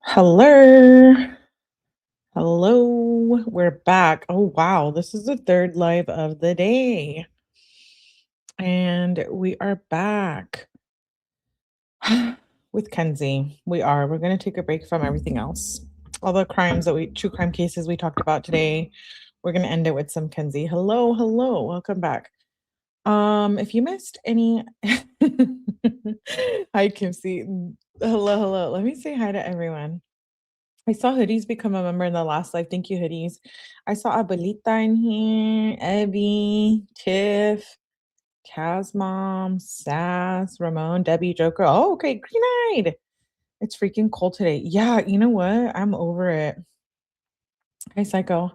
Hello. Hello. We're back. Oh, wow. This is the third live of the day. And we are back with Kenzie. We're going to take a break from everything else. All the true crime cases we talked about today. We're going to end it with some Kenzie. Hello. Hello. Welcome back. If you missed any, hi, Kimsey. Hello. Hello. Let me say hi to everyone. I saw Hoodies become a member in the last live. Thank you, Hoodies. I saw Abuelita in here, Abby, Tiff, Kaz Mom, Sass, Ramon, Debbie, Joker. Oh, okay, green-eyed. It's freaking cold today. Yeah, you know what? I'm over it. Hey, Psycho.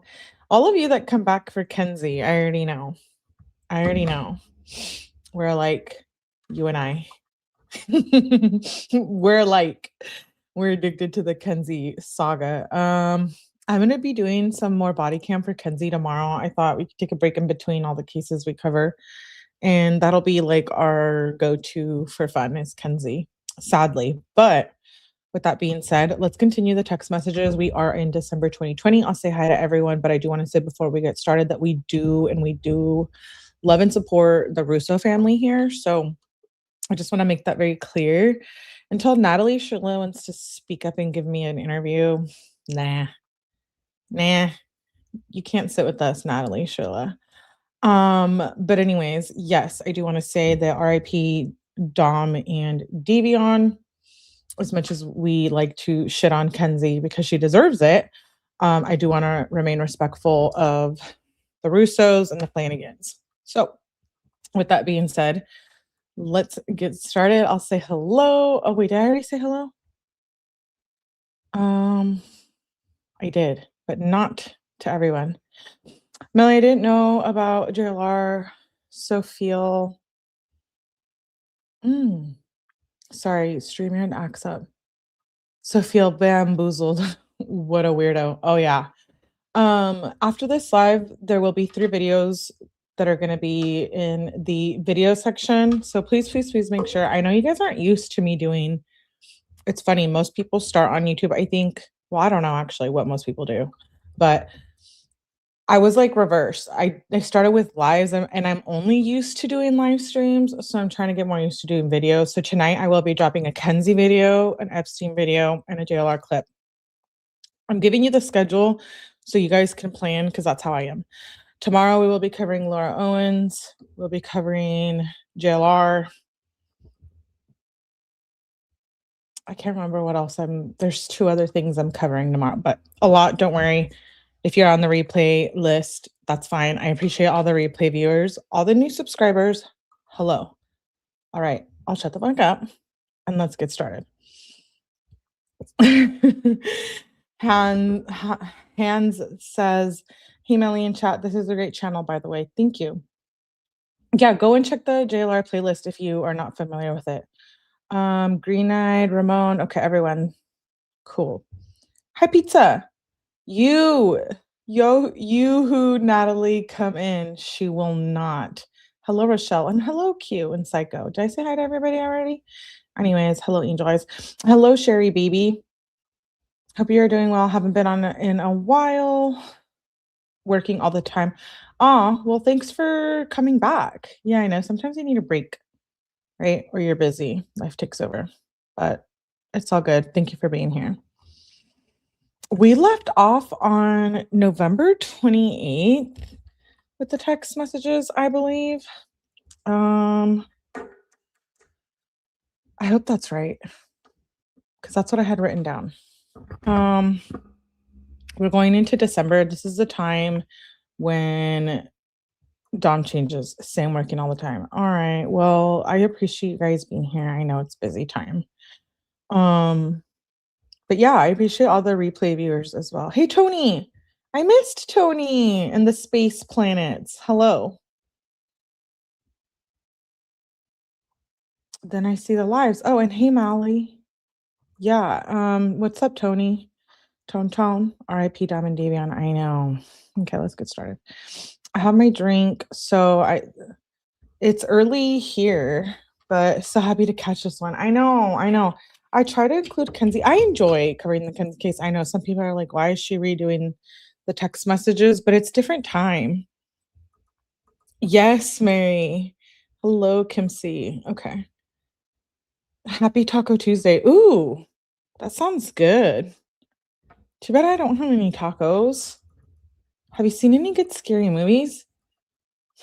All of you that come back for Kenzie, I already know. We're like you and I. We're addicted to the Kenzie saga. I'm gonna be doing some more body cam for Kenzie tomorrow. I thought we could take a break in between all the cases we cover, and that'll be like our go-to for fun is Kenzie, sadly. But with that being said, let's continue the text messages. We are in December 2020. I'll say hi to everyone, but I do want to say before we get started that we do love and support the Russo family here. So I just want to make that very clear. Until Natalie Shirilla wants to speak up and give me an interview, nah, you can't sit with us, Natalie Shirilla. But anyways, yes, I do want to say that RIP Dom and Davion, as much as we like to shit on Kenzie because she deserves it, I do want to remain respectful of the Russos and the Flanagans. So with that being said, let's get started. I'll say hello. Oh, wait, did I already say hello? I did, but not to everyone. Melly, I didn't know about JLR, Sophia. Sorry, StreamYard acts up. Sophia bamboozled. What a weirdo. Oh, yeah. After this live, there will be 3 videos that are going to be in the video section. So please make sure. I know you guys aren't used to me doing. It's funny. Most people start on YouTube. I think, well, I don't know actually what most people do, but I was like reverse. I started with lives and I'm only used to doing live streams. So I'm trying to get more used to doing videos. So tonight I will be dropping a Kenzie video, an Epstein video, and a JLR clip. I'm giving you the schedule so you guys can plan because that's how I am. Tomorrow we will be covering Laura Owens. We'll be covering JLR. I can't remember what else there's 2 other things I'm covering tomorrow, but a lot, don't worry. If you're on the replay list, that's fine. I appreciate all the replay viewers, all the new subscribers. Hello. All right, I'll shut the fuck up and let's get started. Hans says, hey, Melly in chat, this is a great channel, by the way. Thank you. Yeah, go and check the JLR playlist if you are not familiar with it. Green-eyed, Ramon. Okay, everyone. Cool. Hi, pizza. You who Natalie, come in. She will not. Hello, Rochelle, and hello, Q and Psycho. Did I say hi to everybody already? Anyways, hello, Angel Eyes. Hello, Sherry baby. Hope you're doing well. Haven't been on in a while. Working all the time. Oh, well, thanks for coming back. Yeah, I know. Sometimes you need a break, right? Or you're busy. Life takes over. But it's all good. Thank you for being here. We left off on November 28th with the text messages, I believe. I hope that's right, because that's what I had written down. We're going into December. This is the time when Dom changes. Same working all the time. All right. Well, I appreciate you guys being here. I know it's busy time. But yeah, I appreciate all the replay viewers as well. Hey, Tony. I missed Tony and the space planets. Hello. Then I see the lives. Oh, and hey, Mally. Yeah. What's up, Tony? Tone. R.I.P. Dom and Davion. I know. Okay, let's get started. I have my drink. So it's early here, but so happy to catch this one. I know. I try to include Kenzie. I enjoy covering the Kenzie case. I know some people are like, why is she redoing the text messages? But it's different time. Yes, Mary. Hello, 𝗏𝗃𝗃. Okay. Happy Taco Tuesday. Ooh, that sounds good. Too bad I don't have any tacos. Have you seen any good scary movies?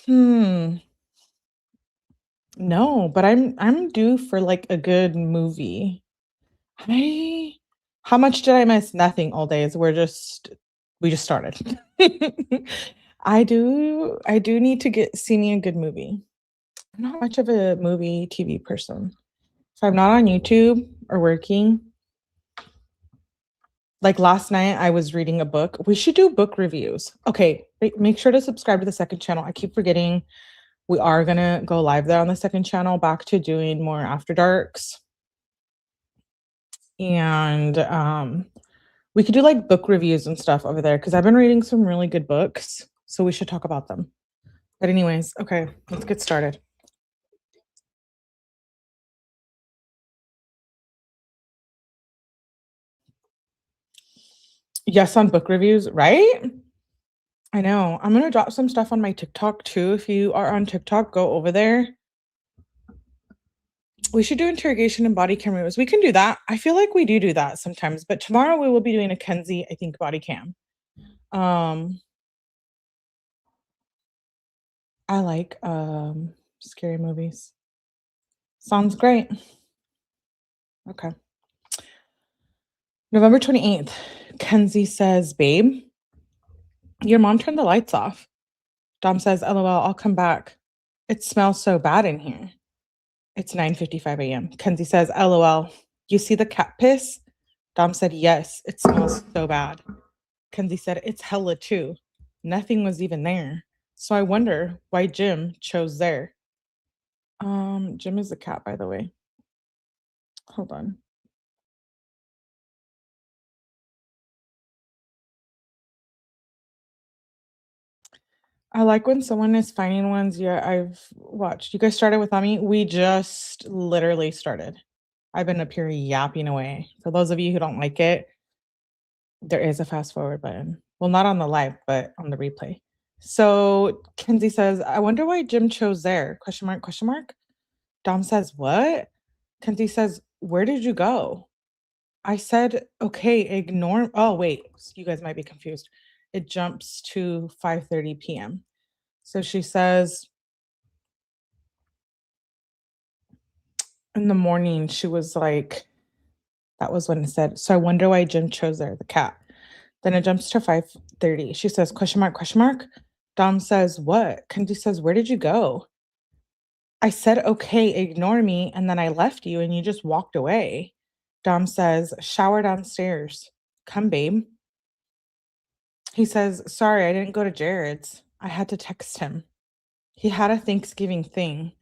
No, but I'm due for like a good movie. I How much did I miss? Nothing, all days. We just started. I do need to see me a good movie. I'm not much of a movie TV person. If I'm not on YouTube or working, like last night I was reading a book. We should do book reviews. Okay, make sure to subscribe to the second channel. I keep forgetting we are gonna go live there on the second channel, back to doing more after darks. And we could do like book reviews and stuff over there because I've been reading some really good books. So we should talk about them. But anyways, okay, let's get started. Yes, on book reviews, right? I know. I'm gonna drop some stuff on my TikTok too. If you are on TikTok, go over there. We should do interrogation and body cam reviews. We can do that. I feel like we do that sometimes, but tomorrow we will be doing a Kenzie, I think, body cam. I like scary movies. Sounds great. Okay. November 28th. Kenzie says, babe, your mom turned the lights off. Dom says, LOL, I'll come back. It smells so bad in here. It's 9:55 a.m. Kenzie says, LOL, you see the cat piss? Dom said, yes, it smells so bad. Kenzie said, it's hella too. Nothing was even there. So I wonder why Jim chose there. Jim is a cat, by the way. Hold on. I like when someone is finding ones. Yeah, I've watched. You guys started without me? We just literally started. I've been up here yapping away. For those of you who don't like it, there is a fast forward button. Well, not on the live, but on the replay. So Kenzie says, I wonder why Jim chose there? Question mark, question mark. Dom says, what? Kenzie says, where did you go? I said, okay, ignore. Oh, wait, you guys might be confused. It jumps to 5:30 p.m. So she says, in the morning, she was like, that was when it said, so I wonder why Jim chose there, the cat. Then it jumps to 5:30. She says, question mark, question mark. Dom says, what? Kenzie says, where did you go? I said, okay, ignore me. And then I left you and you just walked away. Dom says, shower downstairs. Come, babe. He says, sorry, I didn't go to Jared's. I had to text him. He had a Thanksgiving thing.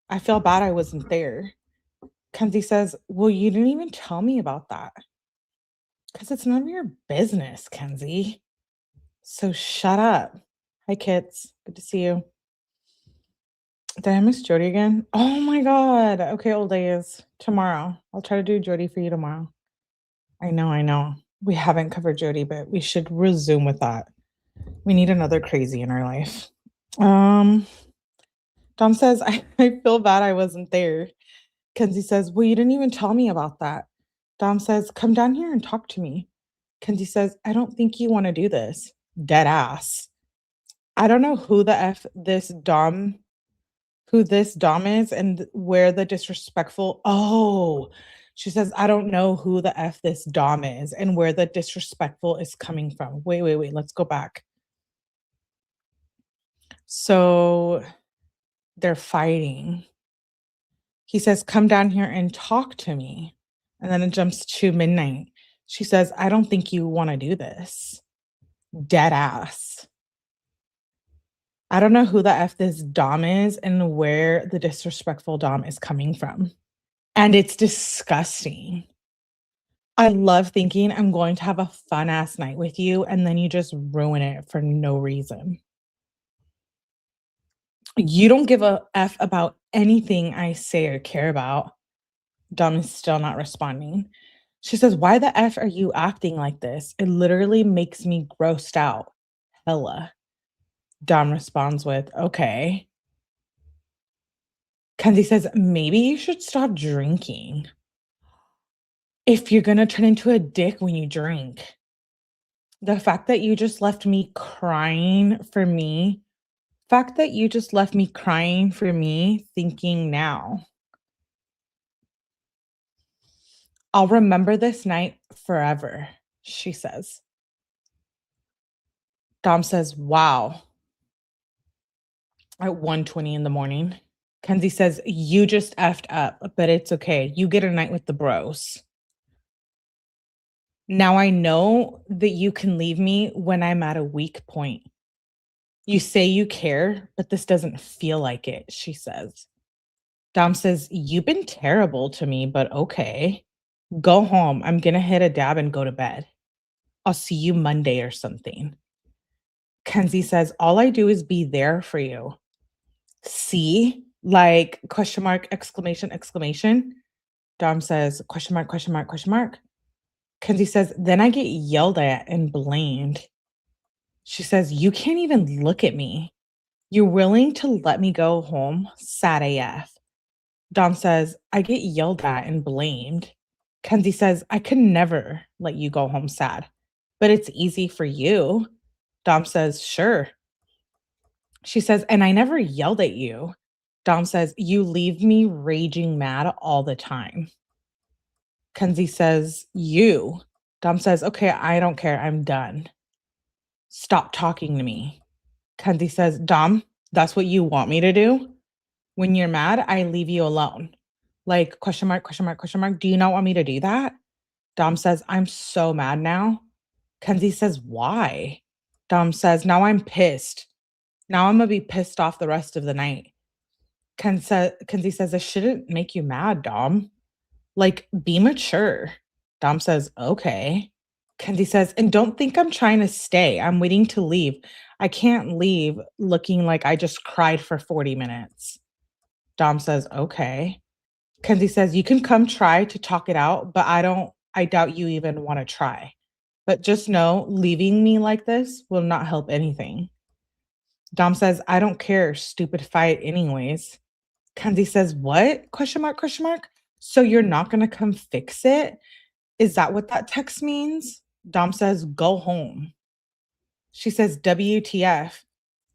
I feel bad I wasn't there. Kenzie says, well, you didn't even tell me about that. Because it's none of your business, Kenzie. So shut up. Hi, kids. Good to see you. Did I miss Jody again? Oh my God. Okay, old days. Tomorrow. I'll try to do Jody for you tomorrow. I know. We haven't covered Jody, but we should resume with that. We need another crazy in our life. Dom says, I feel bad I wasn't there. Kenzie says, well, you didn't even tell me about that. Dom says, come down here and talk to me. Kenzie says, I don't think you want to do this. Dead ass. I don't know who the F this Dom is and where the disrespectful. Oh, she says, I don't know who the F this Dom is and where the disrespectful is coming from. Wait. Let's go back. So they're fighting. He says, come down here and talk to me. And then it jumps to midnight. She says, I don't think you want to do this. Dead ass. I don't know who the F this Dom is and where the disrespectful Dom is coming from. And it's disgusting. I love thinking I'm going to have a fun ass night with you and then you just ruin it for no reason. You don't give a F about anything I say or care about. Dom is still not responding. She says, "Why the F are you acting like this? It literally makes me grossed out. Hella." Dom responds with, "Okay." Kenzie says, "Maybe you should stop drinking if you're gonna turn into a dick when you drink. The fact that you just left me crying for me, fact that you just left me crying for me, thinking now. I'll remember this night forever," she says. Dom says, "Wow," at 1:20 in the morning. Kenzie says, "You just effed up, but it's okay. You get a night with the bros. Now I know that you can leave me when I'm at a weak point. You say you care, but this doesn't feel like it," she says. Dom says, "You've been terrible to me, but okay. Go home. I'm gonna hit a dab and go to bed. I'll see you Monday or something." Kenzie says, "All I do is be there for you. See? Like question mark, exclamation, exclamation." Dom says, question mark, question mark, question mark. Kenzie says, "Then I get yelled at and blamed." She says, "You can't even look at me. You're willing to let me go home? Sad AF." Dom says, "I get yelled at and blamed." Kenzie says, "I could never let you go home sad, but it's easy for you." Dom says, "Sure." She says, "And I never yelled at you." Dom says, "You leave me raging mad all the time." Kenzie says, "You." Dom says, "Okay, I don't care. I'm done. Stop talking to me." Kenzie says, "Dom, that's what you want me to do? When you're mad, I leave you alone. Like, question mark, question mark, question mark. Do you not want me to do that?" Dom says, "I'm so mad now." Kenzie says, "Why?" Dom says, "Now I'm pissed. Now I'm gonna be pissed off the rest of the night." Kenzie says, "It shouldn't make you mad, Dom. Like, be mature." Dom says, "Okay." Kenzie says, "And don't think I'm trying to stay. I'm waiting to leave. I can't leave looking like I just cried for 40 minutes. Dom says, "Okay." Kenzie says, "You can come try to talk it out, but I doubt you even want to try. But just know leaving me like this will not help anything." Dom says, "I don't care. Stupid fight anyways." Kenzie says, "What? Question mark, question mark. So you're not going to come fix it? Is that what that text means?" Dom says, "Go home." She says, "WTF?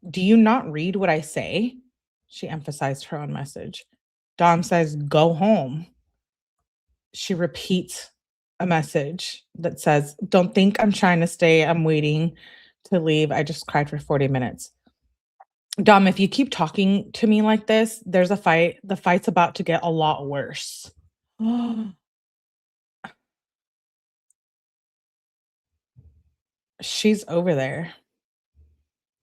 Do you not read what I say?" She emphasized her own message. Dom says, "Go home." She repeats a message that says, "Don't think I'm trying to stay. I'm waiting to leave. I just cried for 40 minutes. Dom, if you keep talking to me like this, there's a fight. The fight's about to get a lot worse." She's over there.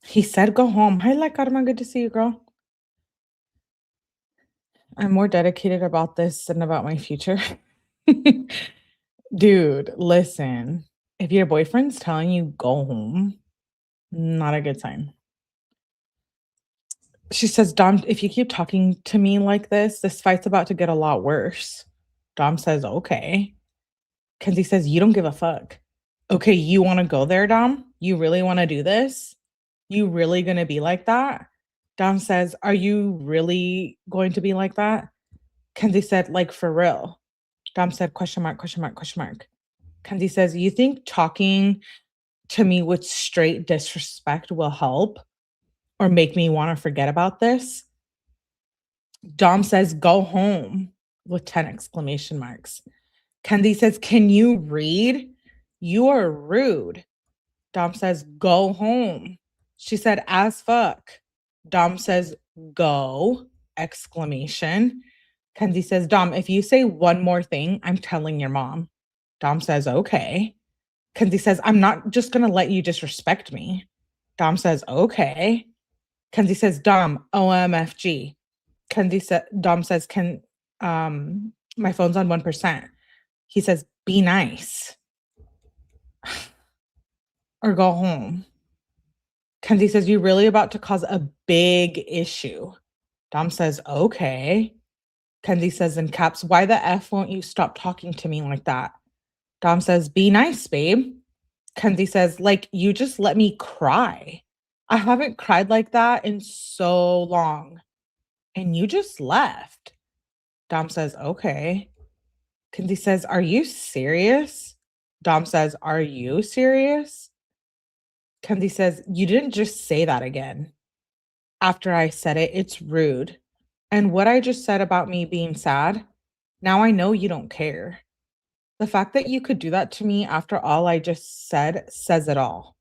He said, "Go home." Hi, like Karma. Good to see you, girl. I'm more dedicated about this than about my future. Dude, listen. If your boyfriend's telling you go home, not a good sign. She says, "Dom, if you keep talking to me like this fight's about to get a lot worse." Dom says, "Okay." Kenzie says, "You don't give a fuck." "Okay, you wanna go there, Dom? You really wanna do this? You really gonna be like that?" Dom says, "Are you really going to be like that?" Kenzie said, "Like, for real?" Dom said, question mark, question mark, question mark. Kenzie says, "You think talking to me with straight disrespect will help or make me wanna forget about this?" Dom says, "Go home," with 10 exclamation marks. Kenzie says, "Can you read? You are rude." Dom says, "Go home." She said, "As fuck." Dom says, "Go!" Exclamation. Kenzie says, "Dom, if you say one more thing, I'm telling your mom." Dom says, "Okay." Kenzie says, "I'm not just gonna let you disrespect me." Dom says, "Okay." Kenzie says, "Dom, OMFG." Dom says, My phone's on 1%." He says, "Be nice or go home." Kenzie says, "You're really about to cause a big issue." Dom says, "Okay." Kenzie says in caps, why the F won't you stop talking to me like that? Dom says, be nice, babe. Kenzie says, like, you just let me cry. I haven't cried like that in so long. And you just left. Dom says, okay. Kenzie says, are you serious? Dom says, are you serious? Kenzie says, you didn't just say that again. After I said it, it's rude. And what I just said about me being sad, now I know you don't care. The fact that you could do that to me after all I just said says it all.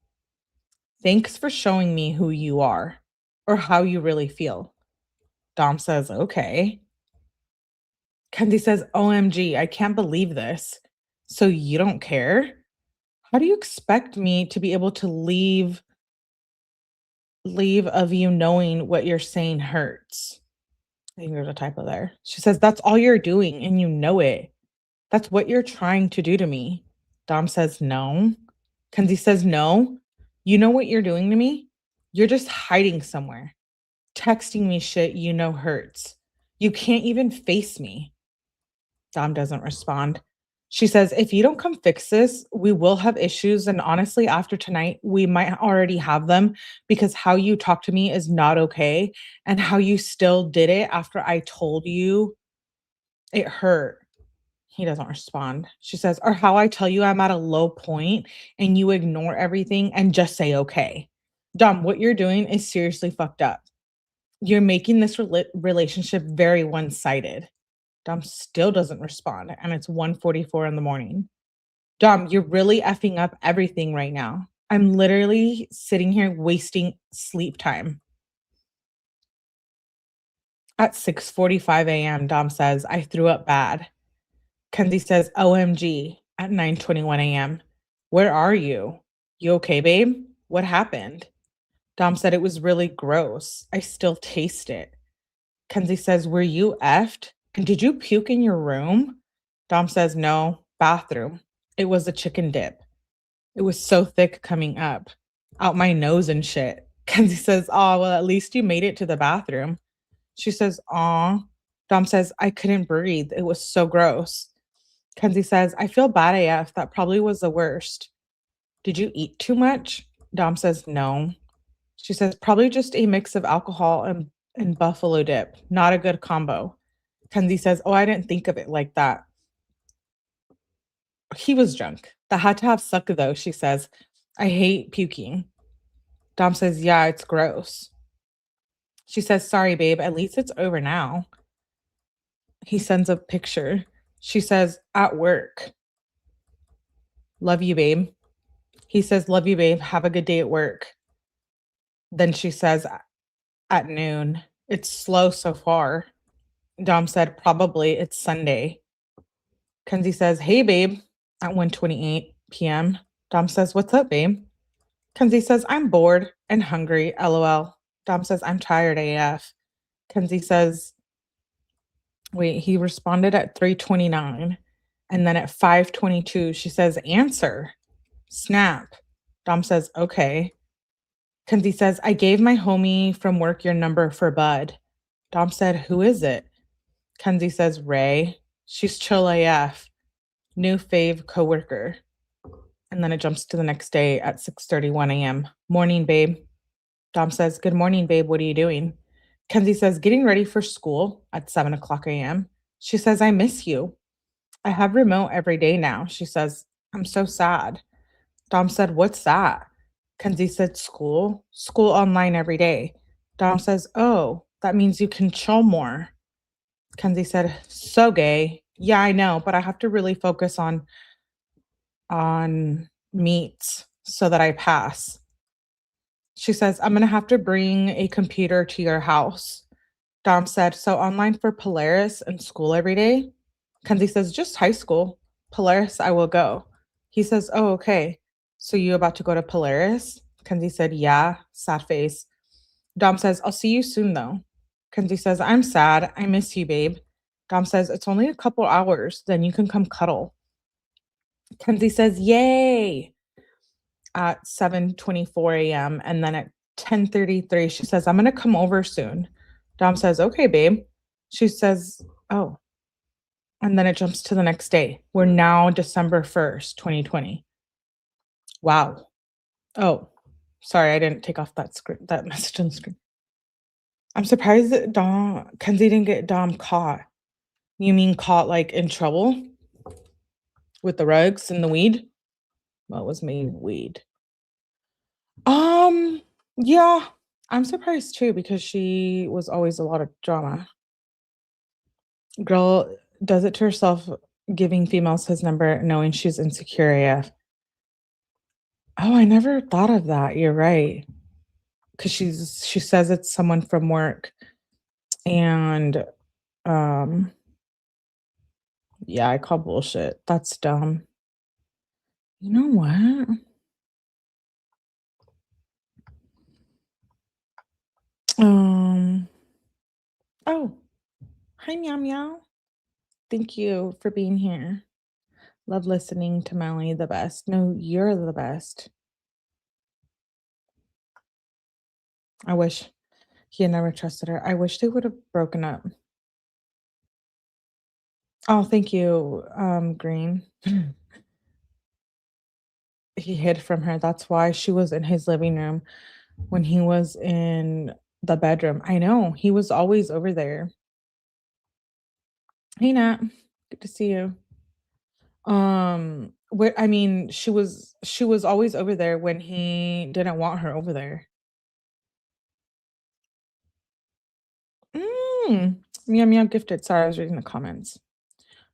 Thanks for showing me who you are or how you really feel. Dom says, okay. Kenzie says, OMG, I can't believe this. So you don't care? How do you expect me to be able to leave of you knowing what you're saying hurts? I think there's a typo there. She says, that's all you're doing and you know it. That's what you're trying to do to me. Dom says, no. Kenzie says, no. You know what you're doing to me? You're just hiding somewhere, texting me shit you know hurts. You can't even face me. Dom doesn't respond. She says, if you don't come fix this, we will have issues. And honestly, after tonight, we might already have them because how you talk to me is not okay. And how you still did it after I told you it hurt. He doesn't respond. She says, or how I tell you I'm at a low point and you ignore everything and just say, okay. Dom, what you're doing is seriously fucked up. You're making this relationship very one-sided. Dom still doesn't respond, and it's 1:44 in the morning. Dom, you're really effing up everything right now. I'm literally sitting here wasting sleep time. At 6:45 a.m., Dom says, I threw up bad. Kenzie says, OMG, at 9:21 a.m. Where are you? You okay, babe? What happened? Dom said it was really gross. I still taste it. Kenzie says, were you effed? And did you puke in your room? Dom says, no, bathroom. It was a chicken dip. It was so thick coming up, out my nose and shit. Kenzie says, oh, well, at least you made it to the bathroom. She says, aw. Dom says, I couldn't breathe. It was so gross. Kenzie says, I feel bad AF. That probably was the worst. Did you eat too much? Dom says, no. She says, probably just a mix of alcohol and buffalo dip. Not a good combo. Kenzie says, oh, I didn't think of it like that. He was drunk. That had to have sucked though, she says. I hate puking. Dom says, yeah, it's gross. She says, sorry, babe. At least it's over now. He sends a picture. She says, at work. Love you, babe. He says, love you, babe. Have a good day at work. Then she says, at noon. It's slow so far. Dom said, probably it's Sunday. Kenzie says, hey, babe, at 1:28 p.m. Dom says, what's up, babe? Kenzie says, I'm bored and hungry, LOL. Dom says, I'm tired AF. Kenzie says, wait, he responded at 3:29. And then at 5:22, she says, answer. Snap. Dom says, okay. Kenzie says, I gave my homie from work your number for Bud. Dom said, who is it? Kenzie says, Ray. She's chill AF. New fave coworker. And then it jumps to the next day at 6:31 a.m. Morning, babe. Dom says, good morning, babe. What are you doing? Kenzie says, getting ready for school at 7:00 a.m. She says, I miss you. I have remote every day now. She says, I'm so sad. Dom said, what's that? Kenzie said, school online every day. Dom says, oh, that means you can chill more. Kenzie said, so gay. Yeah, I know, but I have to really focus on meets so that I pass. She says, I'm going to have to bring a computer to your house. Dom said, so online for Polaris and school every day? Kenzie says, just high school. Polaris, I will go. He says, oh, okay. So you about to go to Polaris? Kenzie said, yeah, sad face. Dom says, I'll see you soon though. Kenzie says, I'm sad. I miss you, babe. Dom says, it's only a couple hours. Then you can come cuddle. Kenzie says, yay. At 7:24 a.m. And then at 10:33, she says, I'm going to come over soon. Dom says, okay, babe. She says, Oh, and then it jumps to the next day. We're now December 1st, 2020. Wow. Oh, sorry, I didn't take off that message on the screen. I'm surprised that Kenzie didn't get Dom caught. You mean caught like in trouble with the rugs and the weed? What was made weed? Yeah, I'm surprised too because she was always a lot of drama. Girl does it to herself, giving females his number, knowing she's insecure AF. Oh, I never thought of that. You're right. Because she says it's someone from work. And yeah, I call bullshit. That's dumb. You know what? Oh, hi meow meow. Thank you for being here. Love listening to Melly the best. No, you're the best. I wish he had never trusted her. I wish they would have broken up. Oh, thank you, Green. He hid from her. That's why she was in his living room when he was in the bedroom. I know. He was always over there. Hey, Nat. Good to see you. I mean, she was always over there when he didn't want her over there. Meow meow gifted. Sorry, I was reading the comments.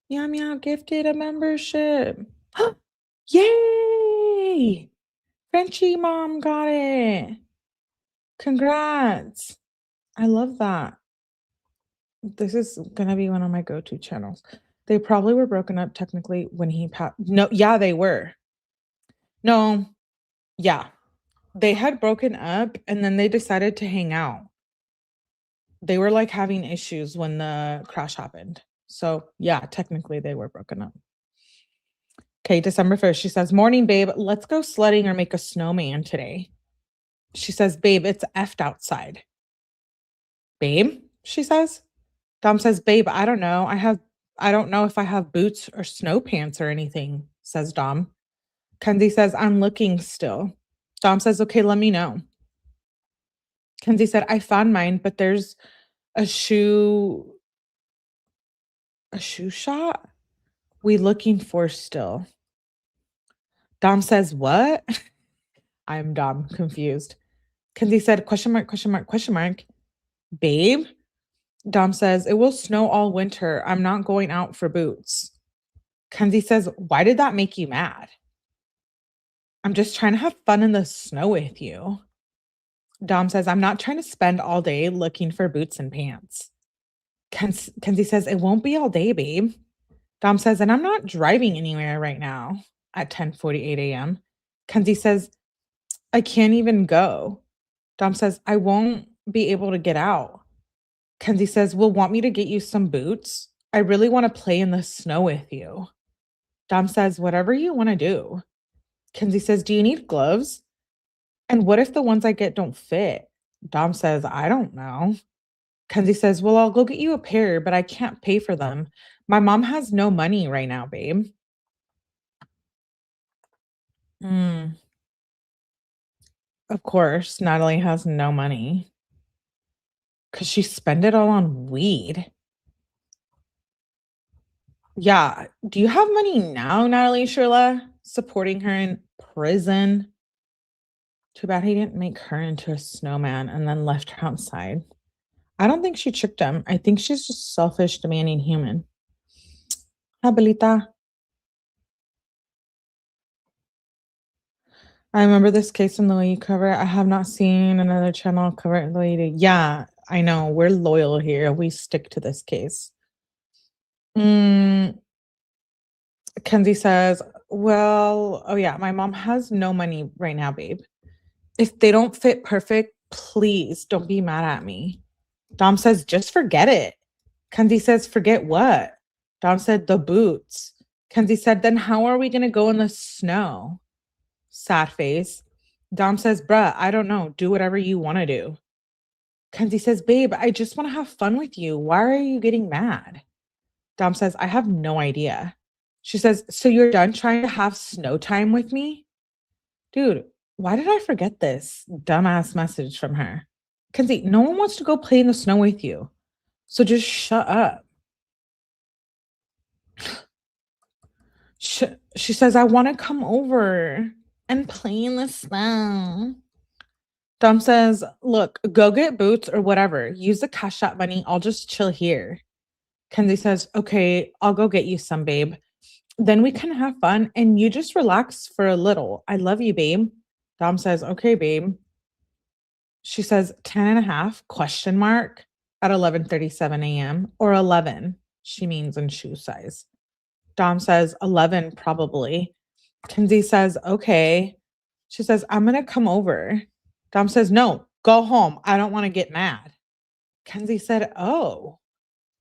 Meow meow gifted a membership. Yay! Frenchie mom got it. Congrats. I love that. This is gonna be one of my go-to channels. They probably were broken up technically when he passed. No, yeah, they were. No, yeah. They had broken up and then they decided to hang out. They were like having issues when the crash happened. So yeah, technically they were broken up. Okay, December 1st, she says, morning, babe. Let's go sledding or make a snowman today. She says, babe, it's effed outside. Babe, she says. Dom says, babe, I don't know. I don't know if I have boots or snow pants or anything, says Dom. Kenzie says, I'm looking still. Dom says, okay, let me know. Kenzie said, I found mine, but there's a shoe shop we looking for still. Dom says, what? I'm Dom, confused. Kenzie said, question mark, question mark, question mark. Babe? Dom says, it will snow all winter. I'm not going out for boots. Kenzie says, why did that make you mad? I'm just trying to have fun in the snow with you. Dom says, I'm not trying to spend all day looking for boots and pants. Kenzie says, it won't be all day, babe. Dom says, and I'm not driving anywhere right now at 10:48 a.m. Kenzie says, I can't even go. Dom says, I won't be able to get out. Kenzie says, well, want me to get you some boots? I really want to play in the snow with you. Dom says, whatever you want to do. Kenzie says, do you need gloves? And what if the ones I get don't fit? Dom says, I don't know. Kenzie says, well, I'll go get you a pair, but I can't pay for them. My mom has no money right now, babe. Of course, Natalie has no money because she spent it all on weed. Yeah. Do you have money now, Natalie Shirilla? Supporting her in prison? Too bad he didn't make her into a snowman and then left her outside. I don't think she tricked him. I think she's just selfish, demanding human. Abuelita. I remember this case in the way you cover it. I have not seen another channel cover it the way you do. Yeah, I know. We're loyal here. We stick to this case. Kenzie says, well, oh yeah, my mom has no money right now, babe. If they don't fit perfect, please don't be mad at me. Dom says, just forget it. Kenzie says, forget what? Dom said, the boots. Kenzie said, then how are we going to go in the snow? Sad face. Dom says, bruh, I don't know. Do whatever you want to do. Kenzie says, babe, I just want to have fun with you. Why are you getting mad? Dom says, I have no idea. She says, so you're done trying to have snow time with me? Dude, why did I forget this dumbass message from her? Kenzie, no one wants to go play in the snow with you. So just shut up. She says, I want to come over and play in the snow. Dom says, look, go get boots or whatever. Use the Cash App money. I'll just chill here. Kenzie says, okay, I'll go get you some, babe. Then we can have fun and you just relax for a little. I love you, babe. Dom says, okay, babe. She says 10.5 question mark at 11:37 a.m. or 11. She means in shoe size. Dom says 11 probably. Kenzie says, okay. She says, I'm going to come over. Dom says, no, go home. I don't want to get mad. Kenzie said, oh.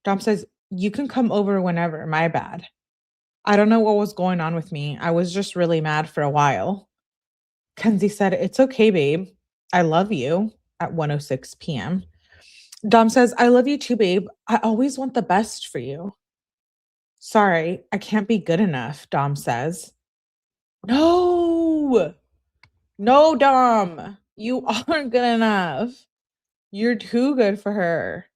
Dom says, you can come over whenever. My bad. I don't know what was going on with me. I was just really mad for a while. Kenzie said, it's okay, babe. I love you at 1:06 p.m. Dom says, I love you too, babe. I always want the best for you. Sorry, I can't be good enough, Dom says. No, Dom, you aren't good enough. You're too good for her.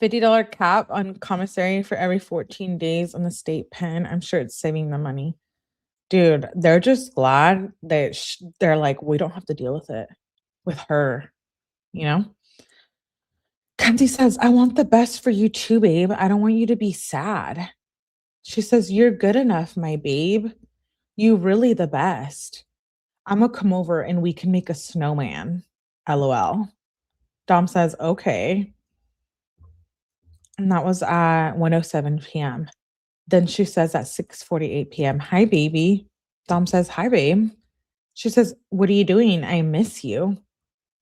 $50 cap on commissary for every 14 days on the state pen. I'm sure it's saving them money. Dude, they're just glad that they're like, we don't have to deal with it with her, you know? Kenzie says, I want the best for you too, babe. I don't want you to be sad. She says, you're good enough, my babe. You really the best. I'm gonna come over and we can make a snowman. LOL. Dom says, okay. And that was at 1:07 p.m. Then she says at 6:48 p.m., hi, baby. Dom says, hi, babe. She says, what are you doing? I miss you.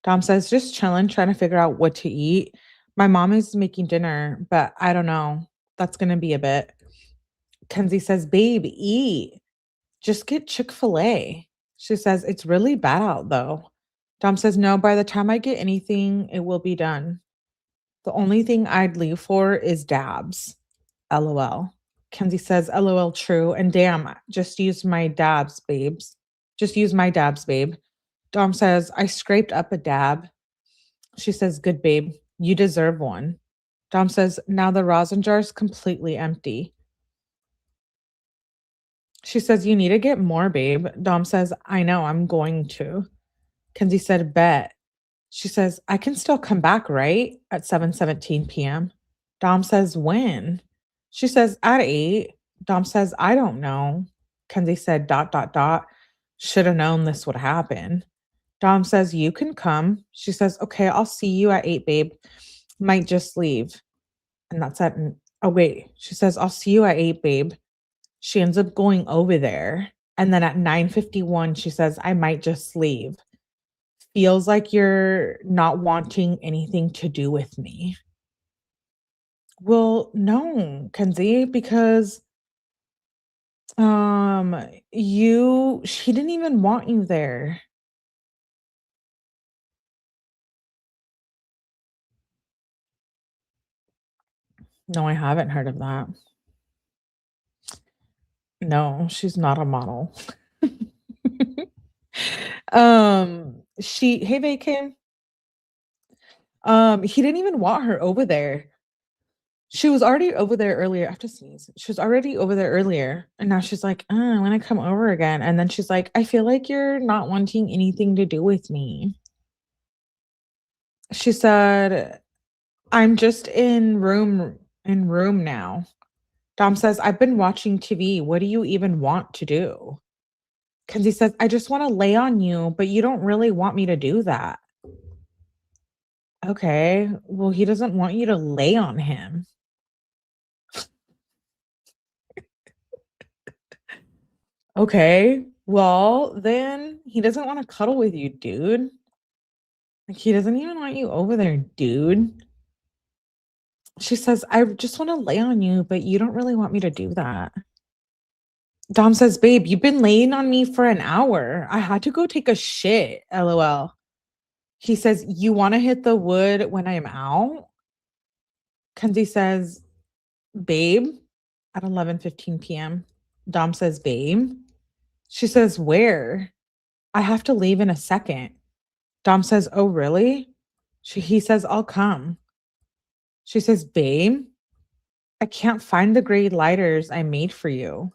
Dom says, just chilling, trying to figure out what to eat. My mom is making dinner, but I don't know. That's going to be a bit. Kenzie says, babe, eat. Just get Chick-fil-A. She says, it's really bad out though. Dom says, no, by the time I get anything, it will be done. The only thing I'd leave for is dabs. LOL. Kenzie says, LOL, true. And damn, just use my dabs, babes. Just use my dabs, babe. Dom says, I scraped up a dab. She says, good, babe. You deserve one. Dom says, now the rosin jar is completely empty. She says, you need to get more, babe. Dom says, I know, I'm going to. Kenzie said, bet. She says, I can still come back, right? At 7:17 p.m. Dom says, when? She says, at 8. Dom says, I don't know. Kenzie said, ... Should have known this would happen. Dom says, you can come. She says, okay, I'll see you at 8, babe. Might just leave. And that's at, oh, wait. She says, I'll see you at 8, babe. She ends up going over there. And then at 9:51, she says, I might just leave. Feels like you're not wanting anything to do with me. Well, no, Kenzie, because she didn't even want you there. No, I haven't heard of that. No, she's not a model. Hey, Vacam. He didn't even want her over there. She was already over there earlier. I have to sneeze. She was already over there earlier. And now she's like, I want to come over again. And then she's like, I feel like you're not wanting anything to do with me. She said, I'm just in room now. Dom says, I've been watching TV. What do you even want to do? Kenzie says, I just want to lay on you, but you don't really want me to do that. Okay, well, he doesn't want you to lay on him. Okay, well, then he doesn't want to cuddle with you, dude. Like, he doesn't even want you over there, dude. She says, I just want to lay on you, but you don't really want me to do that. Dom says, babe, you've been laying on me for an hour. I had to go take a shit, LOL. He says, you want to hit the wood when I'm out? Kenzie says, babe, at 11:15 p.m. Dom says, babe. She says, where? I have to leave in a second. Dom says, oh, really? He says, I'll come. She says, babe, I can't find the gray lighters I made for you.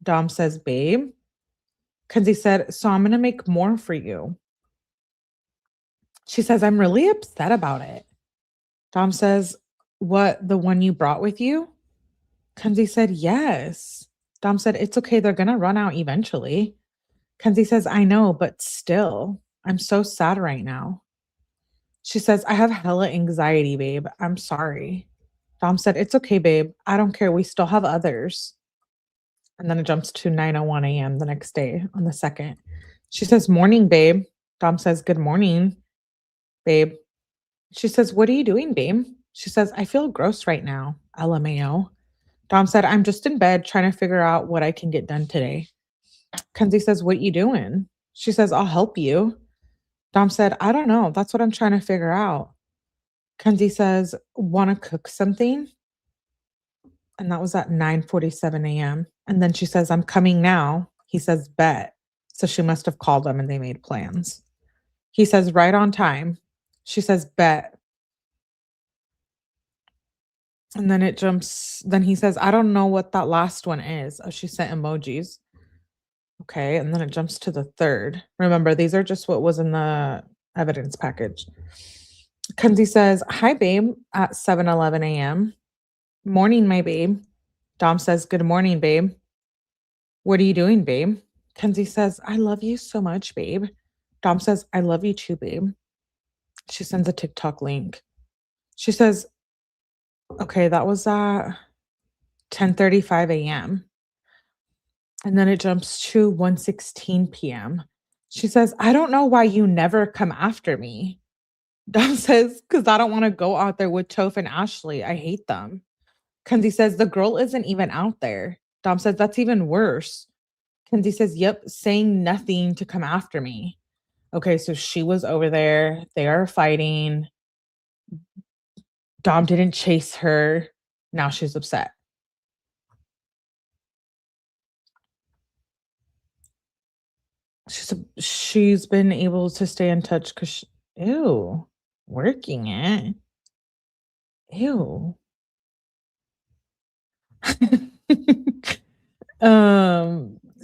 Dom says, babe. Kenzie said, so I'm going to make more for you. She says, I'm really upset about it. Dom says, what, the one you brought with you? Kenzie said, yes. Dom said, it's okay. They're going to run out eventually. Kenzie says, I know, but still, I'm so sad right now. She says, I have hella anxiety, babe. I'm sorry. Dom said, it's okay, babe. I don't care. We still have others. And then it jumps to 9:01 a.m. the next day on the 2nd. She says, morning, babe. Dom says, good morning, babe. She says, what are you doing, babe? She says, I feel gross right now. LMAO. Dom said, I'm just in bed trying to figure out what I can get done today. Kenzie says, what you doing? She says, I'll help you. Dom said, I don't know. That's what I'm trying to figure out. Kenzie says, want to cook something? And that was at 9:47 a.m. And then she says, I'm coming now. He says, bet. So she must have called him and they made plans. He says, right on time. She says, bet. And then it jumps. Then he says, I don't know what that last one is. Oh, she sent emojis. Okay. And then it jumps to the 3rd. Remember, these are just what was in the evidence package. Kenzie says, hi, babe, at 7:11 a.m. Morning, my babe. Dom says, good morning, babe. What are you doing, babe? Kenzie says, I love you so much, babe. Dom says, I love you too, babe. She sends a TikTok link. She says, okay, that was at 10:35 a.m. And then it jumps to 1:16 p.m. She says, I don't know why you never come after me. Dom says, because I don't want to go out there with Toph and Ashley. I hate them. Kenzie says, the girl isn't even out there. Dom says, that's even worse. Kenzie says, yep, saying nothing to come after me. Okay, so she was over there. They are fighting. Dom didn't chase her. Now she's upset. She's been able to stay in touch because, ew, working it. Ew.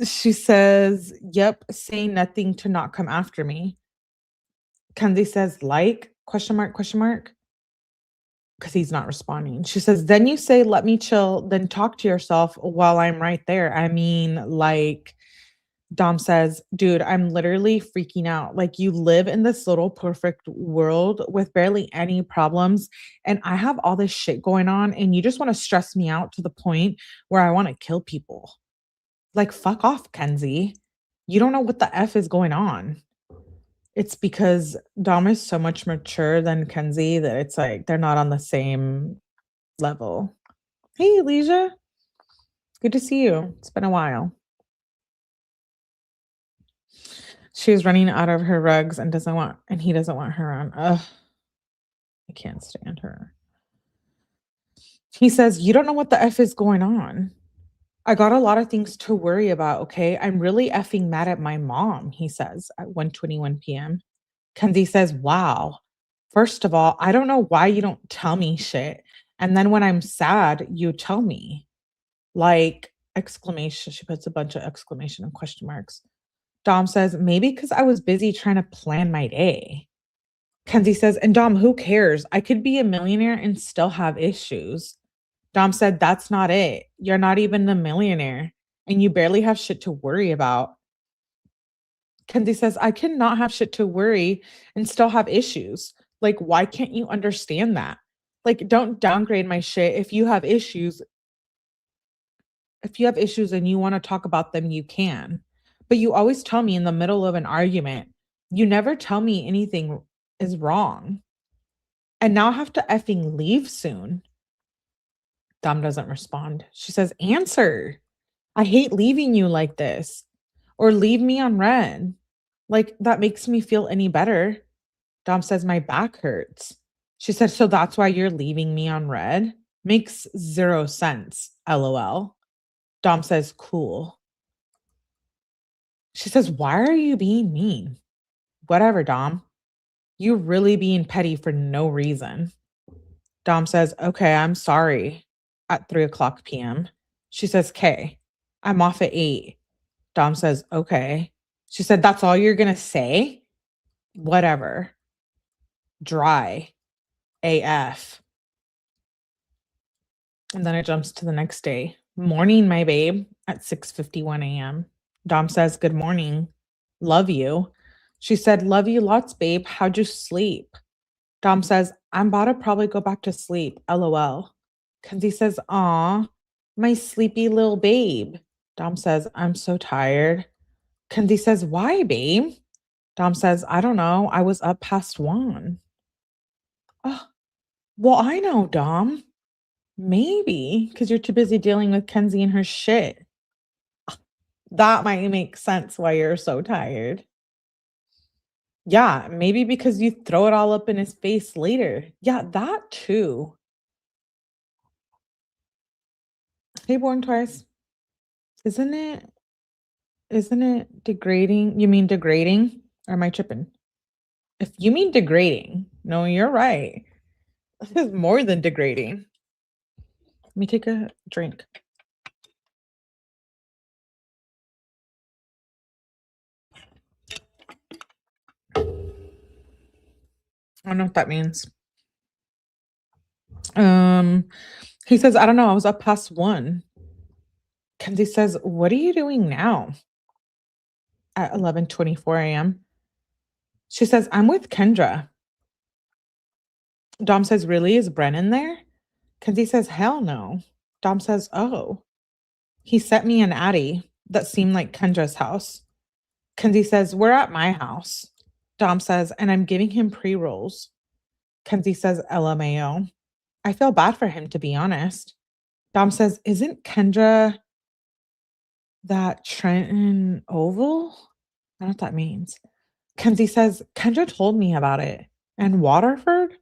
She says, yep, saying nothing to not come after me. Kenzie says, like, question mark, because he's not responding. She says, then you say, let me chill, then talk to yourself while I'm right there. I mean, like, Dom says, dude, I'm literally freaking out. Like, you live in this little perfect world with barely any problems. And I have all this shit going on. And you just want to stress me out to the point where I want to kill people. Like, fuck off, Kenzie. You don't know what the F is going on. It's because Dom is so much mature than Kenzie that it's like they're not on the same level. Hey, Alicia. Good to see you. It's been a while. She's running out of her rugs and he doesn't want her on. Ugh. I can't stand her. He says, you don't know what the F is going on. I got a lot of things to worry about, okay? I'm really effing mad at my mom, he says at 1:21 p.m. Kenzie says, wow. First of all, I don't know why you don't tell me shit. And then when I'm sad, you tell me. Like, exclamation. She puts a bunch of exclamation and question marks. Dom says, maybe because I was busy trying to plan my day. Kenzie says, and Dom, who cares? I could be a millionaire and still have issues. Dom said, that's not it. You're not even a millionaire and you barely have shit to worry about. Kenzie says, I cannot have shit to worry and still have issues. Like, why can't you understand that? Like, don't downgrade my shit. If you have issues and you want to talk about them, you can. But you always tell me in the middle of an argument. You never tell me anything is wrong. And now I have to effing leave soon. Dom doesn't respond. She says, answer. I hate leaving you like this. Or leave me on red. Like, that makes me feel any better. Dom says, my back hurts. She said, so that's why you're leaving me on red? Makes zero sense. LOL. Dom says, cool. She says, why are you being mean? Whatever, Dom. You really being petty for no reason. Dom says, okay, I'm sorry. At 3:00 p.m. She says, K, I'm off at 8. Dom says, okay. She said, that's all you're going to say? Whatever. Dry. AF. And then it jumps to the next day. Morning, my babe, at 6:51 a.m. Dom says, good morning. Love you. She said, love you lots, babe. How'd you sleep? Dom says, I'm about to probably go back to sleep. LOL. Kenzie says, aw, my sleepy little babe. Dom says, I'm so tired. Kenzie says, why, babe? Dom says, I don't know. I was up past 1. Oh, well, I know, Dom. Maybe because you're too busy dealing with Kenzie and her shit. That might make sense why you're so tired. Yeah, maybe because you throw it all up in his face later. Yeah, that too. Hey, born twice. Isn't it degrading? You mean degrading? Or am I tripping? If you mean degrading, no, you're right. This is more than degrading. Let me take a drink. I don't know what that means. He says, I don't know. I was up past 1. Kenzie says, what are you doing now? At 11:24 a.m. She says, I'm with Kendra. Dom says, really? Is Brennan there? Kenzie says, hell no. Dom says, oh. He sent me an Addy that seemed like Kendra's house. Kenzie says, we're at my house. Dom says, and I'm giving him pre-rolls. Kenzie says, LMAO. I feel bad for him, to be honest. Dom says, isn't Kendra that Trenton Oval? I don't know what that means. Kenzie says, Kendra told me about it. And Waterford?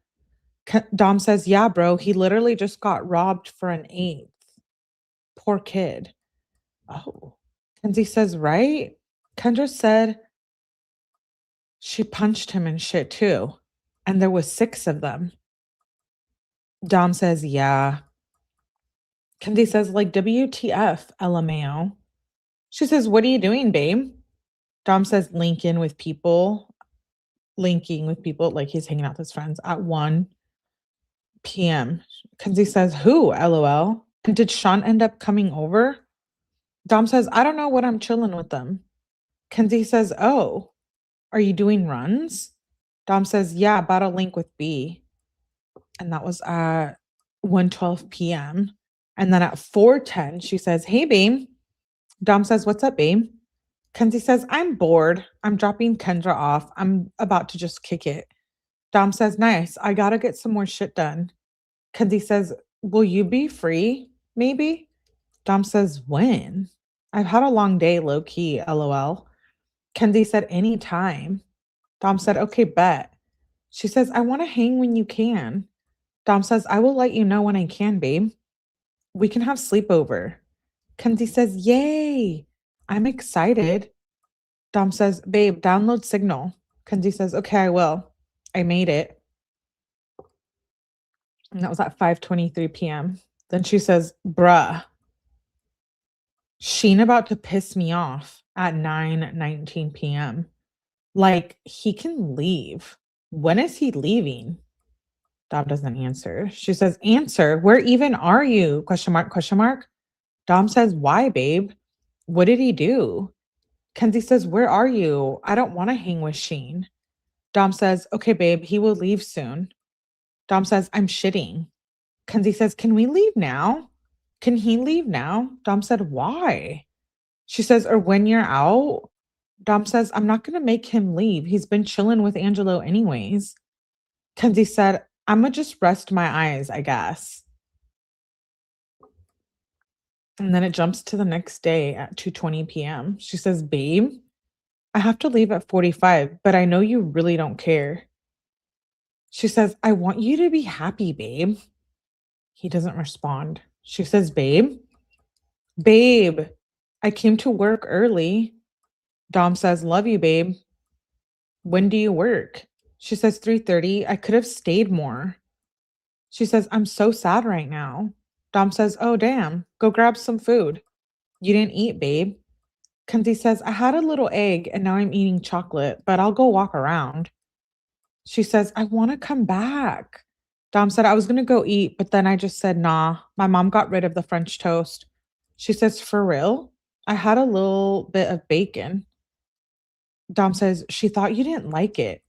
Dom says, yeah, bro, he literally just got robbed for an 8th. Poor kid. Oh. Kenzie says, right? Kendra said she punched him and shit too. And there was 6 of them. Dom says, yeah. Kenzie says, like, WTF, LMAO. She says, what are you doing, babe? Dom says, linking with people, like he's hanging out with his friends at 1 p.m. Kenzie says, who? LOL. And did Sean end up coming over? Dom says, I don't know what I'm chilling with them. Kenzie says, oh, are you doing runs? Dom says, yeah, about a link with B. And that was at 1:12 p.m. And then at 4:10, she says, hey, babe. Dom says, what's up, babe? Kenzie says, I'm bored. I'm dropping Kendra off. I'm about to just kick it. Dom says, nice. I got to get some more shit done. Kenzie says, will you be free? Maybe? Dom says, when? I've had a long day, low key, LOL. Kenzie said, anytime. Dom said, okay, bet. She says, I want to hang when you can. Dom says, I will let you know when I can, babe. We can have sleepover. Kenzie says, yay. I'm excited. Dom says, babe, download Signal. Kenzie says, okay, I will. I made it. And that was at 5:23 p.m. Then she says, bruh, Sheen about to piss me off at 9:19 p.m. Like, he can leave. When is he leaving? Dom doesn't answer. She says, answer. Where even are you? Question mark, question mark. Dom says, why, babe? What did he do? Kenzie says, where are you? I don't want to hang with Sheen. Dom says, okay, babe, he will leave soon. Dom says, I'm shitting. Kenzie says, can we leave now? Can he leave now? Dom said, why? She says, or when you're out? Dom says, I'm not going to make him leave. He's been chilling with Angelo anyways. Kenzie said, I'm going to just rest my eyes, I guess. And then it jumps to the next day at 2:20 p.m. She says, babe, I have to leave at 45, but I know you really don't care. She says, I want you to be happy, babe. He doesn't respond. She says, babe, I came to work early. Dom says, love you, babe. When do you work? She says, 3:30. I could have stayed more. She says, I'm so sad right now. Dom says, oh, damn. Go grab some food. You didn't eat, babe. Kenzie says, I had a little egg and now I'm eating chocolate, but I'll go walk around. She says, I want to come back. Dom said, I was going to go eat, but then I just said, nah. My mom got rid of the French toast. She says, for real? I had a little bit of bacon. Dom says, she thought you didn't like it.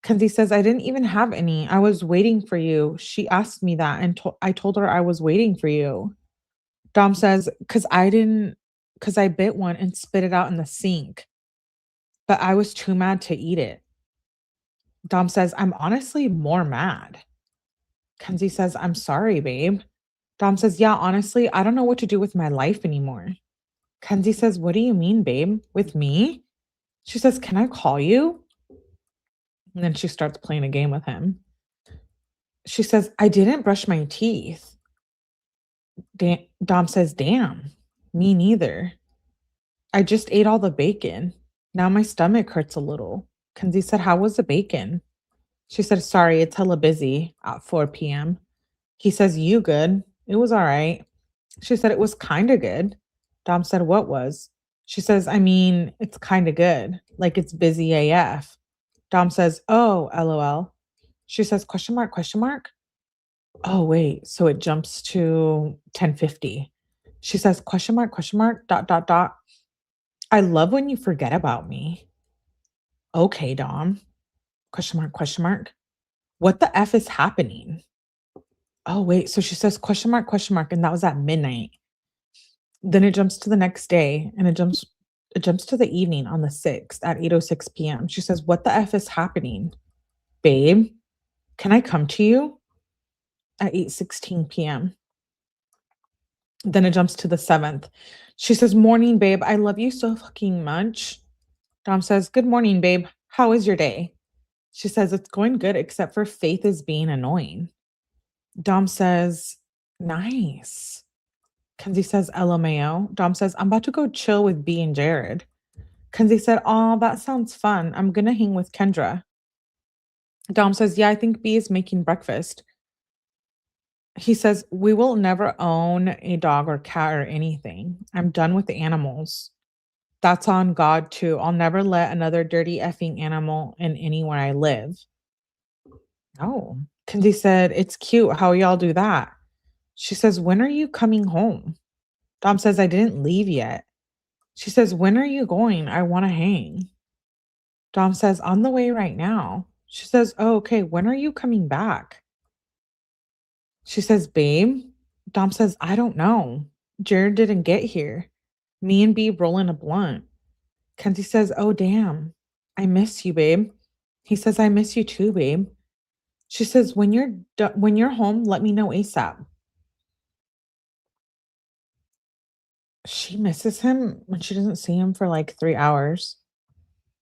Kenzie says, I didn't even have any. I was waiting for you. She asked me that and I told her I was waiting for you. Dom says, because I bit one and spit it out in the sink, but I was too mad to eat it. Dom says, I'm honestly more mad. Kenzie says, I'm sorry, babe. Dom says, yeah, honestly, I don't know what to do with my life anymore. Kenzie says, what do you mean, babe? With me? She says, can I call you? And then she starts playing a game with him. She says, I didn't brush my teeth. Dom says, damn, me neither. I just ate all the bacon. Now my stomach hurts a little. Kenzie said, how was the bacon? She said, sorry, it's hella busy at 4 p.m. He says, you good? It was all right. She said, it was kind of good. Dom said, what was? She says, I mean, it's kind of good. Like it's busy AF. Dom says, oh, LOL. She says, question mark, question mark. Oh, wait. So it jumps to 10:50. She says, question mark, dot, dot, dot. I love when you forget about me. Okay, Dom. Question mark, question mark. What the F is happening? Oh, wait. So she says, question mark. And that was at midnight. Then it jumps to the next day and it jumps to the evening on the 6th at 8:06 p.m. She says, what the F is happening? Babe, can I come to you? At 8:16 p.m. Then it jumps to the 7th. She says, morning, babe. I love you so fucking much. Dom says, good morning, babe. How is your day? She says, it's going good, except for Faith is being annoying. Dom says, nice. Kenzie says, LMAO. Dom says, I'm about to go chill with B and Jared. Kenzie said, oh, that sounds fun. I'm going to hang with Kendra. Dom says, yeah, I think B is making breakfast. He says, we will never own a dog or cat or anything. I'm done with the animals. That's on God too. I'll never let another dirty effing animal in anywhere I live. Oh, Kenzie said, it's cute. How y'all do that? She says, when are you coming home? Dom says, I didn't leave yet. She says, when are you going? I want to hang. Dom says, on the way right now. She says, oh, okay. When are you coming back? She says, babe. Dom says, I don't know. Jared didn't get here. Me and B rolling a blunt. Kenzie says, oh, damn. I miss you, babe. He says, I miss you too, babe. She says, when you're home, let me know ASAP. She misses him when she doesn't see him for like 3 hours.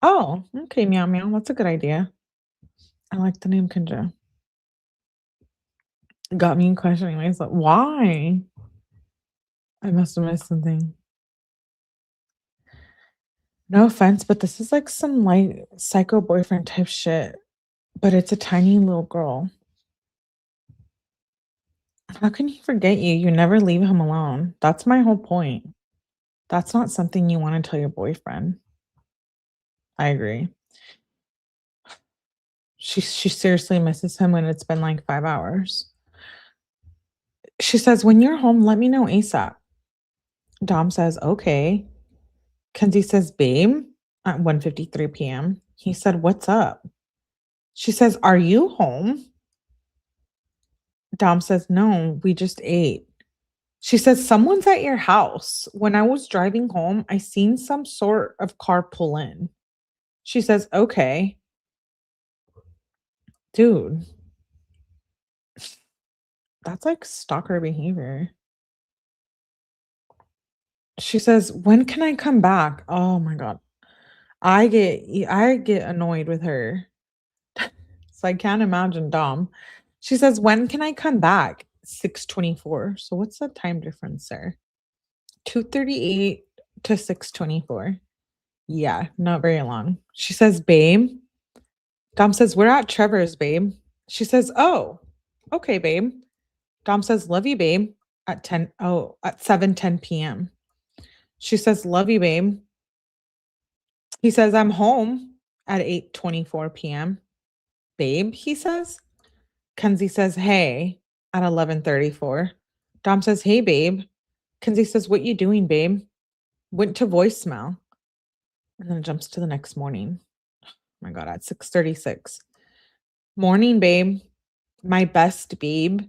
Oh, okay, meow meow. That's a good idea. I like the name Kendra. Got me questioning myself. Why? I must have missed something. No offense, but this is like some like psycho boyfriend type shit. But it's a tiny little girl. How can he forget you? You never leave him alone. That's my whole point. That's not something you want to tell your boyfriend. I agree. She seriously misses him when it's been like 5 hours. She says, when you're home, let me know ASAP. Dom says, okay. Kenzie says, babe, at 1:53 p.m. He said, what's up? She says, are you home? Dom says, no, we just ate. She says, someone's at your house. When I was driving home, I seen some sort of car pull in. She says, okay. Dude, that's like stalker behavior. She says, when can I come back? Oh my God. I get annoyed with her. So I can't imagine Dom. She says, when can I come back? 6:24. So what's the time difference there? 2:38 to 6:24. Yeah, not very long. She says, babe. Dom says, we're at Trevor's, babe. She says, oh, okay, babe. Dom says, love you, babe, at 7:10 p.m. She says, love you, babe. He says, I'm home at 8:24 p.m. Babe, he says. Kenzie says, hey, at 11:34. Dom says, hey, babe. Kenzie says, what you doing, babe? Went to voicemail. And then it jumps to the next morning. Oh my God, at 6:36. Morning, babe. My best, babe.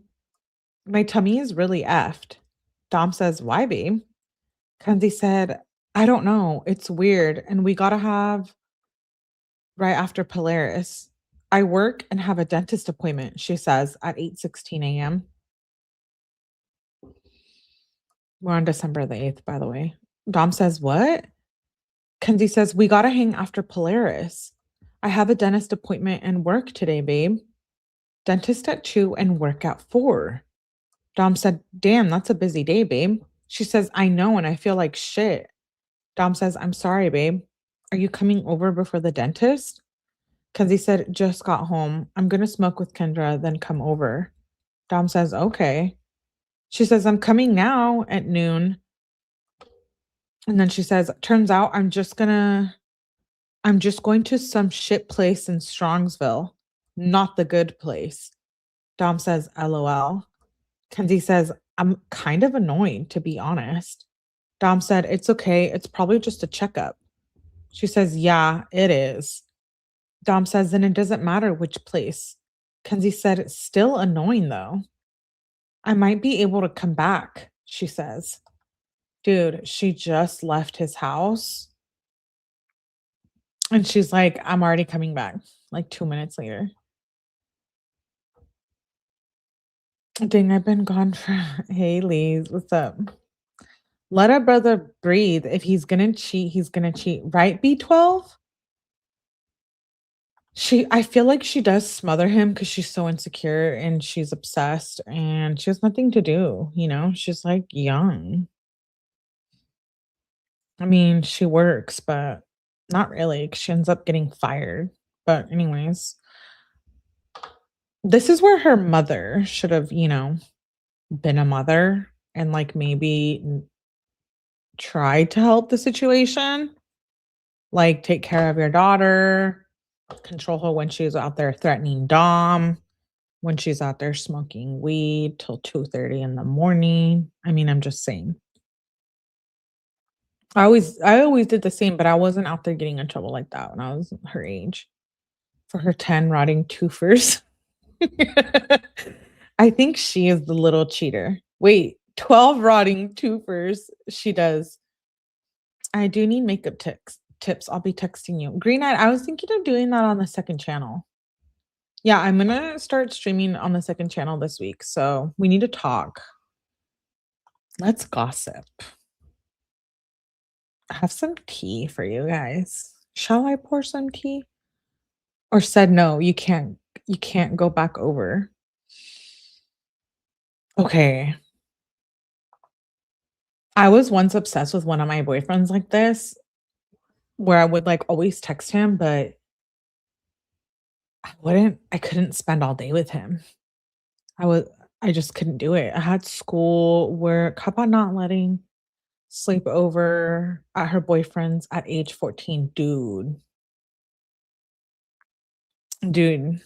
My tummy is really effed. Dom says, why, babe? Kenzie said, I don't know. It's weird. And we got to have right after Polaris. I work and have a dentist appointment, she says, at 8:16 a.m. We're on December the 8th, by the way. Dom says, what? Kenzie says, we got to hang after Polaris. I have a dentist appointment and work today, babe. Dentist at 2 and work at 4. Dom said, damn, that's a busy day, babe. She says, I know, and I feel like shit. Dom says, I'm sorry, babe. Are you coming over before the dentist? Kenzie said, just got home. I'm going to smoke with Kendra, then come over. Dom says, okay. She says, I'm coming now at noon. And then she says, turns out I'm just going to some shit place in Strongsville, not the good place. Dom says, LOL. Kenzie says, I'm kind of annoyed, to be honest. Dom said, it's okay. It's probably just a checkup. She says, yeah, it is. Dom says, then it doesn't matter which place. Kenzie said, it's still annoying though. I might be able to come back, she says. Dude, she just left his house. And she's like, I'm already coming back. Like 2 minutes later. Dang, I've been gone for hey Lise, what's up? Let a brother breathe. If he's gonna cheat, he's gonna cheat. Right, B12? I feel like she does smother him because she's so insecure and she's obsessed and she has nothing to do, you know? She's like young. I mean, she works, but not really, 'cause she ends up getting fired. But anyways, this is where her mother should have, been a mother and like maybe tried to help the situation. Like take care of your daughter, control her when she's out there threatening Dom, when she's out there smoking weed till 2:30 in the morning. I mean, I'm just saying. I always did the same, but I wasn't out there getting in trouble like that when I was her age. For her 10 rotting twofers. I think she is the little cheater. Wait, 12 rotting twofers. She does. I do need makeup tips. I'll be texting you. Green Eyed, I was thinking of doing that on the second channel. Yeah, I'm gonna start streaming on the second channel this week. So we need to talk. Let's gossip. I have some tea for you guys. Shall I pour some tea? Or said no, you can't go back over. Okay. I was once obsessed with one of my boyfriends like this, where I would like always text him, but I couldn't spend all day with him. I just couldn't do it. I had school, work. How about not letting sleep over at her boyfriend's at age 14? Dude,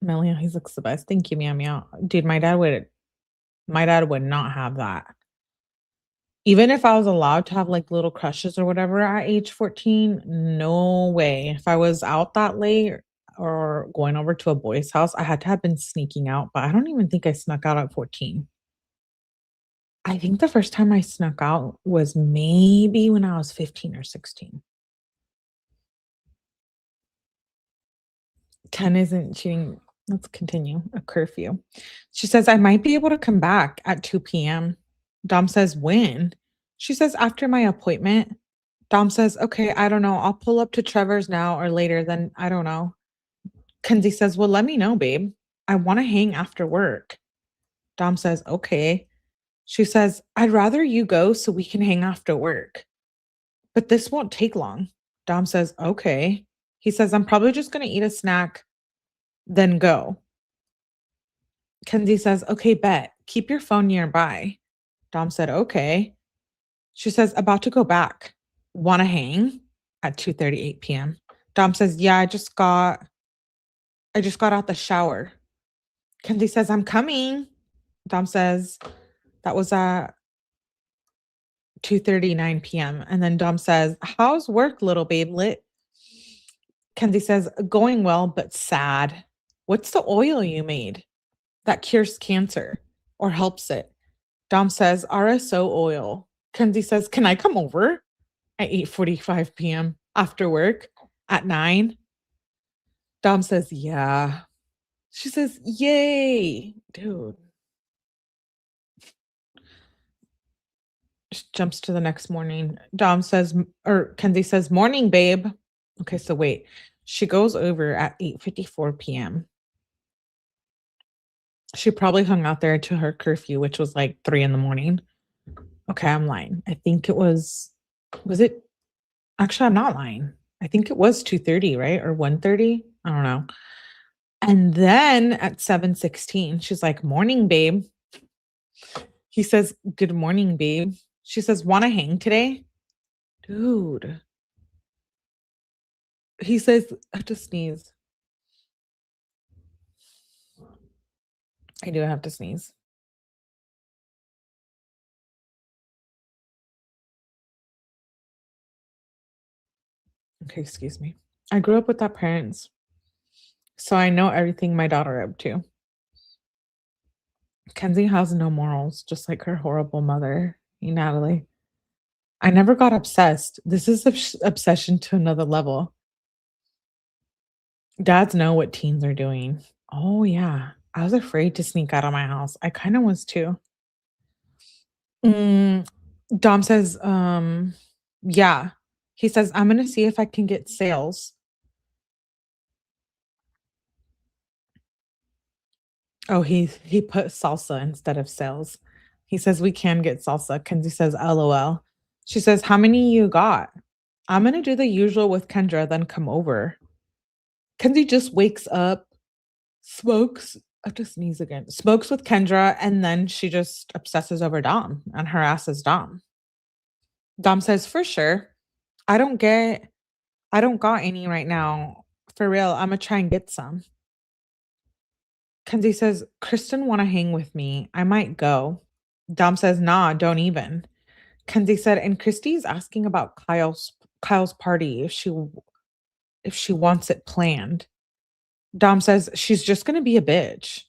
Melia, he looks the best. Thank you, Meow Meow. Dude, my dad would not have that. Even if I was allowed to have like little crushes or whatever at age 14, no way. If I was out that late or going over to a boy's house, I had to have been sneaking out, but I don't even think I snuck out at 14. I think the first time I snuck out was maybe when I was 15 or 16. 10 isn't cheating. Let's continue. A curfew. She says, I might be able to come back at 2 p.m. Dom says, when? She says, after my appointment. Dom says, okay, I don't know. I'll pull up to Trevor's now or later. Then I don't know. Kenzie says, well, let me know, babe. I want to hang after work. Dom says, okay. She says, I'd rather you go so we can hang after work. But this won't take long. Dom says, okay. He says, I'm probably just going to eat a snack, then go. Kenzie says, okay, bet. Keep your phone nearby. Dom said, okay. She says, about to go back. Want to hang? At 2:38 p.m. Dom says, yeah, I just got out the shower. Kenzie says, I'm coming. Dom says, that was at 2:39 p.m. And then Dom says, how's work, little babe lit? Kenzie says, going well, but sad. What's the oil you made that cures cancer or helps it? Dom says, RSO oil. Kenzie says, can I come over at 8:45 p.m. after work at 9? Dom says, yeah. She says, yay, dude. She jumps to the next morning. Dom says, or Kenzie says, morning, babe. Okay, so wait. She goes over at 8:54 p.m. She probably hung out there to her curfew, which was like 3 a.m. Okay, I'm lying. I think it was it? Actually, I'm not lying. I think it was 2:30, right? Or 1:30? I don't know. And then at 7:16, she's like, morning, babe. He says, good morning, babe. She says, want to hang today? Dude. He says, I have to sneeze. I do have to sneeze. Okay, excuse me. I grew up without parents, so I know everything my daughter up to. Kenzie has no morals, just like her horrible mother, Natalie. I never got obsessed. This is obsession to another level. Dads know what teens are doing. Oh, yeah. I was afraid to sneak out of my house. I kind of was too. Mm, Dom says, yeah. He says, I'm going to see if I can get sales. Oh, he put salsa instead of sales. He says, we can get salsa. Kenzie says, LOL. She says, how many you got? I'm going to do the usual with Kendra, then come over. Kenzie just wakes up, smokes. I have to sneeze again. Smokes with Kendra, and then she just obsesses over Dom and harasses Dom. Dom says, for sure. I don't got any right now. For real, I'm gonna try and get some. Kenzie says, Kristen wanna hang with me. I might go. Dom says, nah, don't even. Kenzie said, and Christy's asking about Kyle's party if she wants it planned. Dom says, she's just gonna be a bitch.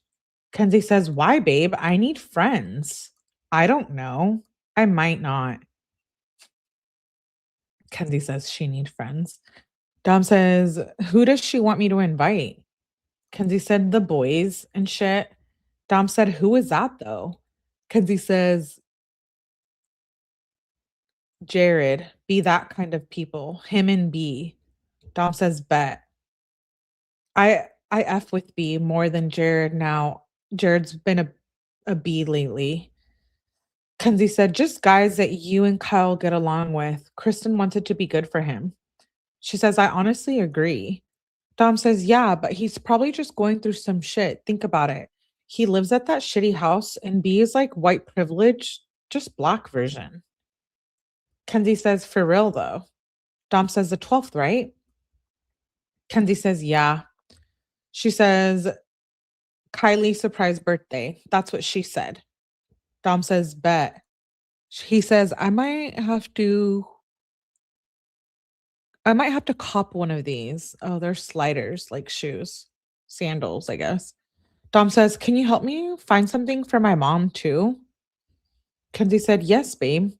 Kenzie says, why, babe? I need friends. I don't know. I might not. Kenzie says she needs friends. Dom says, who does she want me to invite? Kenzie said, the boys and shit. Dom said, who is that though? Kenzie says, Jared, be that kind of people. Him and B. Dom says, bet. I F with B more than Jared now. Jared's been a B lately. Kenzie said, just guys that you and Kyle get along with. Kristen wanted to be good for him. She says, I honestly agree. Dom says, yeah, but he's probably just going through some shit. Think about it. He lives at that shitty house, and B is like white privilege, just black version. Kenzie says, for real though. Dom says, the 12th, right? Kenzie says, yeah. She says, Kylie surprise birthday. That's what she said. Dom says, bet. He says, I might have to cop one of these. Oh, they're sliders, like shoes, sandals, I guess. Dom says, can you help me find something for my mom too? Kenzie said, yes, babe.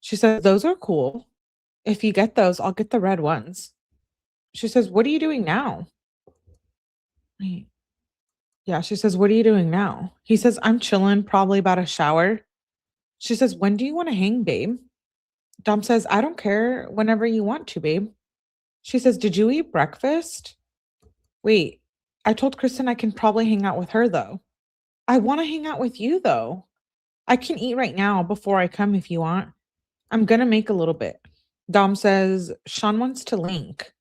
She says, those are cool. If you get those, I'll get the red ones. She says, what are you doing now? Wait. Yeah, she says, what are you doing now? He says, I'm chilling, probably about a shower. She says, when do you want to hang, babe? Dom says, I don't care, whenever you want to, babe. She says, did you eat breakfast? Wait, I told Kristen I can probably hang out with her though. I want to hang out with you though. I can eat right now before I come if you want. I'm gonna make a little bit. Dom says, Sean wants to link.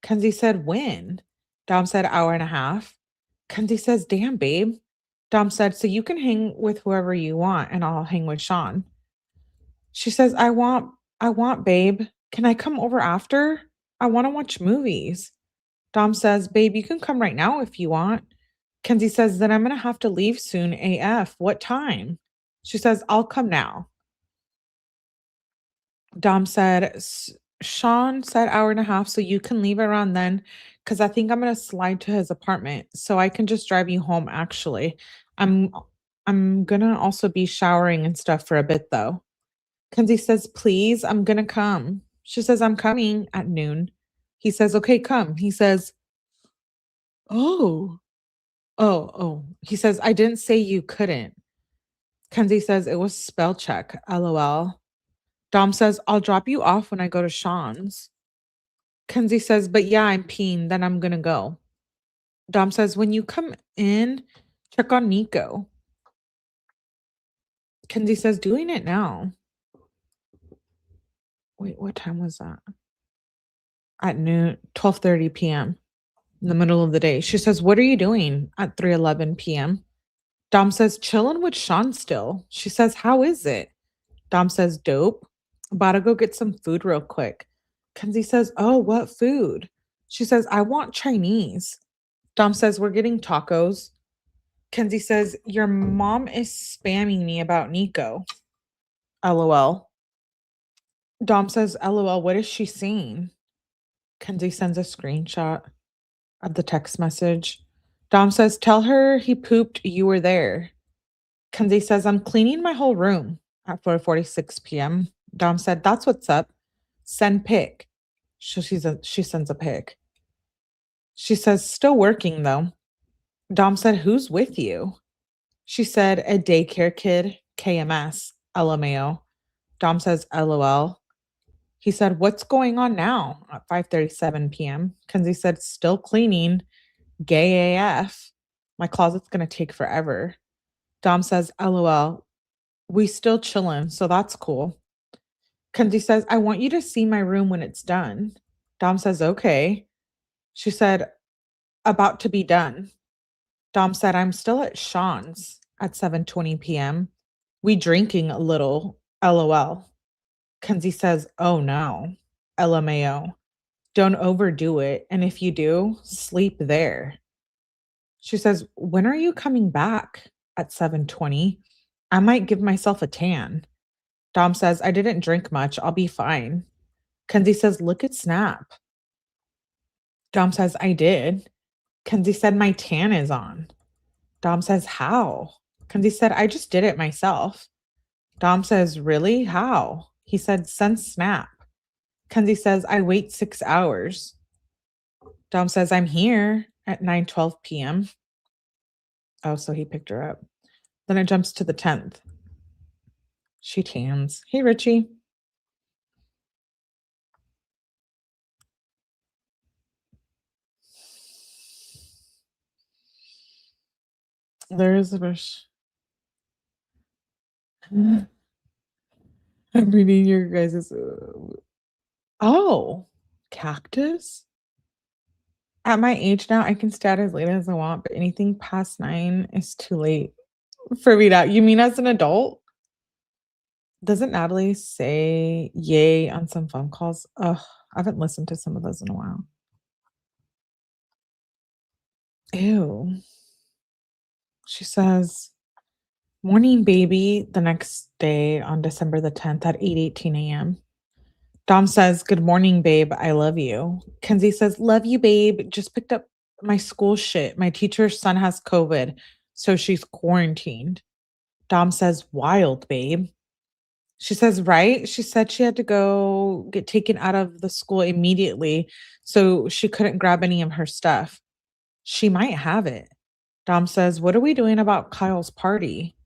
Kenzie said, when? Dom said, hour and a half. Kenzie says, damn, babe. Dom said, so you can hang with whoever you want and I'll hang with Sean. She says, I want, babe. Can I come over after? I want to watch movies. Dom says, babe, you can come right now if you want. Kenzie says, then I'm going to have to leave soon AF. What time? She says, I'll come now. Dom said, Sean said hour and a half, so you can leave around then because I think I'm going to slide to his apartment so I can just drive you home actually. I'm I'm going to also be showering and stuff for a bit though. Kenzie says, please, I'm going to come. She says, I'm coming at noon. He says, okay, come. He says, oh, oh. He says, I didn't say you couldn't. Kenzie says, it was spell check, LOL. Dom says, I'll drop you off when I go to Sean's. Kenzie says, but yeah, I'm peeing, then I'm gonna go. Dom says, when you come in, check on Nico. Kenzie says, doing it now. Wait, what time was that? At noon, 12:30 p.m. in the middle of the day. She says, what are you doing at 3:11 p.m.? Dom says, chilling with Sean still. She says, how is it? Dom says, dope. About to go get some food real quick. Kenzie says, oh, what food? She says, I want Chinese. Dom says, we're getting tacos. Kenzie says, your mom is spamming me about Nico. LOL. Dom says, LOL, what is she saying? Kenzie sends a screenshot of the text message. Dom says, tell her he pooped, you were there. Kenzie says, I'm cleaning my whole room at 4:46 p.m. Dom said, that's what's up. Send pic. She sends a pic. She says, still working though. Dom said, who's with you? She said, a daycare kid, KMS, LMAO. Dom says, LOL. He said, what's going on now at 5:37 p.m.? Kenzie said, still cleaning, gay AF. My closet's going to take forever. Dom says, LOL. We still chillin', so that's cool. Kenzie says, I want you to see my room when it's done. Dom says, okay. She said, about to be done. Dom said, I'm still at Sean's at 7:20 p.m. We drinking a little, LOL. Kenzie says, oh no, LMAO. Don't overdo it. And if you do, sleep there. She says, when are you coming back at 7:20? I might give myself a tan. Dom says, I didn't drink much. I'll be fine. Kenzie says, look at Snap. Dom says, I did. Kenzie said, my tan is on. Dom says, how? Kenzie said, I just did it myself. Dom says, really? How? He said, send Snap. Kenzie says, I wait 6 hours. Dom says, I'm here at 9:12 p.m. Oh, so he picked her up. Then it jumps to the 10th. She tans. Hey, Richie. There is a bush. I'm reading your guys' oh, cactus? At my age now, I can stay out as late as I want, but anything past 9 is too late for me to. You mean as an adult? Doesn't Natalie say yay on some phone calls? Ugh, I haven't listened to some of those in a while. Ew. She says, morning, baby, the next day on December the 10th at 8:18 a.m. Dom says, good morning, babe. I love you. Kenzie says, love you, babe. Just picked up my school shit. My teacher's son has COVID, so she's quarantined. Dom says, wild, babe. She says, right? She said she had to go get taken out of the school immediately, so she couldn't grab any of her stuff. She might have it. Dom says, what are we doing about Kyle's party?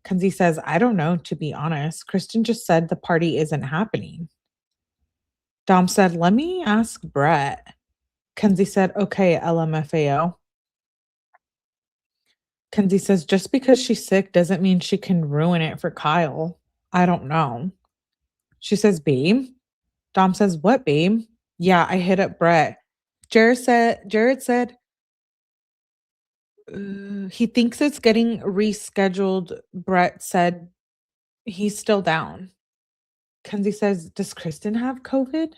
Kenzie says, I don't know, to be honest. Kristen just said the party isn't happening. Dom said, let me ask Brett. Kenzie said, okay, LMFAO. Kenzie says, just because she's sick doesn't mean she can ruin it for Kyle. I don't know. She says, babe. Dom says, what, babe? Yeah, I hit up Brett. Jared said he thinks it's getting rescheduled. Brett said he's still down. Kenzie says, does Kristen have COVID?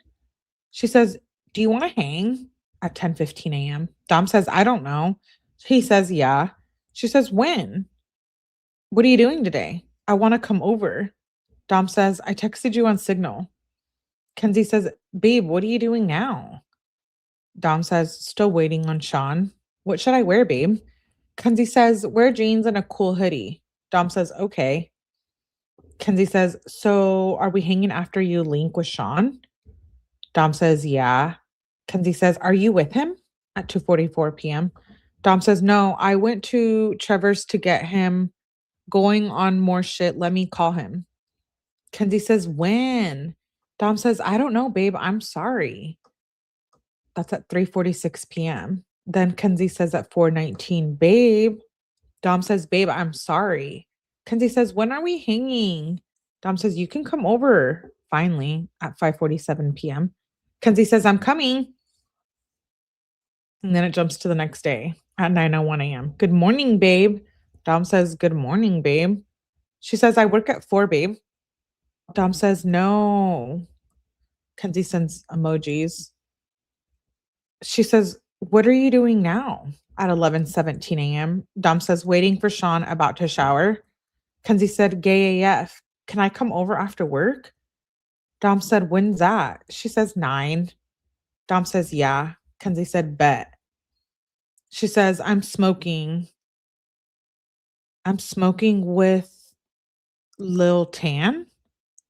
She says, do you want to hang at 10:15 a.m.? Dom says, I don't know. He says, yeah. She says, when? What are you doing today? I want to come over. Dom says, I texted you on Signal. Kenzie says, babe, what are you doing now? Dom says, still waiting on Sean. What should I wear, babe? Kenzie says, wear jeans and a cool hoodie. Dom says, okay. Kenzie says, so are we hanging after you link with Sean? Dom says, yeah. Kenzie says, are you with him? At 2:44 p.m. Dom says, no, I went to Trevor's to get him going on more shit. Let me call him. Kenzie says, when? Dom says, I don't know, babe. I'm sorry. That's at 3:46 p.m. Then Kenzie says at 4:19, babe. Dom says, babe, I'm sorry. Kenzie says, when are we hanging? Dom says, you can come over finally at 5:47 p.m. Kenzie says, I'm coming. And then it jumps to the next day at 9:01 a.m. Good morning, babe. Dom says, good morning, babe. She says, I work at 4, babe. Dom says, no. Kenzie sends emojis. She says, what are you doing now? At 11:17 a.m. Dom says, waiting for Sean, about to shower. Kenzie said, gay AF. Can I come over after work? Dom said, when's that? She says, 9. Dom says, yeah. Kenzie said, bet. She says, I'm smoking with Lil Tan.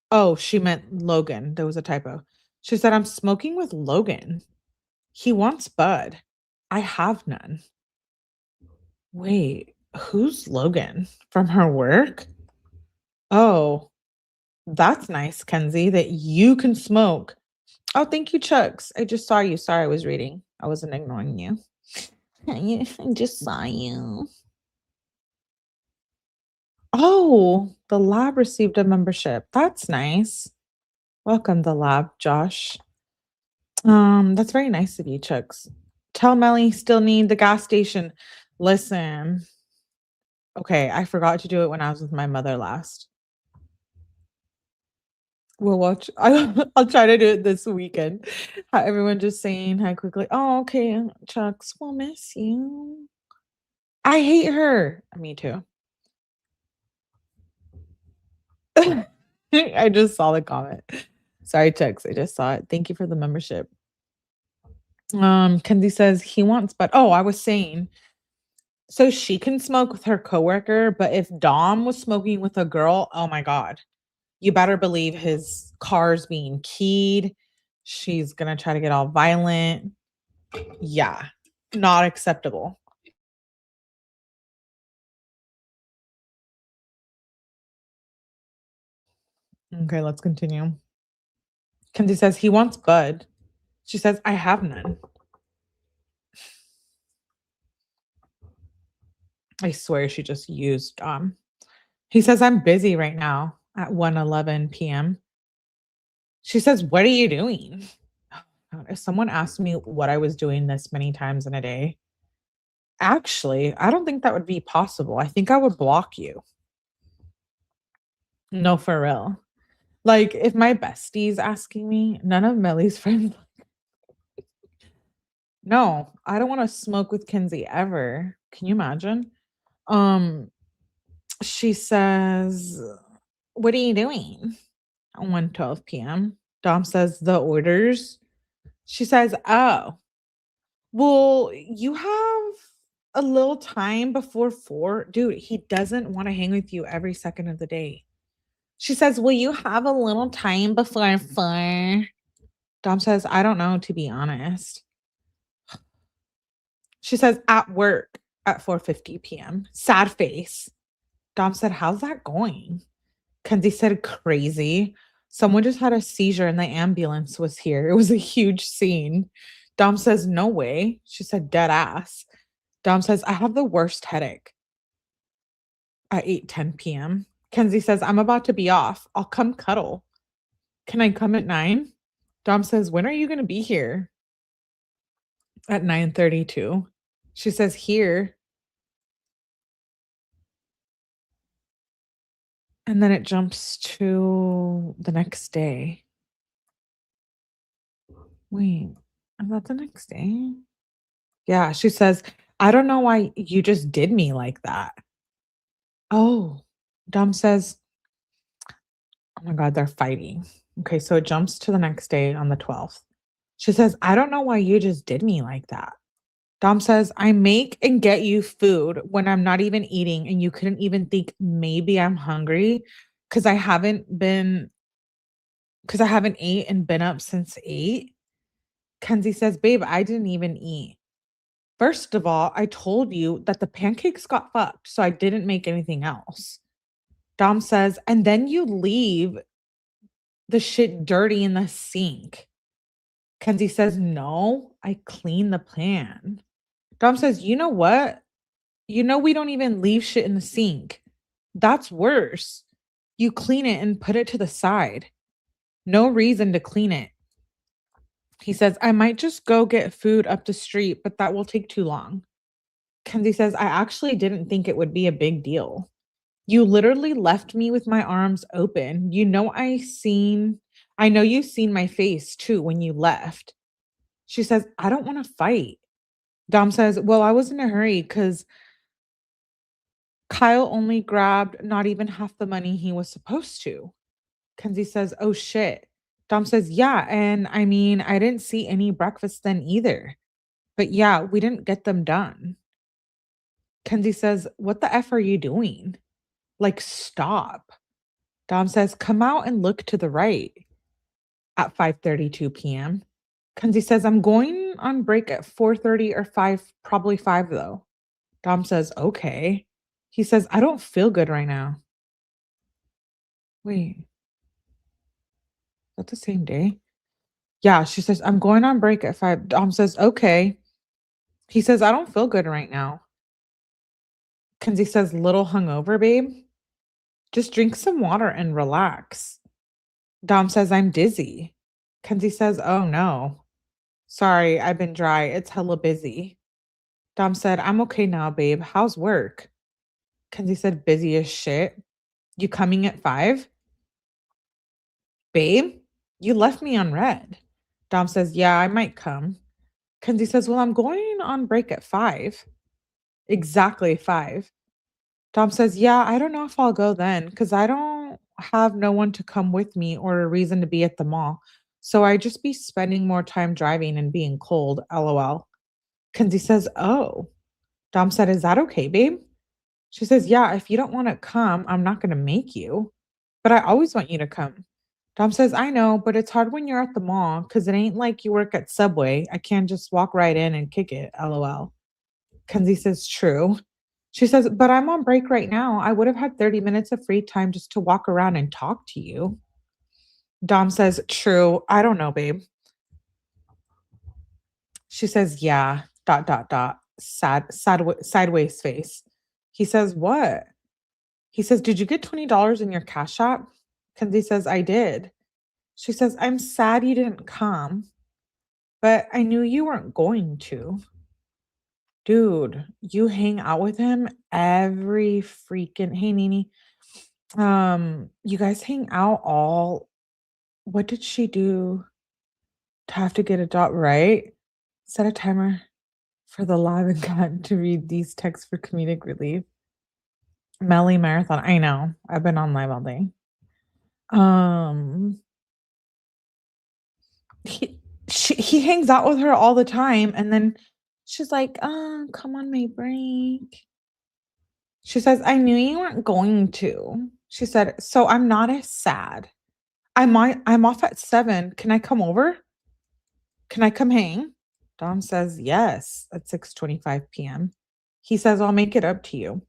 Oh, she meant Logan. There was a typo. She said, I'm smoking with Logan. He wants bud. I have none. Wait, who's Logan? From her work? Oh, that's nice, Kenzie, that you can smoke. Oh, thank you, Chucks. I just saw you. Sorry, I was reading. I wasn't ignoring you. I just saw you. Oh, the lab received a membership. That's nice. Welcome, the lab, Josh. That's very nice of you, Chucks. Tell Melly still need the gas station. Listen. Okay, I forgot to do it when I was with my mother last. We'll watch. I'll try to do it this weekend. Hi, everyone just saying hi quickly. Oh, okay, Chucks. We'll miss you. I hate her. Me too. I just saw the comment. Sorry, Chucks. I just saw it. Thank you for the membership. Kenzie says he wants, but oh, I was saying, so she can smoke with her coworker, but if Dom was smoking with a girl, oh my God, you better believe his car's being keyed. She's gonna try to get all violent. Yeah, not acceptable. Okay, let's continue. Kenzie says he wants bud. She says, I have none. I swear she just used he says, I'm busy right now at 1:11 p.m. She says, what are you doing? God, if someone asked me what I was doing this many times in a day, actually, I don't think that would be possible. I think I would block you. No, for real. Like, if my bestie's asking me, none of Melly's friends. No, I don't want to smoke with Kenzie ever. Can you imagine? She says, what are you doing? At 1:12 p.m. Dom says, the orders. She says, oh, well, you have a little time before 4. Dude, he doesn't want to hang with you every second of the day. She says, will you have a little time before 4? Dom says, I don't know, to be honest. She says, at work at 4:50 p.m. Sad face. Dom said, how's that going? Kenzie said, crazy. Someone just had a seizure and the ambulance was here. It was a huge scene. Dom says, no way. She said, dead ass. Dom says, I have the worst headache. at 8:10 p.m. Kenzie says, I'm about to be off. I'll come cuddle. Can I come at 9? Dom says, when are you going to be here? At 9:32. She says, here. And then it jumps to the next day. Wait, is that the next day? Yeah, she says, I don't know why you just did me like that. Oh, Dom says, oh my God, they're fighting. Okay, so it jumps to the next day on the 12th. She says, I don't know why you just did me like that. Dom says, I make and get you food when I'm not even eating, and you couldn't even think maybe I'm hungry because I haven't ate and been up since 8. Kenzie says, babe, I didn't even eat. First of all, I told you that the pancakes got fucked, so I didn't make anything else. Dom says, and then you leave the shit dirty in the sink. Kenzie says, no, I clean the pan. Dom says, you know what? You know, we don't even leave shit in the sink. That's worse. You clean it and put it to the side. No reason to clean it. He says, I might just go get food up the street, but that will take too long. Kenzie says, I actually didn't think it would be a big deal. You literally left me with my arms open. I know you've seen my face too when you left. She says, I don't want to fight. Dom says, well, I was in a hurry because Kyle only grabbed not even half the money he was supposed to. Kenzie says, oh shit. Dom says, yeah. And I mean, I didn't see any breakfast then either. But yeah, we didn't get them done. Kenzie says, what the F are you doing? Like, stop. Dom says, come out and look to the right at 5:32 p.m. Kenzie says, I'm going on break at 4:30 or 5, probably 5 though. Dom says, okay. He says, I don't feel good right now. Wait, is that the same day? Yeah, she says, I'm going on break at 5. Dom says, okay. He says, I don't feel good right now. Kenzie says, little hungover, babe. Just drink some water and relax. Dom says, I'm dizzy. Kenzie says, oh no. Sorry, I've been dry. It's hella busy. Dom said, I'm okay now, babe. How's work? Kenzie said, busy as shit. You coming at 5? Babe, you left me on red. Dom says, yeah, I might come. Kenzie says, well, I'm going on break at 5. Exactly 5. Dom says, yeah, I don't know if I'll go then because I don't have no one to come with me or a reason to be at the mall. So I just be spending more time driving and being cold, lol. Kenzie says, oh. Dom said, is that okay, babe? She says, yeah, if you don't want to come, I'm not going to make you. But I always want you to come. Dom says, I know, but it's hard when you're at the mall because it ain't like you work at Subway. I can't just walk right in and kick it, lol. Kenzie says, true. She says, but I'm on break right now. I would have had 30 minutes of free time just to walk around and talk to you. Dom says, true. I don't know, babe. She says, yeah, ... Sideways face. He says, what? He says, did you get $20 in your cash app? Kenzie says, I did. She says, I'm sad you didn't come, but I knew you weren't going to. Dude, you hang out with him every freaking, hey Nene. You guys hang out all, what did she do to have to get a dot right? Set a timer for the live and got to read these texts for comedic relief. Melly marathon. I know. I've been on live all day. Um he hangs out with her all the time, and then she's like, oh, come on my break. She says, I knew you weren't going to. She said, so I'm not as sad. I'm off at 7. Can I come over? Can I come hang? Dom says, yes, at 6:25 p.m. He says, I'll make it up to you.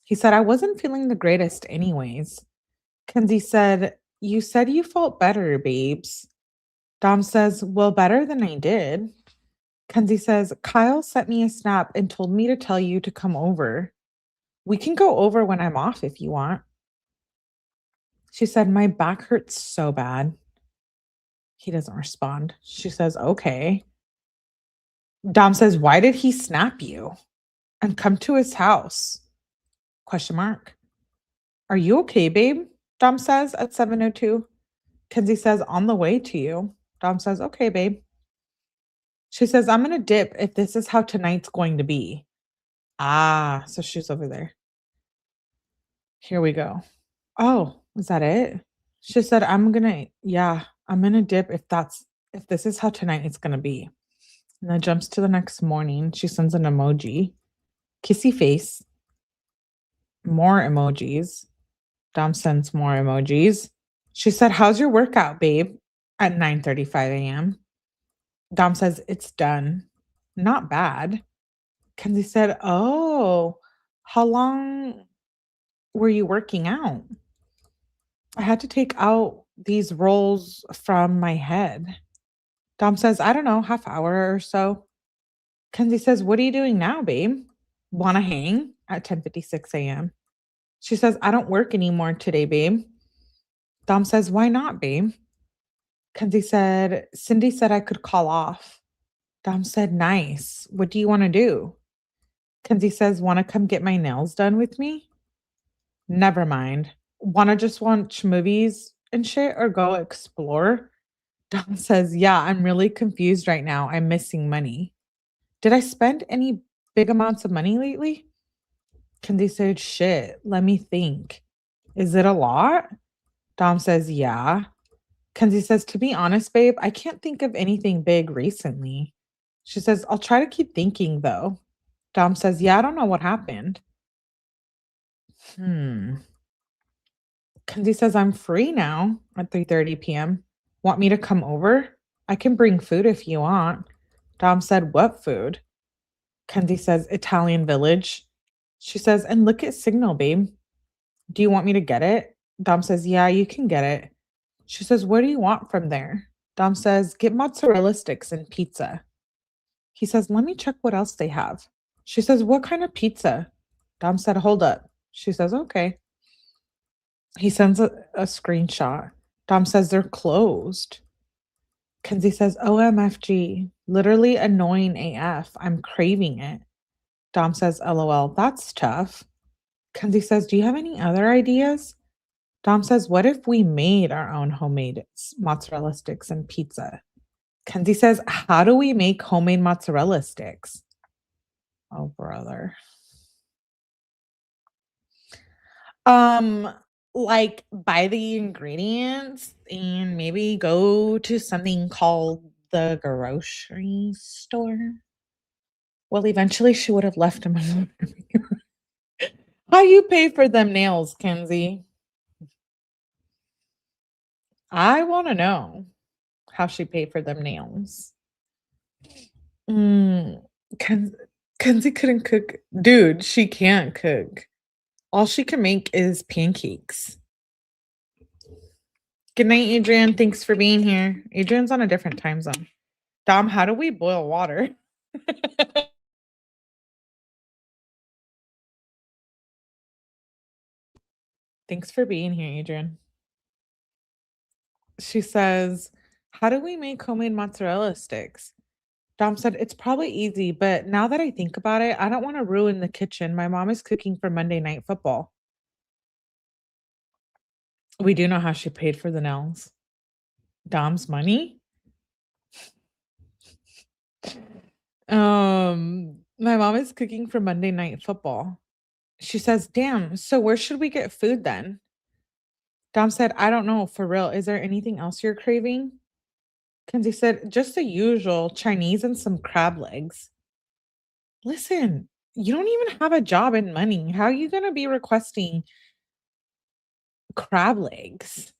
He said, I wasn't feeling the greatest anyways. Kenzie said, you said you felt better, babes. Dom says, well, better than I did. Kenzie says, Kyle sent me a snap and told me to tell you to come over. We can go over when I'm off if you want. She said, my back hurts so bad. He doesn't respond. She says, okay. Dom says, why did he snap you? And come to his house? Question mark. Are you okay, babe? Dom says at 7:02. Kenzie says, on the way to you. Dom says, okay, babe. She says, I'm going to dip if this is how tonight's going to be. Ah, so she's over there. Here we go. Oh, is that it? She said, I'm going to dip if this is how tonight it's going to be. And then jumps to the next morning. She sends an emoji. Kissy face. More emojis. Dom sends more emojis. She said, how's your workout, babe? At 9:35 a.m. Dom says, it's done. Not bad. Kenzie said, oh, how long were you working out? I had to take out these rolls from my head. Dom says, I don't know, half hour or so. Kenzie says, what are you doing now, babe? Want to hang? At 10:56 a.m. She says, I don't work anymore today, babe. Dom says, why not, babe? Kenzie said, Cindy said I could call off. Dom said, nice. What do you want to do? Kenzie says, want to come get my nails done with me? Never mind. Want to just watch movies and shit or go explore? Dom says, yeah, I'm really confused right now. I'm missing money. Did I spend any big amounts of money lately? Kenzie said, shit, let me think. Is it a lot? Dom says, yeah. Kenzie says, to be honest, babe, I can't think of anything big recently. She says, I'll try to keep thinking though. Dom says, yeah, I don't know what happened. Kenzie says, I'm free now at 3:30 p.m. Want me to come over? I can bring food if you want. Dom said, what food? Kenzie says, Italian Village. She says, and look at Signal, babe. Do you want me to get it? Dom says, yeah, you can get it. She says, what do you want from there? Dom says, get mozzarella sticks and pizza. He says, let me check what else they have. She says, what kind of pizza? Dom said, hold up. She says, okay. He sends a screenshot. Dom says, they're closed. Kenzie says, OMFG, literally annoying AF. I'm craving it. Dom says, LOL, that's tough. Kenzie says, do you have any other ideas? Dom says, what if we made our own homemade mozzarella sticks and pizza? Kenzie says, how do we make homemade mozzarella sticks? Oh, brother. Like buy the ingredients and maybe go to something called the grocery store. Well, eventually she would have left him alone. How you pay for them nails, Kenzie? I want to know how she paid for them nails. Kenzie couldn't cook. Dude, she can't cook. All she can make is pancakes. Good night, Adrian. Thanks for being here. Adrian's on a different time zone. Dom, how do we boil water? Thanks for being here, Adrian. She says, how do we make homemade mozzarella sticks? Dom said, it's probably easy, but now that I think about it, I don't want to ruin the kitchen. My mom is cooking for Monday Night Football. We do know how she paid for the nails. Dom's money? My mom is cooking for Monday Night Football. She says, damn, so where should we get food then? Dom said, I don't know, for real. Is there anything else you're craving? Kenzie said, just the usual Chinese and some crab legs. Listen, you don't even have a job and money. How are you going to be requesting crab legs?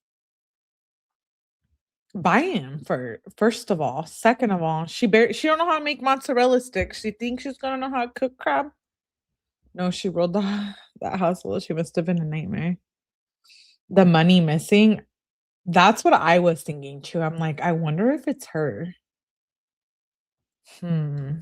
Buy him for first of all. Second of all, she don't know how to make mozzarella sticks. She thinks she's gonna know how to cook crab. No, she rolled that household. She must have been a nightmare. The money missing. That's what I was thinking too. I'm like, I wonder if it's her. Wait,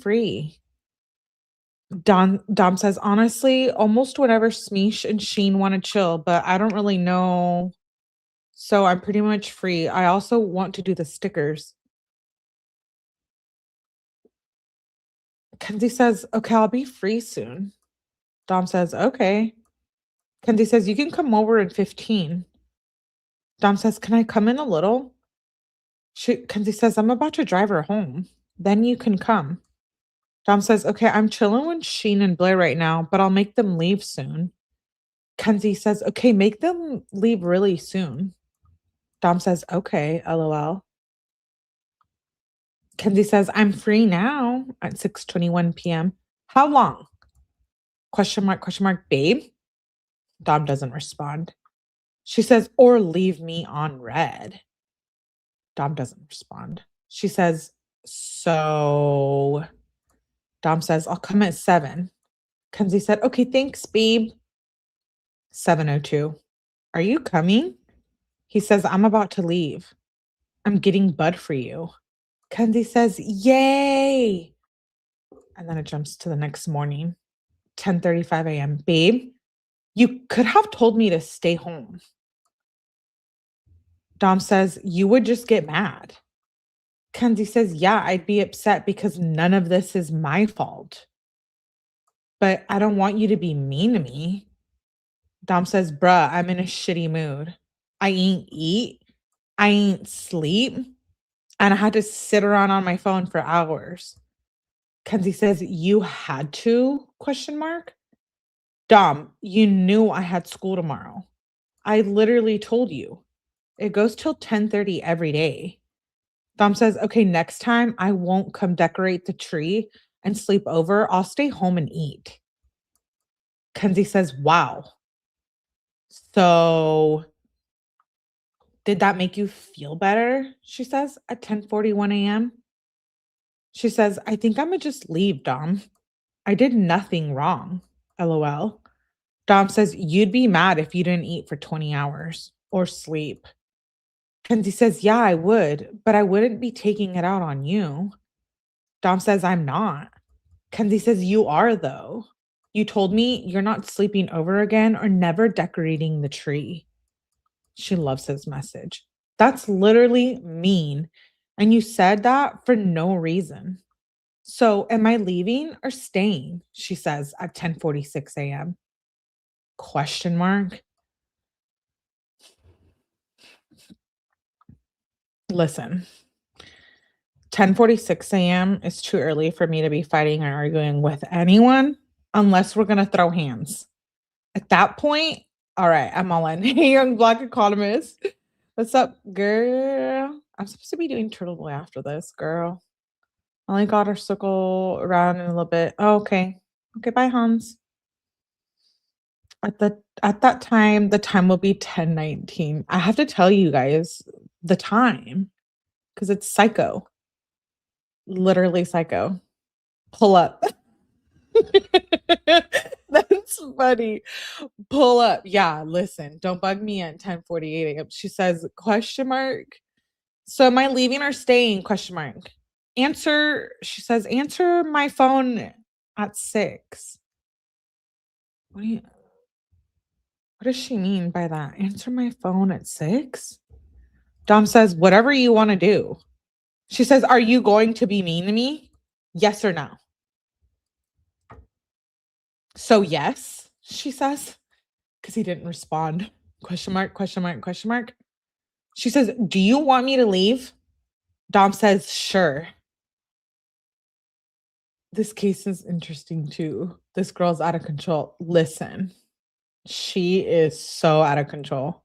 free? Dom says, honestly, almost whenever Smeesh and Sheen want to chill, but I don't really know. So I'm pretty much free. I also want to do the stickers. Kenzie says, okay, I'll be free soon. Dom says, okay. Kenzie says, you can come over in 15. Dom says, can I come in a little? Kenzie says, I'm about to drive her home. Then you can come. Dom says, okay, I'm chilling with Sheen and Blair right now, but I'll make them leave soon. Kenzie says, okay, make them leave really soon. Dom says, okay, LOL. Kenzie says, I'm free now at 6:21 p.m. How long? Question mark, babe. Dom doesn't respond. She says, or leave me on red. Dom doesn't respond. She says, so Dom says, I'll come at 7. Kenzie said, okay, thanks, babe. 7:02. Are you coming? He says, I'm about to leave. I'm getting bud for you. Kenzie says, yay. And then it jumps to the next morning, 10:35 a.m. Babe, you could have told me to stay home. Dom says, you would just get mad. Kenzie says, yeah, I'd be upset because none of this is my fault. But I don't want you to be mean to me. Dom says, bruh, I'm in a shitty mood. I ain't eat. I ain't sleep. And I had to sit around on my phone for hours. Kenzie says, you had to? Question mark. Dom, you knew I had school tomorrow. I literally told you. It goes till 10:30 every day. Dom says, okay, next time I won't come decorate the tree and sleep over. I'll stay home and eat. Kenzie says, wow. So did that make you feel better? She says at 10:41 a.m. She says, I think I'm gonna just leave, Dom. I did nothing wrong. LOL. Dom says, you'd be mad if you didn't eat for 20 hours or sleep. Kenzie says, yeah, I would, but I wouldn't be taking it out on you. Dom says, I'm not. Kenzie says, you are, though. You told me you're not sleeping over again or never decorating the tree. She loves his message. That's literally mean. And you said that for no reason. So am I leaving or staying? She says at 10:46 a.m. Question mark. Listen, 10:46 a.m. is too early for me to be fighting or arguing with anyone unless we're gonna throw hands. At that point, all right, I'm all in. Hey, young black economist. What's up, girl? I'm supposed to be doing Turtle Boy after this, girl. I only got her circle around in a little bit. Oh, okay. Okay, bye, Hans. At that time, the time will be 10:19. I have to tell you guys the time because it's psycho. Literally psycho. Pull up. That's funny. Pull up. Yeah, listen, don't bug me at 10:48 a.m. She says, question mark. So am I leaving or staying? Question mark. Answer, she says, answer my phone at 6. What do you what does she mean by that? Answer my phone at 6? Dom says, whatever you want to do. She says, are you going to be mean to me? Yes or no? So yes, she says, because he didn't respond. Question mark, question mark, question mark. She says, do you want me to leave? Dom says, sure. This case is interesting too. This girl's out of control. Listen, she is so out of control.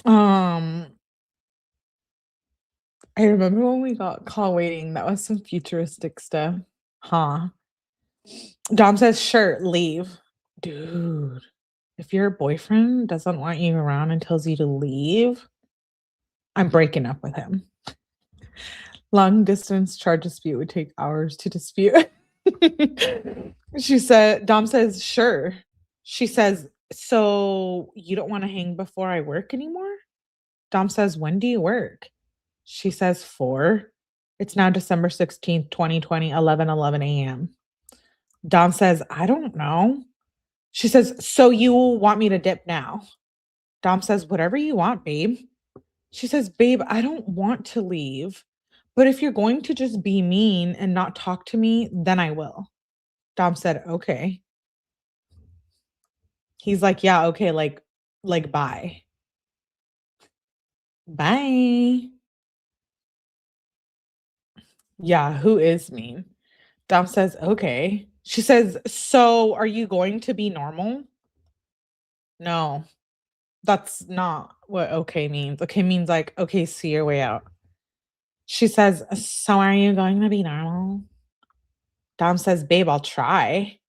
I remember when we got call waiting. That was some futuristic stuff. Huh? Dom says, sure, leave. Dude, if your boyfriend doesn't want you around and tells you to leave, I'm breaking up with him. Long distance charge dispute would take hours to dispute. She said, Dom says, sure. She says, so you don't want to hang before I work anymore? Dom says, when do you work? She says, 4. It's now December 16th, 2020, 11:11 a.m. Dom says, I don't know. She says, so you want me to dip now? Dom says, whatever you want, babe. She says, babe, I don't want to leave. But if you're going to just be mean and not talk to me, then I will. Dom said, okay. He's like, yeah, okay, like bye. Bye. Yeah, who is mean? Dom says, okay. She says, so are you going to be normal? No, that's not what okay means. Okay means like, okay, see your way out. She says, so are you going to be normal? Dom says, babe, I'll try.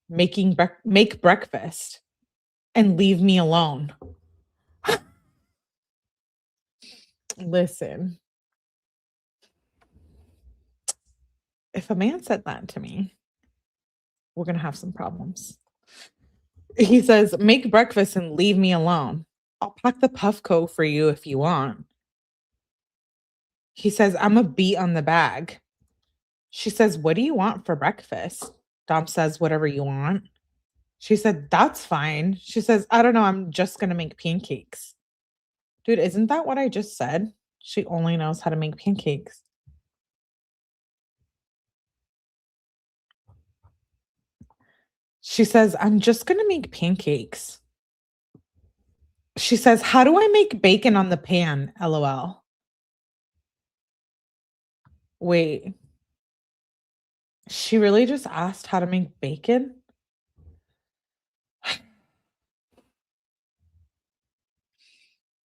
Make breakfast and leave me alone. Listen, if a man said that to me, we're going to have some problems. He says, make breakfast and leave me alone. I'll pack the Puffco for you if you want. He says, I'm a beat on the bag. She says, what do you want for breakfast? Dom says, whatever you want. She said, that's fine. She says, I don't know. I'm just going to make pancakes. Dude, isn't that what I just said? She only knows how to make pancakes. She says, I'm just going to make pancakes. She says, how do I make bacon on the pan? LOL. Wait. She really just asked how to make bacon?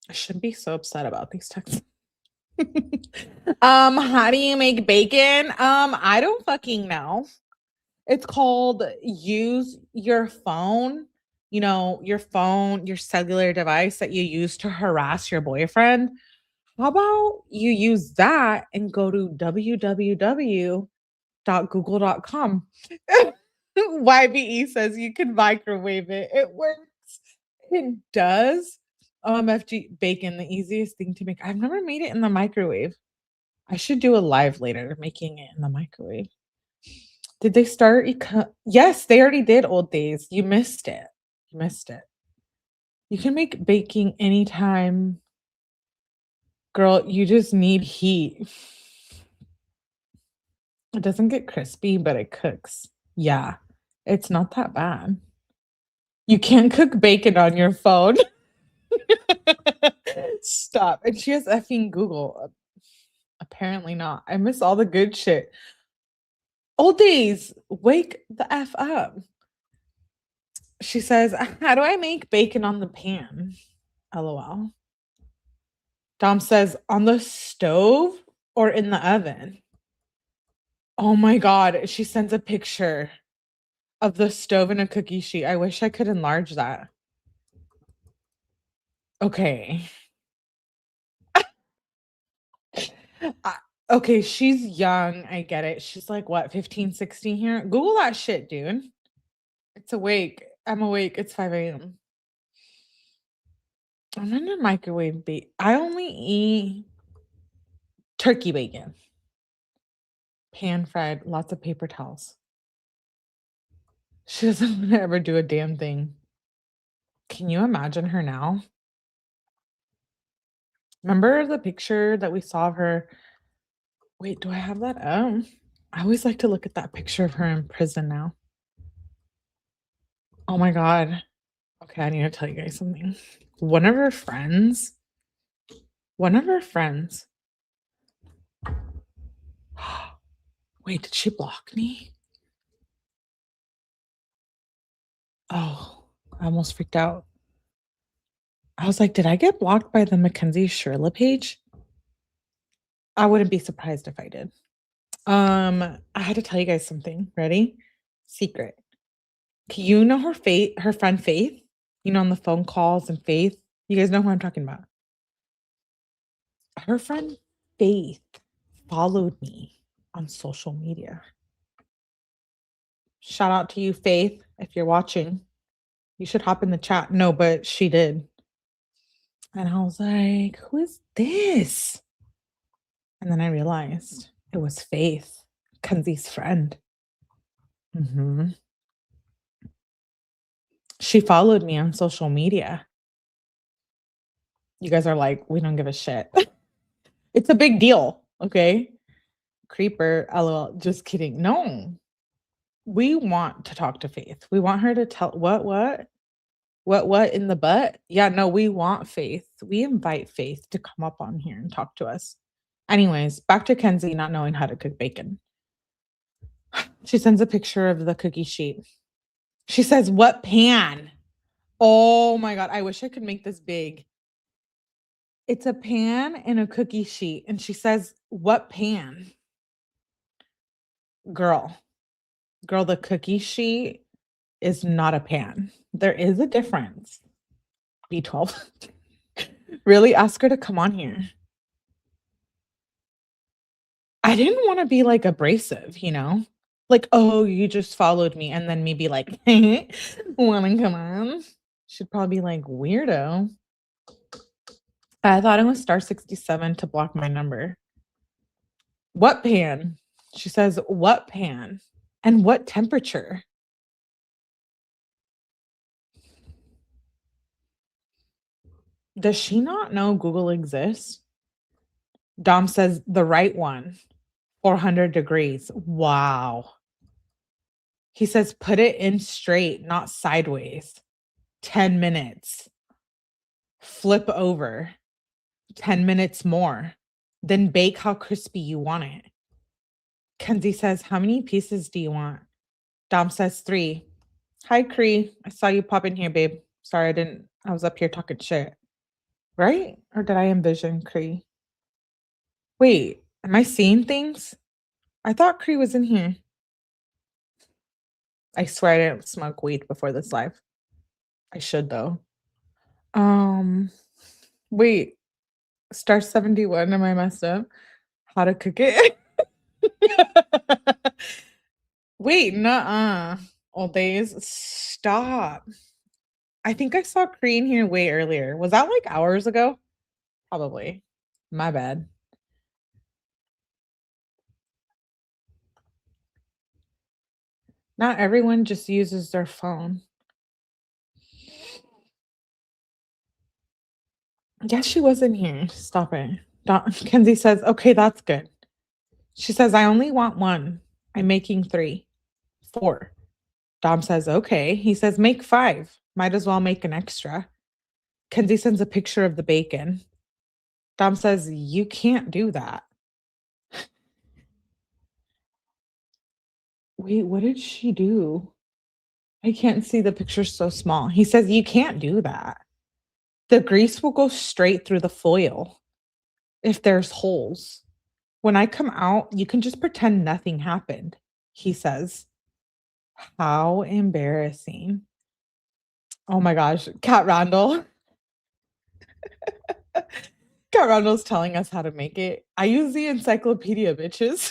I shouldn't be so upset about these texts. How do you make bacon? I don't fucking know. It's called use your phone, your phone, your cellular device that you use to harass your boyfriend. How about you use that and go to www.google.com. YBE says you can microwave it. It works. It does. OMFG bacon, the easiest thing to make. I've never made it in the microwave. I should do a live later making it in the microwave. Did they start? Yes, they already did old days. You missed it. You missed it. You can make baking anytime. Girl, you just need heat. It doesn't get crispy, but it cooks. Yeah, it's not that bad. You can't cook bacon on your phone. Stop. And she has effing Google. Apparently not. I miss all the good shit. Old days, wake the F up. She says, how do I make bacon on the pan? LOL. Dom says, on the stove or in the oven? Oh my God. She sends a picture of the stove and a cookie sheet. I wish I could enlarge that. Okay. Okay, she's young. I get it. She's like, what, 15, 16 here? Google that shit, dude. It's awake. I'm awake. It's 5 a.m. I'm in a microwave bacon. I only eat turkey bacon. Pan fried, lots of paper towels. She doesn't want to ever do a damn thing. Can you imagine her now? Remember the picture that we saw of her? Wait, do I have that? Oh, I always like to look at that picture of her in prison now. Oh my God. Okay, I need to tell you guys something. One of her friends. Wait, did she block me? Oh, I almost freaked out. I was like, did I get blocked by the Mackenzie Shirilla page? I wouldn't be surprised if I did. I had to tell you guys something. Ready? Secret. You know her friend Faith? On the phone calls and Faith? You guys know who I'm talking about. Her friend Faith followed me on social media. Shout out to you, Faith, if you're watching. You should hop in the chat. No, but she did. And I was like, who is this? And then I realized it was Faith, Kenzie's friend. She followed me on social media. You guys are like, we don't give a shit. It's a big deal, okay? Creeper, LOL. Just kidding. No. We want to talk to Faith. We want her to tell what in the butt? Yeah, no, we want Faith. We invite Faith to come up on here and talk to us. Anyways, back to Kenzie not knowing how to cook bacon. She sends a picture of the cookie sheet. She says, what pan? Oh my God, I wish I could make this big. It's a pan and a cookie sheet. And she says, what pan? Girl, the cookie sheet is not a pan. There is a difference. B12. Really? Ask her to come on here. I didn't want to be like abrasive, Like, oh, you just followed me, and then me be like, wanna come on? She'd probably be like, weirdo. I thought it was *67 to block my number. What pan? She says, what pan? And what temperature? Does she not know Google exists? Dom says, the right one, 400 degrees. Wow. He says, put it in straight, not sideways. 10 minutes. Flip over. 10 minutes more. Then bake how crispy you want it. Kenzie says, how many pieces do you want? Dom says 3. Hi, Cree. I saw you pop in here, babe. Sorry, I was up here talking shit. Right? Or did I envision Cree? Wait, am I seeing things? I thought Cree was in here. I swear I didn't smoke weed before this live. I should though. Wait, *71, am I messed up? How to cook it? Wait, nuh-uh. Old days. Stop. I think I saw Cree in here way earlier. Was that like hours ago? Probably. My bad. Not everyone just uses their phone. Yes, she was in here. Stop it. Kenzie says, okay, that's good. She says, I only want 1. I'm making 3. 4. Dom says, okay. He says, make 5. Might as well make an extra. Kenzie sends a picture of the bacon. Dom says, you can't do that. Wait, what did she do? I can't see, the picture's so small. He says, you can't do that. The grease will go straight through the foil if there's holes. When I come out, you can just pretend nothing happened, he says. How embarrassing. Oh my gosh, Kat Randall. Kat Randall's telling us how to make it. I use the encyclopedia, bitches.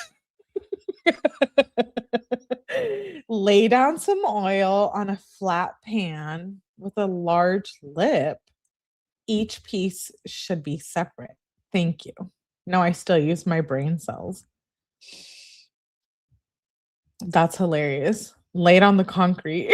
Lay down some oil on a flat pan with a large lip. Each piece should be separate. Thank you. No, I still use my brain cells. That's hilarious. Lay it on the concrete.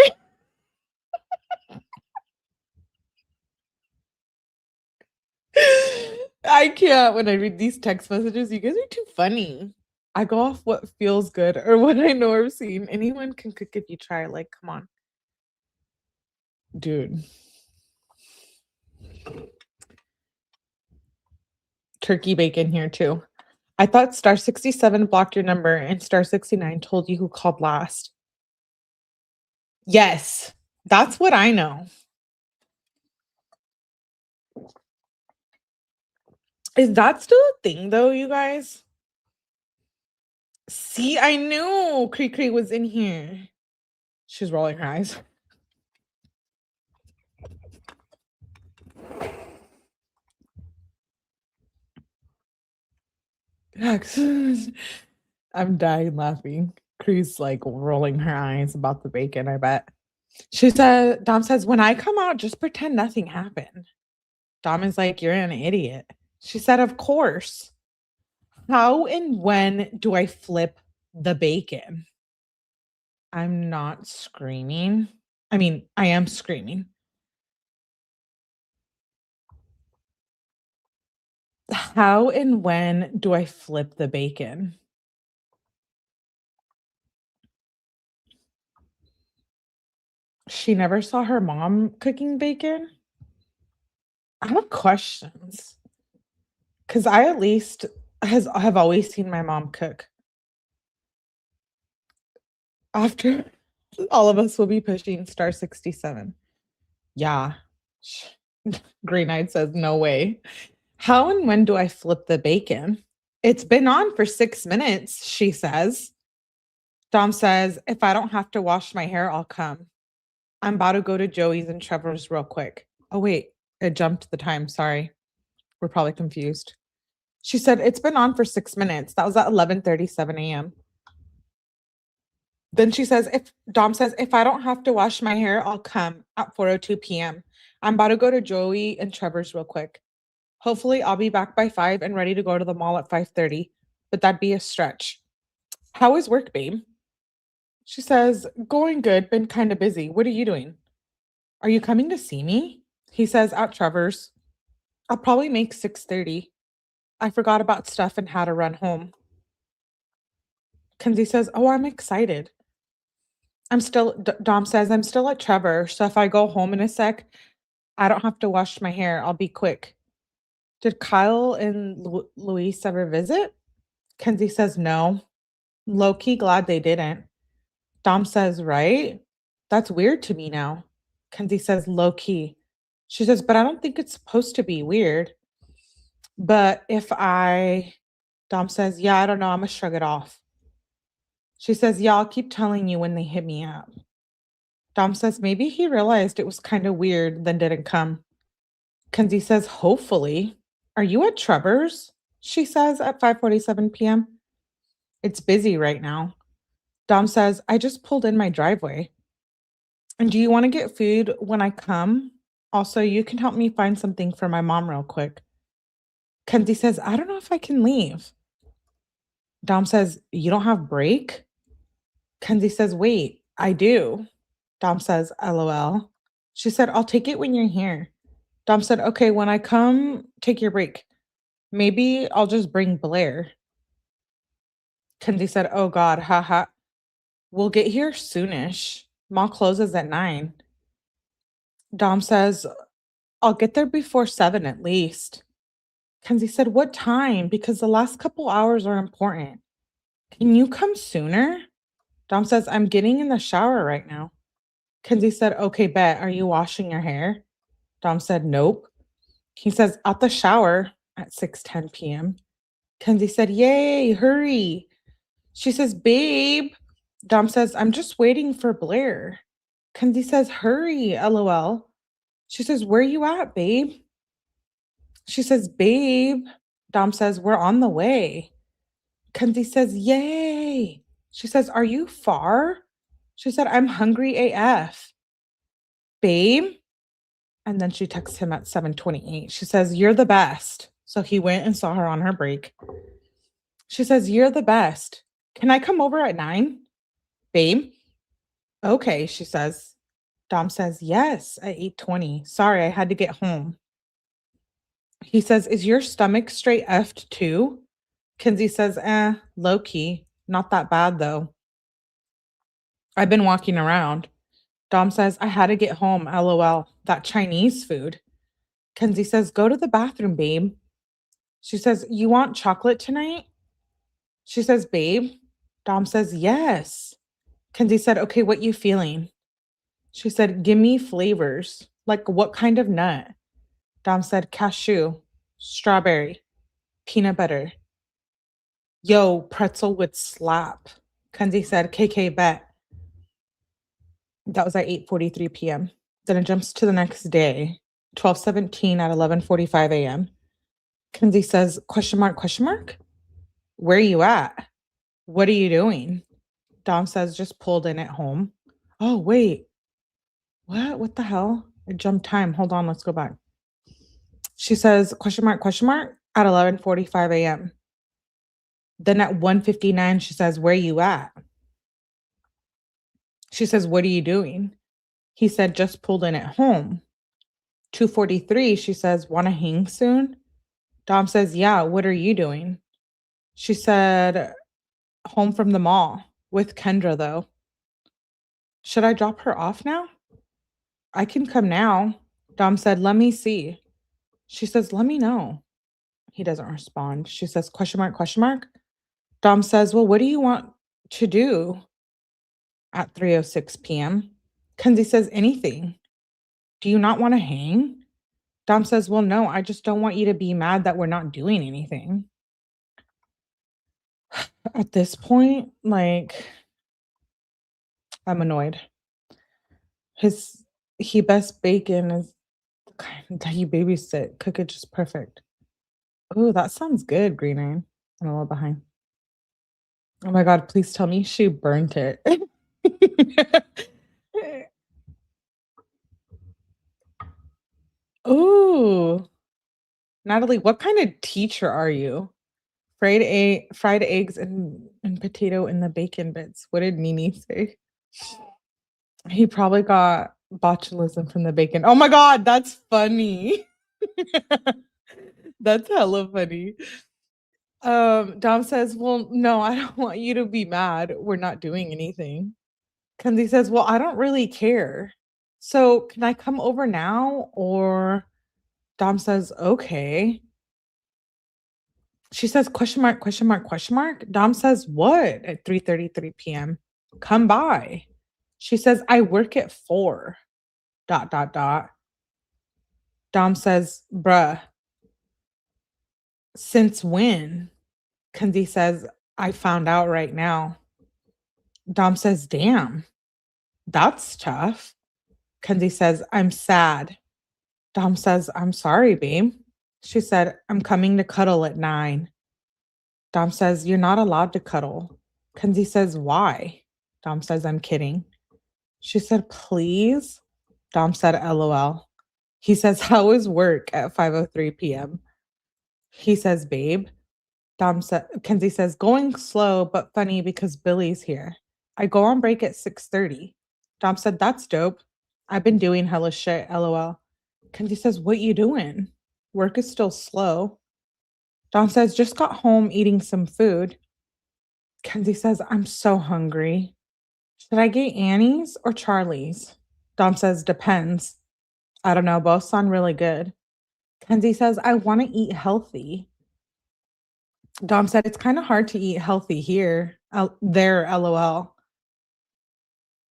I can't when I read these text messages. You guys are too funny. I go off what feels good or what I know or seen. Anyone can cook if you try. Like, come on. Dude. Turkey bacon here too. I thought *67 blocked your number and *69 told you who called last. Yes, that's what I know. Is that still a thing though, you guys? See, I knew Cree was in here. She's rolling her eyes. I'm dying laughing. Cree's like rolling her eyes about the bacon, I bet. Dom says, when I come out, just pretend nothing happened. Dom is like, you're an idiot. She said, of course. How and when do I flip the bacon? I'm not screaming. I mean, I am screaming. How and when do I flip the bacon? She never saw her mom cooking bacon? I have questions. Because I at least have always seen my mom cook. After all of us will be pushing *67. Yeah. Green Eyed says, no way. How and when do I flip the bacon? It's been on for 6 minutes, she says. Dom says, if I don't have to wash my hair, I'll come. I'm about to go to Joey's and Trevor's real quick. Oh, wait, it jumped the time. Sorry. We're probably confused. She said, it's been on for 6 minutes. That was at 11:37 a.m. Then she says, if Dom says, if I don't have to wash my hair, I'll come at 4:02 p.m. I'm about to go to Joey and Trevor's real quick. Hopefully I'll be back by 5 and ready to go to the mall at 5:30, but that'd be a stretch. How is work, babe? She says, going good, been kind of busy. What are you doing? Are you coming to see me? He says, at Trevor's. I'll probably make 6:30. I forgot about stuff and how to run home. Kenzie says, oh, I'm excited. Dom says, I'm still at Trevor, so if I go home in a sec, I don't have to wash my hair. I'll be quick. Did Kyle and Luis ever visit? Kenzie says, no. Low-key glad they didn't. Dom says, right? That's weird to me now. Kenzie says, low-key. She says, but I don't think it's supposed to be weird. But Dom says, yeah, I don't know. I'm going to shrug it off. She says, yeah, I'll keep telling you when they hit me up. Dom says, maybe he realized it was kind of weird, then didn't come. Kenzie says, hopefully. Are you at Trevor's? She says at 5:47 p.m. It's busy right now. Dom says, I just pulled in my driveway. And do you want to get food when I come? Also, you can help me find something for my mom real quick. Kenzie says, I don't know if I can leave. Dom says, you don't have break? Kenzie says, wait, I do. Dom says, LOL. She said, I'll take it when you're here. Dom said, okay, when I come, take your break. Maybe I'll just bring Blair. Kenzie said, oh God, haha. We'll get here soonish. Mall closes at 9. Dom says, I'll get there before 7 at least. Kenzie said, what time? Because the last couple hours are important. Can you come sooner? Dom says, I'm getting in the shower right now. Kenzie said, okay, bet. Are you washing your hair? Dom said, nope. He says, out the shower at 6:10 p.m. Kenzie said, yay, hurry. She says, babe. Dom says, I'm just waiting for Blair. Kenzie says, hurry, LOL. She says, where you at, babe? She says, babe. Dom says, we're on the way. Kenzie says, yay. She says, are you far? She said, I'm hungry AF. Babe? And then she texts him at 7:28. She says, you're the best. So he went and saw her on her break. She says, you're the best. Can I come over at 9? Babe? Okay, she says. Dom says, yes, at 8:20. Sorry, I had to get home. He says, is your stomach straight effed too? Kenzie says, low key. Not that bad though. I've been walking around. Dom says, I had to get home, LOL. That Chinese food. Kenzie says, go to the bathroom, babe. She says, you want chocolate tonight? She says, babe. Dom says, yes. Kenzie said, okay, what you feeling? She said, give me flavors. Like what kind of nut? Dom said, cashew, strawberry, peanut butter. Yo, pretzel would slap. Kenzie said, KK bet. That was at 8:43 p.m. Then it jumps to the next day, 12:17 at 11:45 a.m. Kenzie says, question mark, question mark? Where are you at? What are you doing? Dom says, just pulled in at home. Oh, wait. What? What the hell? I jumped time. Hold on. Let's go back. She says, question mark, at 11:45 a.m. Then at 1:59, she says, where you at? She says, what are you doing? He said, just pulled in at home. 2:43, she says, want to hang soon? Dom says, yeah, what are you doing? She said, home from the mall with Kendra, though. Should I drop her off now? I can come now. Dom said, let me see. She says, let me know. He doesn't respond. She says, question mark, question mark? Dom says, well, what do you want to do at 3:06 p.m.? Kenzie says, anything. Do you not want to hang? Dom says, well, no, I just don't want you to be mad that we're not doing anything. At this point, like, I'm annoyed. He best bacon is the kind that you babysit. Cook it just perfect. Oh, that sounds good, Green Eye. I'm a little behind. Oh my God, please tell me she burnt it. Ooh, Natalie, what kind of teacher are you? Fried eggs and potato in the bacon bits. What did Nini say? He probably got botulism from the bacon. Oh my god, that's funny. That's hella funny. Dom says, "Well, no, I don't want you to be mad. We're not doing anything." Kenzie says, "Well, I don't really care. So can I come over now?" Or Dom says, "Okay." She says, question mark, question mark, question mark. Dom says, "What?" At 3:33 p.m. Come by. She says, "I work at 4. Dot, dot, dot." Dom says, "Bruh, since when?" Kenzie says, "I found out right now." Dom says, "Damn, that's tough." Kenzie says, "I'm sad." Dom says, "I'm sorry, babe." She said, "I'm coming to cuddle at 9." Dom says, "You're not allowed to cuddle." Kenzie says, "Why?" Dom says, "I'm kidding." She said, "Please?" Dom said, "LOL." He says, "How is work?" At 5:03 p.m. He says, "Babe." Kenzie says, "Going slow, but funny because Billy's here. I go on break at 6:30. Dom said, "That's dope. I've been doing hella shit, LOL." Kenzie says, "What you doing?" Work is still slow. Dom says, "Just got home eating some food." Kenzie says, "I'm so hungry. Should I get Annie's or Charlie's?" Dom says, "Depends. I don't know. Both sound really good." Kenzie says, "I want to eat healthy." Dom said, "It's kind of hard to eat healthy here. There, LOL."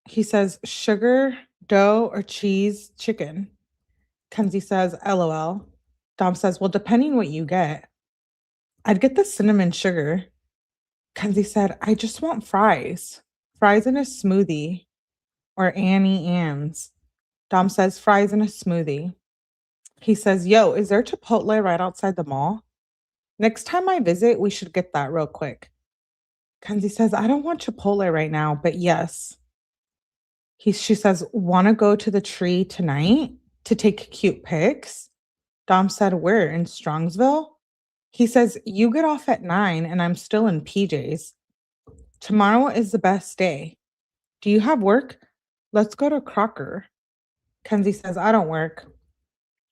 He says, "Sugar, dough, or cheese, chicken?" Kenzie says, "LOL." Dom says, "Well, depending what you get." "I'd get the cinnamon sugar." Kenzie said, "I just want fries. Fries in a smoothie or Annie Ann's." Dom says, "Fries in a smoothie." He says, "Yo, is there Chipotle right outside the mall? Next time I visit, we should get that real quick." Kenzie says, "I don't want Chipotle right now, but yes." She says, "Want to go to the tree tonight to take cute pics?" Dom said, "Where? In Strongsville?" He says, "You get off at 9 and I'm still in PJs. Tomorrow is the best day. Do you have work? Let's go to Crocker." Kenzie says, "I don't work.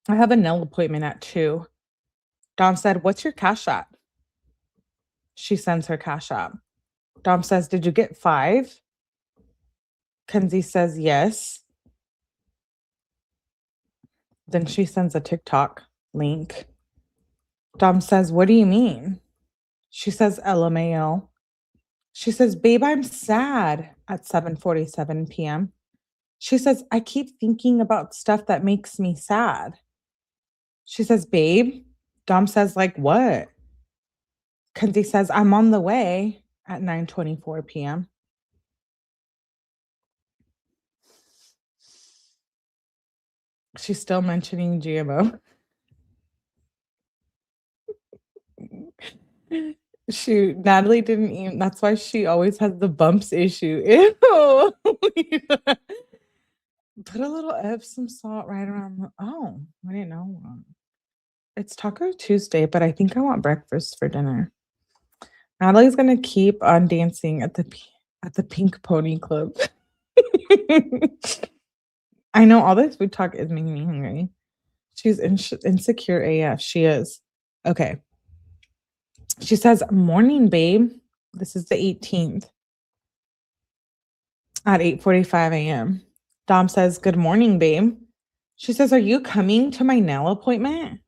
I have a nail appointment at 2. Dom said, "What's your cash app?" She sends her cash app. Dom says, "Did you get 5?" Kenzie says, "Yes." Then she sends a TikTok link. Dom says, "What do you mean?" She says, "LMAO." She says, "Babe, I'm sad," at 7:47 p.m. She says, "I keep thinking about stuff that makes me sad." She says, "Babe." Dom says, "Like what?" Kenzie says, "I'm on the way," at 9:24 p.m. She's still mentioning GMO. Natalie didn't even, that's why she always has the bumps issue. Ew. Put a little Epsom salt right around oh, I didn't know. It's Taco Tuesday, but I think I want breakfast for dinner. Natalie's gonna keep on dancing at the Pink Pony Club. I know all this food talk is making me hungry. She's insecure AF. She is. Okay. She says, "Morning, babe." This is the 18th at 8:45 a.m. Dom says, "Good morning, babe." She says, "Are you coming to my nail appointment?"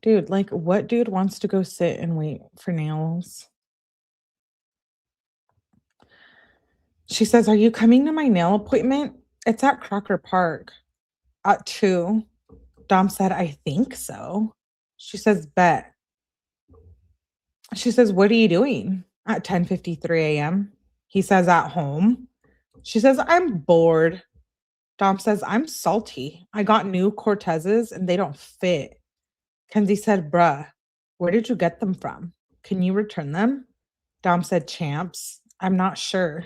Dude, like, what dude wants to go sit and wait for nails? She says, "Are you coming to my nail appointment? It's at Crocker Park at 2. Dom said, "I think so." She says, "Bet." She says, "What are you doing?" At 10:53 a.m. He says, "At home." She says, "I'm bored." Dom says, "I'm salty. I got new Cortezes and they don't fit." Kenzie said, "Bruh, where did you get them from? Can you return them?" Dom said, "Champs. I'm not sure."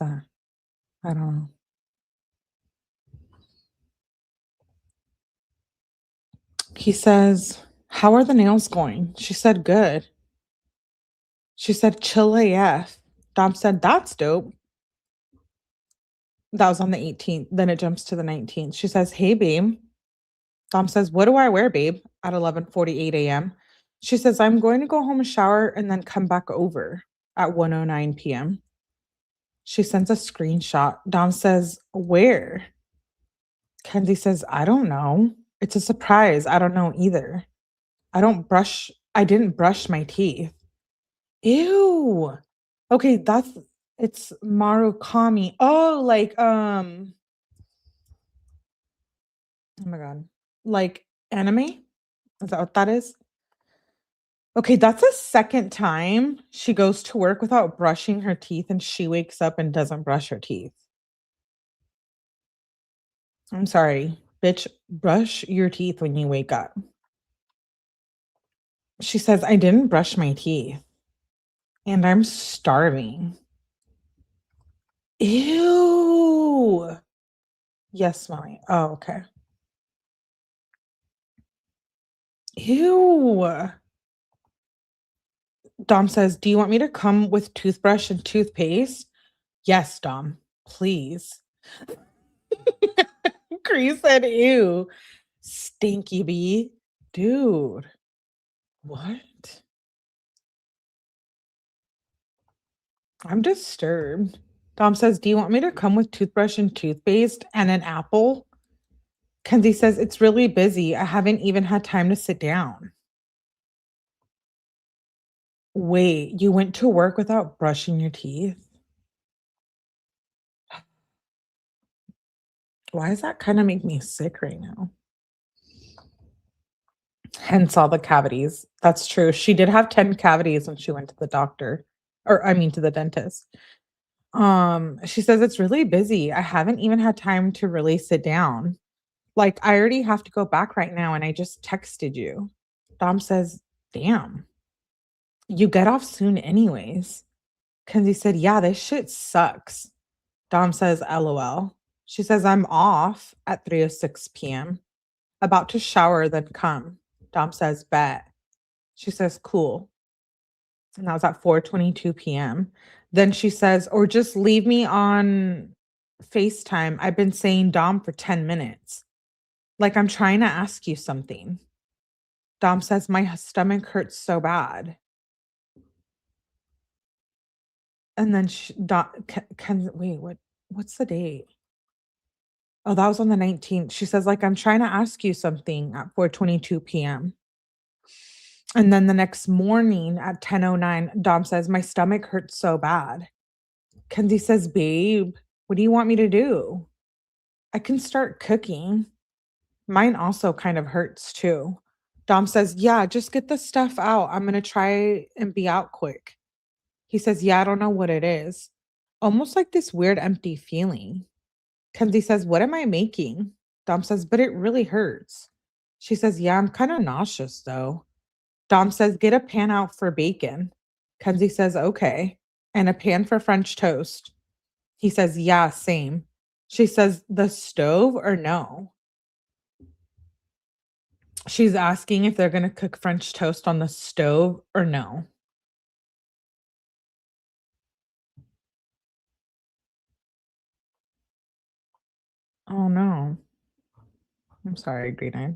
that? I don't know. He says, "How are the nails going?" She said, "Good." She said, "Chill AF." Dom said, "That's dope." That was on the 18th. Then it jumps to the 19th. She says, "Hey, babe." Dom says, "What do I wear, babe?" At 11:48 a.m. She says, "I'm going to go home and shower and then come back over at 1:09 p.m." She sends a screenshot. Dom says, "Where?" Kenzie says, "I don't know. It's a surprise. I don't know either. I didn't brush my teeth." Ew. Okay, it's Marukami. Oh, like, oh my God. Like anime? Is that what that is? Okay, that's the second time she goes to work without brushing her teeth and she wakes up and doesn't brush her teeth. I'm sorry, bitch, brush your teeth when you wake up. She says, "I didn't brush my teeth and I'm starving." Ew. Yes, mommy. Oh, okay. Ew. Dom says, "Do you want me to come with toothbrush and toothpaste?" Yes, Dom, please. Cree said, "Ew, stinky bee." Dude, what? I'm disturbed. Dom says, "Do you want me to come with toothbrush and toothpaste and an apple?" Kenzie says, "It's really busy. I haven't even had time to sit down." Wait, you went to work without brushing your teeth? Why does that kind of make me sick right now? Hence all the cavities. That's true. She did have 10 cavities when she went to the doctor, or I mean to the dentist. She says, "It's really busy. I haven't even had time to really sit down. Like, I already have to go back right now and I just texted you." Dom says, "Damn, you get off soon anyways." Kenzie said, "Yeah, this shit sucks." Dom says, "LOL." She says, "I'm off at 3:06 p.m. About to shower, then come." Dom says, "Bet." She says, "Cool." And that was at 4:22 p.m. Then she says, "Or just leave me on FaceTime. I've been saying Dom for 10 minutes. Like I'm trying to ask you something." Dom says, "My stomach hurts so bad." And then wait, what's the date? Oh, that was on the 19th. She says, "Like I'm trying to ask you something" at 4:22 p.m. And then the next morning at 10:09, Dom says, my stomach hurts so bad. Kenzie says, babe, what do you want me to do? I can start cooking. Mine also kind of hurts too. Dom says, yeah, just get the stuff out. I'm going to try and be out quick. He says, yeah, I don't know what it is. Almost like this weird empty feeling. Kenzie says, what am I making? Dom says, but it really hurts. She says, yeah, I'm kind of nauseous though. Dom says, get a pan out for bacon. Kenzie says, okay. And a pan for French toast. He says, yeah, same. She says, the stove or no? She's asking if they're going to cook French toast on the stove or no. Oh no. I'm sorry, Green Eye.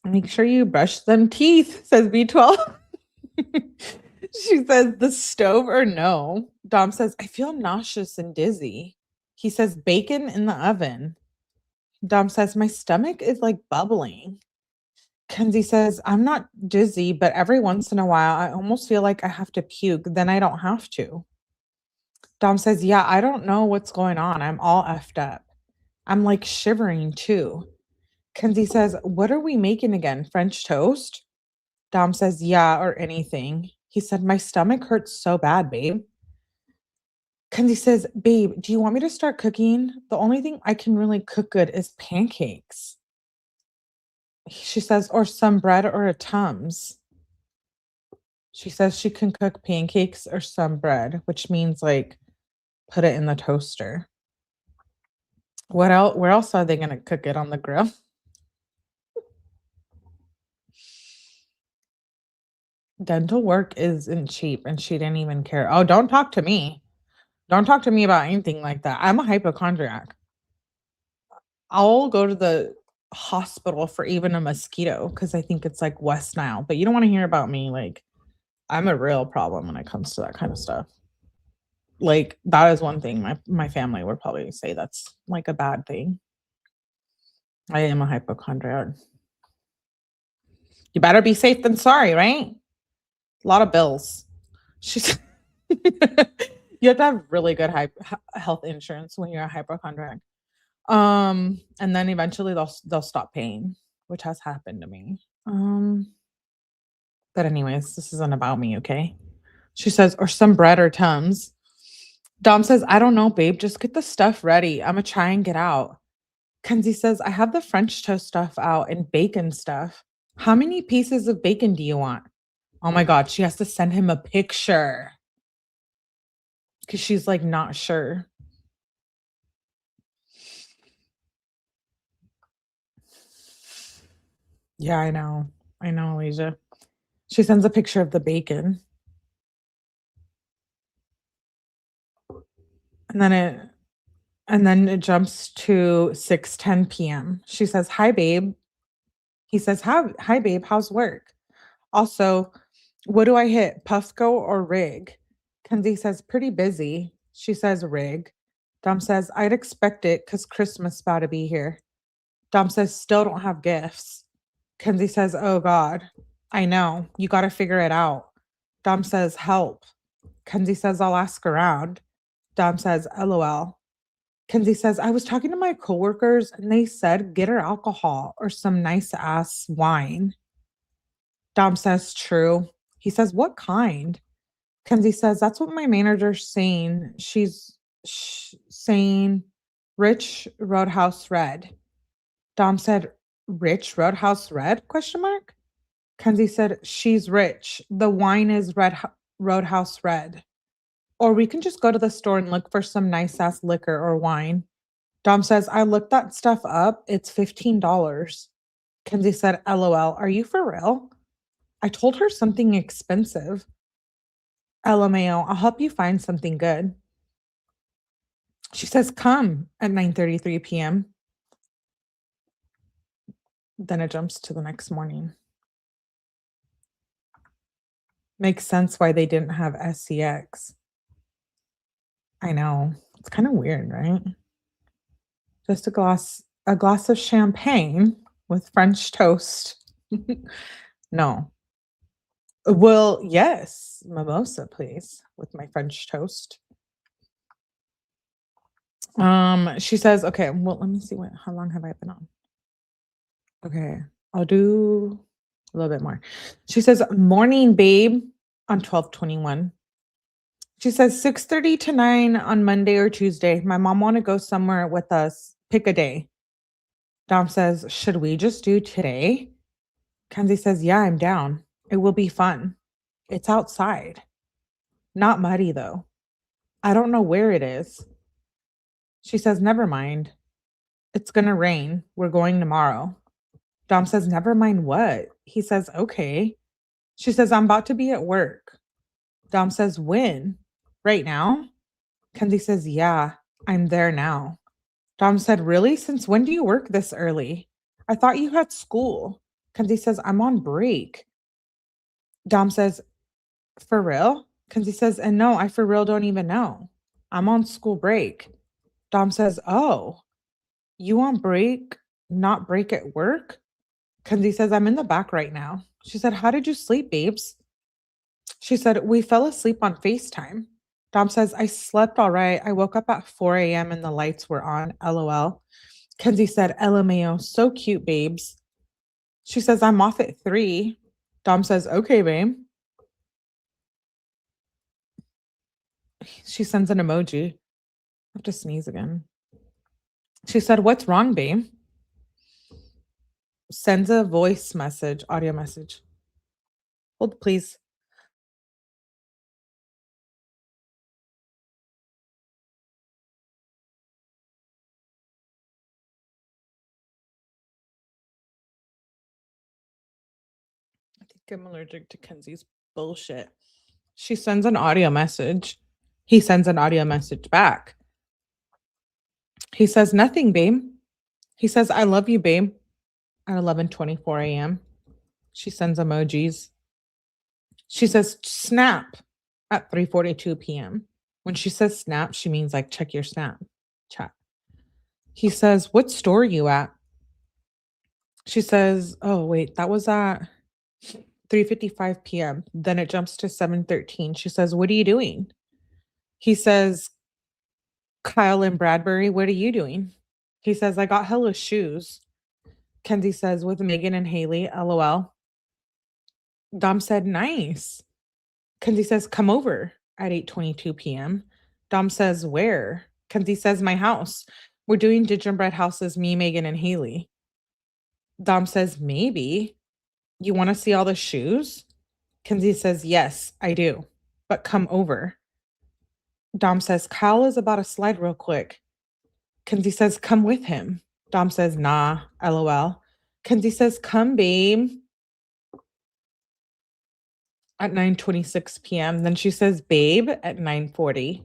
Make sure you brush them teeth, says B12. She says, the stove or no? Dom says, I feel nauseous and dizzy. He says, bacon in the oven. Dom says, my stomach is like bubbling. Kenzie says, I'm not dizzy, but every once in a while, I almost feel like I have to puke. Then I don't have to. Dom says, yeah, I don't know what's going on. I'm all effed up. I'm like shivering too. Kenzie says, what are we making again? French toast? Dom says, yeah, or anything. He said, my stomach hurts so bad, babe. Kenzie says, babe, do you want me to start cooking? The only thing I can really cook good is pancakes. She says, or some bread or a Tums. She says she can cook pancakes or some bread, which means like put it in the toaster. What else? Where else are they going to cook it on the grill? Dental work isn't cheap, and she didn't even care. Oh, don't talk to me. Don't talk to me about anything like that. I'm a hypochondriac. I'll go to the hospital for even a mosquito because I think it's like West Nile. But you don't want to hear about me. Like, I'm a real problem when it comes to that kind of stuff. Like, that is one thing my family would probably say that's like a bad thing. I am a hypochondriac. You better be safe than sorry, right? A lot of bills. She's you have to have really good health insurance when you're a hypochondriac. And then eventually they'll stop paying, which has happened to me. But anyways, this isn't about me, okay? She says, or some bread or Tums. Dom says, I don't know, babe. Just get the stuff ready. I'm gonna try and get out. Kenzie says, I have the French toast stuff out and bacon stuff. How many pieces of bacon do you want? Oh my God, she has to send him a picture because she's like not sure. Yeah, I know. I know, Alicia. She sends a picture of the bacon. And then it jumps to 6:10 p.m. She says, "Hi babe." He says, "Hi babe, how's work?" Also, what do I hit? Puffco or rig? Kenzie says, pretty busy. She says, rig. Dom says, I'd expect it because Christmas about to be here. Dom says, still don't have gifts. Kenzie says, oh God. I know. You got to figure it out. Dom says, help. Kenzie says, I'll ask around. Dom says, LOL. Kenzie says, I was talking to my coworkers and they said, get her alcohol or some nice ass wine. Dom says, true. He says, what kind? Kenzie says, that's what my manager's saying. She's saying Rich Roadhouse Red. Dom said, Rich Roadhouse Red? Question mark. Kenzie said, she's rich. The wine is Roadhouse Red. Or we can just go to the store and look for some nice ass liquor or wine. Dom says, I looked that stuff up. It's $15. Kenzie said, LOL, are you for real? I told her something expensive. LMAO, I'll help you find something good. She says, come at 9:33 p.m. Then it jumps to the next morning. Makes sense why they didn't have SCX. I know. It's kind of weird, right? Just a glass of champagne with French toast. No. Well, yes. Mimosa, please, with my French toast. She says, okay, well, let me see how long have I been on? Okay, I'll do a little bit more. She says, morning, babe, on 12/21. She says 6:30 to 9 on Monday or Tuesday. My mom want to go somewhere with us. Pick a day. Dom says, should we just do today? Kenzie says, yeah, I'm down. It will be fun. It's outside. Not muddy though. I don't know where it is. She says, never mind. It's gonna rain. We're going tomorrow. Dom says, never mind what? He says, okay. She says, I'm about to be at work. Dom says, when? Right now? Kenzie says, yeah, I'm there now. Dom said, really? Since when do you work this early? I thought you had school. Kenzie says, I'm on break. Dom says, for real? Kenzie says, and no, I for real don't even know. I'm on school break. Dom says, oh, you on break, not break at work? Kenzie says, I'm in the back right now. She said, how did you sleep, babes? She said, we fell asleep on FaceTime. Dom says, I slept all right. I woke up at 4 a.m. and the lights were on. LOL. Kenzie said, LMAO, so cute, babes. She says, I'm off at 3. Dom says, okay, babe. She sends an emoji. I have to sneeze again. She said, what's wrong, babe? Sends a voice message, audio message. Hold, please. I think I'm allergic to Kenzie's bullshit. She sends an audio message. He sends an audio message back. He says, nothing, babe. He says, I love you, babe, at 11:24 a.m. She sends emojis. She says, snap at 3:42 p.m. When she says snap, she means like check your snap chat. He says, what store are you at? She says, oh, wait, that was at 3:55 p.m. Then it jumps to 7:13. She says, what are you doing? He says, Kyle and Bradbury, what are you doing? He says, I got hella shoes. Kenzie says, with Megan and Haley, LOL. Dom said, nice. Kenzie says, come over at 8:22 p.m. Dom says, where? Kenzie says, my house. We're doing gingerbread houses, me, Megan, and Haley. Dom says, maybe. You want to see all the shoes? Kenzie says, yes, I do. But come over. Dom says, Kyle is about to slide real quick. Kenzie says, come with him. Dom says, nah, LOL. Kenzie says, come, babe. At 9:26 p.m. Then she says, babe, at 9:40.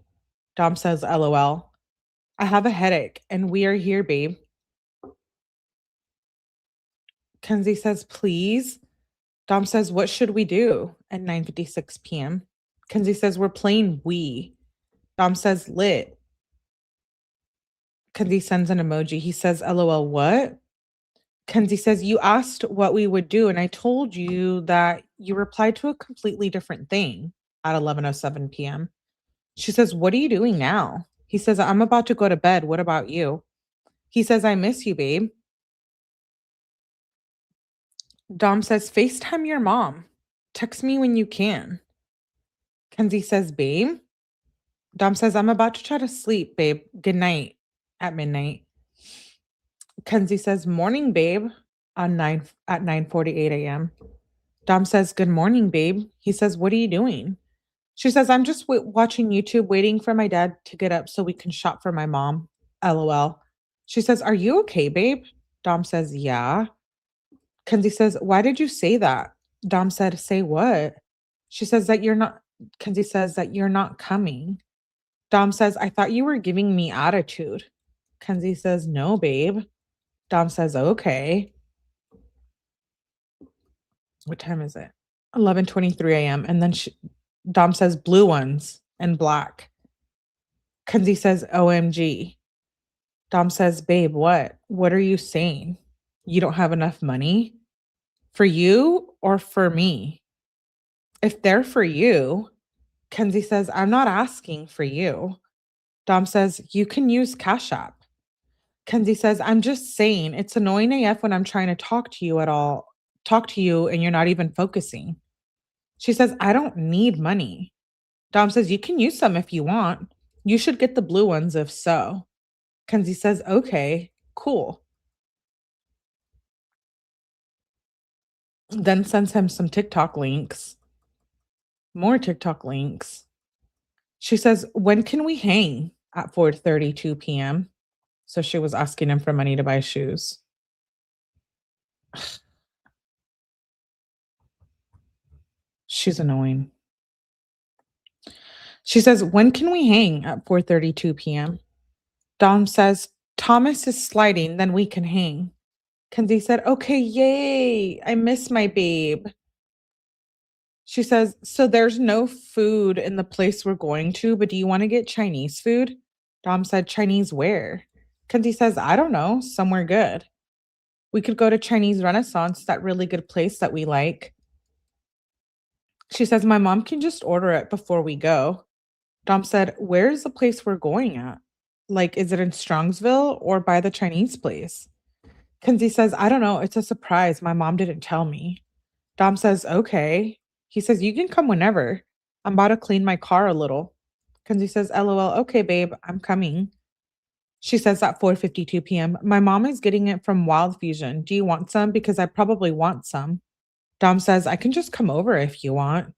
Dom says, LOL. I have a headache and we are here, babe. Kenzie says, please. Dom says, what should we do? At 9:56 p.m. Kenzie says, we're playing Wii. Dom says, lit. Kenzie sends an emoji. He says, LOL, what? Kenzie says, you asked what we would do, and I told you that you replied to a completely different thing at 11:07 p.m. She says, what are you doing now? He says, I'm about to go to bed. What about you? He says, I miss you, babe. Dom says, FaceTime your mom. Text me when you can. Kenzie says, babe. Dom says, I'm about to try to sleep, babe. Good night at midnight. Kenzie says, morning, babe, at 9:48 a.m. Dom says, good morning, babe. He says, what are you doing? She says, I'm just watching YouTube, waiting for my dad to get up so we can shop for my mom. LOL. She says, are you okay, babe? Dom says, yeah. Kenzie says, why did you say that? Dom said, say what? She says that you're not, Kenzie says that you're not coming. Dom says, I thought you were giving me attitude. Kenzie says, no, babe. Dom says, okay. What time is it? 11:23 a.m. And then Dom says, blue ones and black. Kenzie says, OMG. Dom says, babe, what? What are you saying? You don't have enough money? For you or for me? If they're for you, Kenzie says, I'm not asking for you. Dom says, you can use Cash App. Kenzie says, I'm just saying it's annoying AF when I'm trying to talk to you and you're not even focusing. She says, I don't need money. Dom says, you can use some if you want. You should get the blue ones if so. Kenzie says, okay, cool. Then sends him some TikTok links. More TikTok links. She says, when can we hang? At 4:32 p.m. So she was asking him for money to buy shoes. She's annoying. She says, when can we hang? At 4:32 p.m. Dom says, Thomas is sliding, then we can hang. Kenzie said, okay, yay. I miss my babe. She says, so there's no food in the place we're going to, but do you want to get Chinese food? Dom said, Chinese where? Kenzie says, I don't know, somewhere good. We could go to Chinese Renaissance, that really good place that we like. She says, my mom can just order it before we go. Dom said, where's the place we're going at? Like, is it in Strongsville or by the Chinese place? Kenzie says, I don't know. It's a surprise. My mom didn't tell me. Dom says, okay. He says, you can come whenever. I'm about to clean my car a little. Kenzie says, LOL. Okay, babe, I'm coming. She says at 4:52 p.m., my mom is getting it from Wild Fusion. Do you want some? Because I probably want some. Dom says, I can just come over if you want.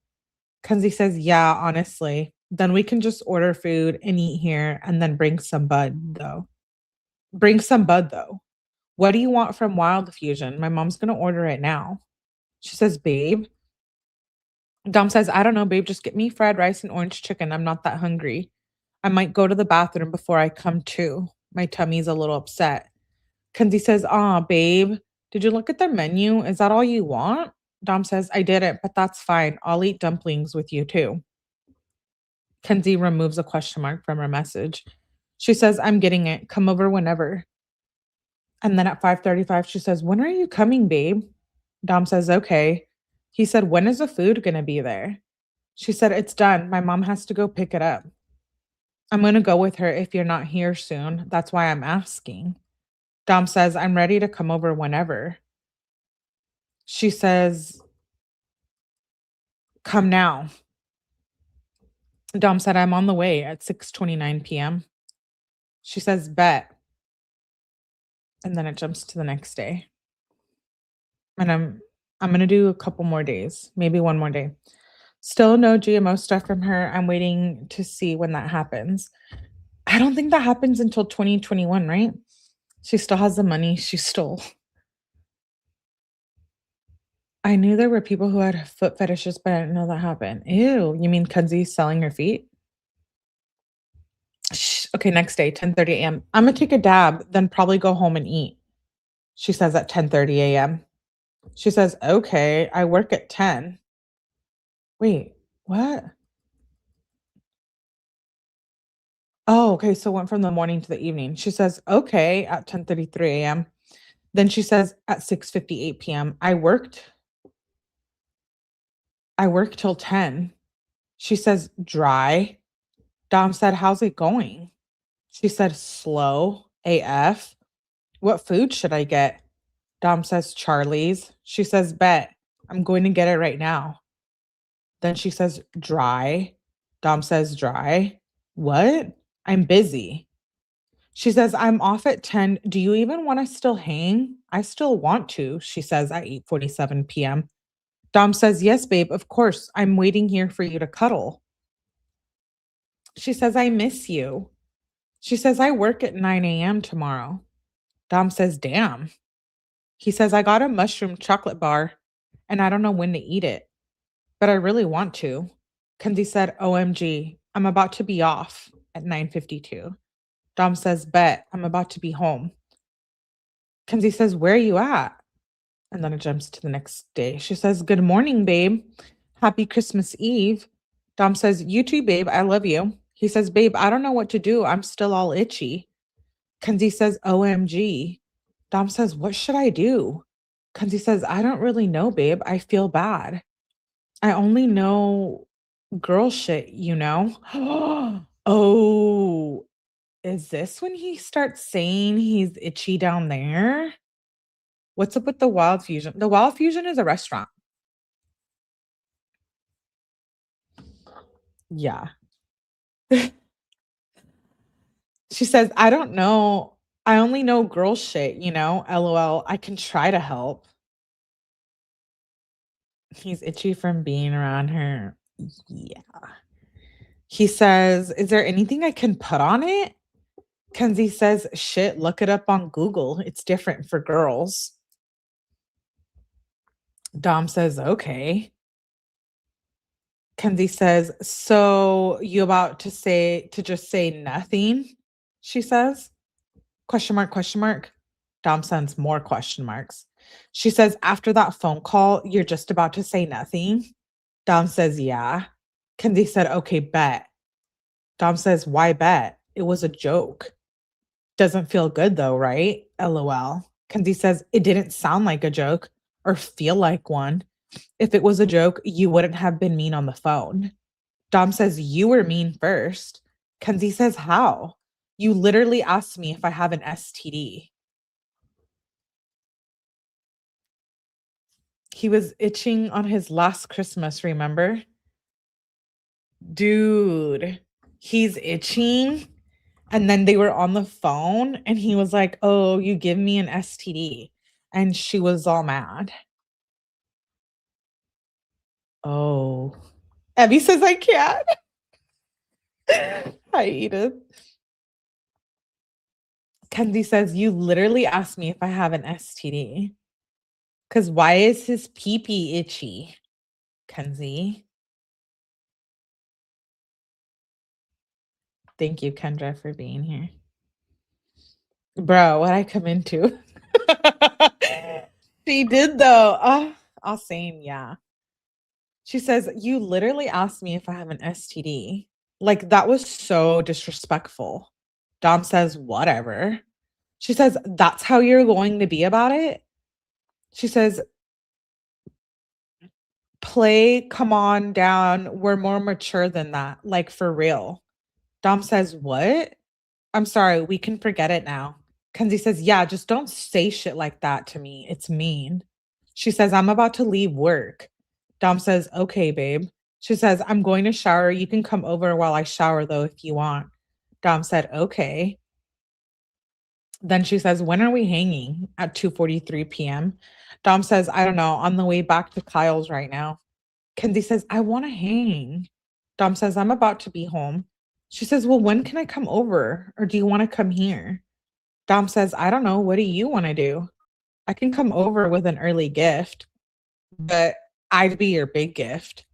Kenzie says, yeah, honestly. Then we can just order food and eat here and then bring some bud, though. Bring some bud, though. What do you want from Wild Fusion? My mom's going to order it now. She says, babe. Dom says, I don't know, babe. Just get me fried rice and orange chicken. I'm not that hungry. I might go to the bathroom before I come to. My tummy's a little upset. Kenzie says, babe, did you look at the menu? Is that all you want? Dom says, I didn't, but that's fine. I'll eat dumplings with you too. Kenzie removes a question mark from her message. She says, I'm getting it. Come over whenever. And then at 5:35, she says, when are you coming, babe? Dom says, okay. He said, when is the food going to be there? She said, it's done. My mom has to go pick it up. I'm going to go with her if you're not here soon. That's why I'm asking. Dom says, I'm ready to come over whenever. She says, come now. Dom said, I'm on the way at 6:29 p.m. She says, bet. And then it jumps to the next day. And I'm going to do a couple more days, maybe one more day. Still no GMO stuff from her. I'm waiting to see when that happens. I don't think that happens until 2021, right? She still has the money she stole. I knew there were people who had foot fetishes, but I didn't know that happened. Ew, you mean Kenzie selling her feet? Okay, next day, 10:30 a.m. I'm gonna take a dab, then probably go home and eat. She says at 10:30 a.m. She says, okay, I work at 10. Wait, what? Oh, okay, so went from the morning to the evening. She says, okay, at 10:33 a.m. Then she says at 6:58 p.m. I worked till 10. She says, dry. Dom said, how's it going? She said, slow AF. What food should I get? Dom says, Charlie's. She says, bet. I'm going to get it right now. Then she says, dry. Dom says, dry. What? I'm busy. She says, I'm off at 10. Do you even want to still hang? I still want to, she says at 8:47 p.m. Dom says, yes, babe, of course. I'm waiting here for you to cuddle. She says, I miss you. She says, I work at 9 a.m. tomorrow. Dom says, damn. He says, I got a mushroom chocolate bar and I don't know when to eat it, but I really want to. Kenzie said, OMG, I'm about to be off at 9:52. Dom says, bet, I'm about to be home. Kenzie says, where are you at? And then it jumps to the next day. She says, good morning, babe. Happy Christmas Eve. Dom says, you too, babe. I love you. He says, babe, I don't know what to do. I'm still all itchy. Kenzie says, OMG. Dom says, what should I do? Kenzie says, I don't really know, babe. I feel bad. I only know girl shit, you know? Oh, is this when he starts saying he's itchy down there? What's up with the Wild Fusion? The Wild Fusion is a restaurant. Yeah. She says, I don't know. I only know girl shit, you know? LOL. I can try to help. He's itchy from being around her. Yeah. He says, is there anything I can put on it? Kenzie says, shit, look it up on Google. It's different for girls. Dom says, okay. Kenzie says, so you about to just say nothing? She says, question mark, question mark. Dom sends more question marks. She says, after that phone call, you're just about to say nothing? Dom says, yeah. Kenzie said, okay, bet. Dom says, why bet? It was a joke. Doesn't feel good though, right? LOL. Kenzie says, it didn't sound like a joke or feel like one. If it was a joke, you wouldn't have been mean on the phone. Dom says, you were mean first. Kenzie says, how? You literally asked me if I have an STD. He was itching on his last Christmas, remember? Dude, he's itching. And then they were on the phone and he was like, oh, you give me an STD. And she was all mad. Oh. Abby says, I can't. Hi, Edith. Kenzie says, you literally asked me if I have an STD. Because why is his pee-pee itchy? Kenzie. Thank you, Kendra, for being here. Bro, what I come into? She did, though. I'll say, yeah. She says, you literally asked me if I have an STD. Like, that was so disrespectful. Dom says, whatever. She says, that's how you're going to be about it? She says, play, come on down. We're more mature than that. Like, for real. Dom says, what? I'm sorry, we can forget it now. Kenzie says, yeah, just don't say shit like that to me. It's mean. She says, I'm about to leave work. Dom says, okay, babe. She says, I'm going to shower. You can come over while I shower, though, if you want. Dom said, okay. Then she says, when are we hanging? At 2:43 p.m. Dom says, I don't know, on the way back to Kyle's right now. Kenzie says, I want to hang. Dom says, I'm about to be home. She says, well, when can I come over? Or do you want to come here? Dom says, I don't know. What do you want to do? I can come over with an early gift, but I'd be your big gift.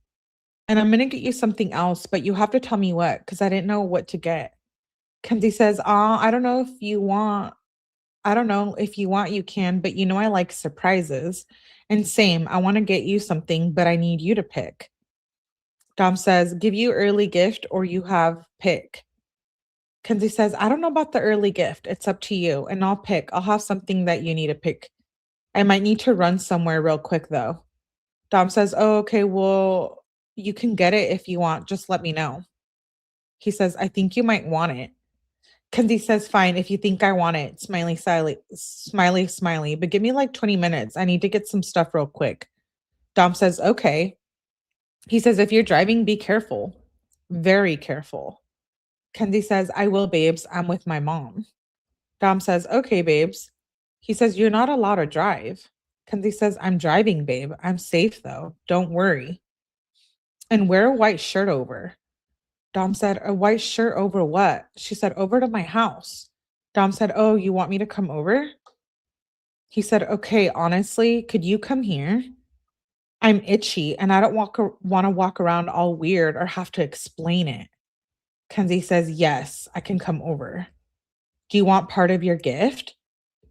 And I'm going to get you something else, but you have to tell me what, because I didn't know what to get. Kenzie says, I don't know if you want. I don't know if you want, you can, but you know I like surprises. And same, I want to get you something, but I need you to pick. Dom says, give you early gift or you have pick. Kenzie says, I don't know about the early gift. It's up to you. And I'll pick. I'll have something that you need to pick. I might need to run somewhere real quick though. Dom says, oh, okay, well, you can get it if you want. Just let me know. He says, I think you might want it. Kenzie says, fine, if you think I want it. Smiley, smiley, smiley. But give me like 20 minutes. I need to get some stuff real quick. Dom says, okay. He says, if you're driving, be careful. Very careful. Kenzie says, I will, babes. I'm with my mom. Dom says, okay, babes. He says, you're not allowed to drive. Kenzie says, I'm driving, babe. I'm safe, though. Don't worry. And wear a white shirt over. Dom said, a white shirt over what? She said, over to my house. Dom said, oh, you want me to come over? He said, okay, honestly, could you come here? I'm itchy and I don't want to walk around all weird or have to explain it. Kenzie says, yes, I can come over. Do you want part of your gift?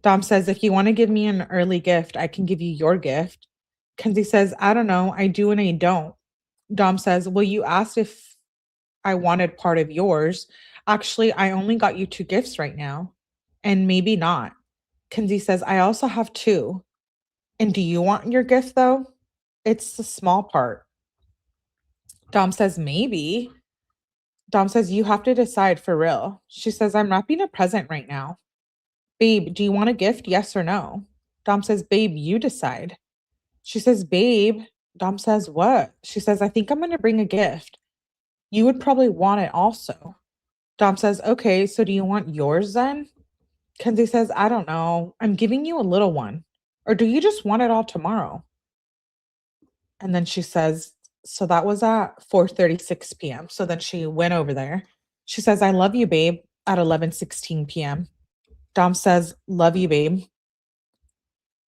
Dom says, if you want to give me an early gift, I can give you your gift. Kenzie says, I don't know. I do and I don't. Dom says, well, you asked if I wanted part of yours. Actually, I only got you 2 gifts right now. And maybe not. Kenzie says, I also have 2. And do you want your gift though? It's the small part. Dom says, maybe. Dom says, you have to decide for real. She says, I'm wrapping a present right now. Babe, do you want a gift? Yes or no? Dom says, babe, you decide. She says, babe. Dom says, what? She says, I think I'm going to bring a gift. You would probably want it also. Dom says, okay, so do you want yours then? Kenzie says, I don't know. I'm giving you a little one. Or do you just want it all tomorrow? And then she says, so that was at 4:36 p.m. So then she went over there. She says, I love you, babe, at 11:16 p.m. Dom says, love you, babe.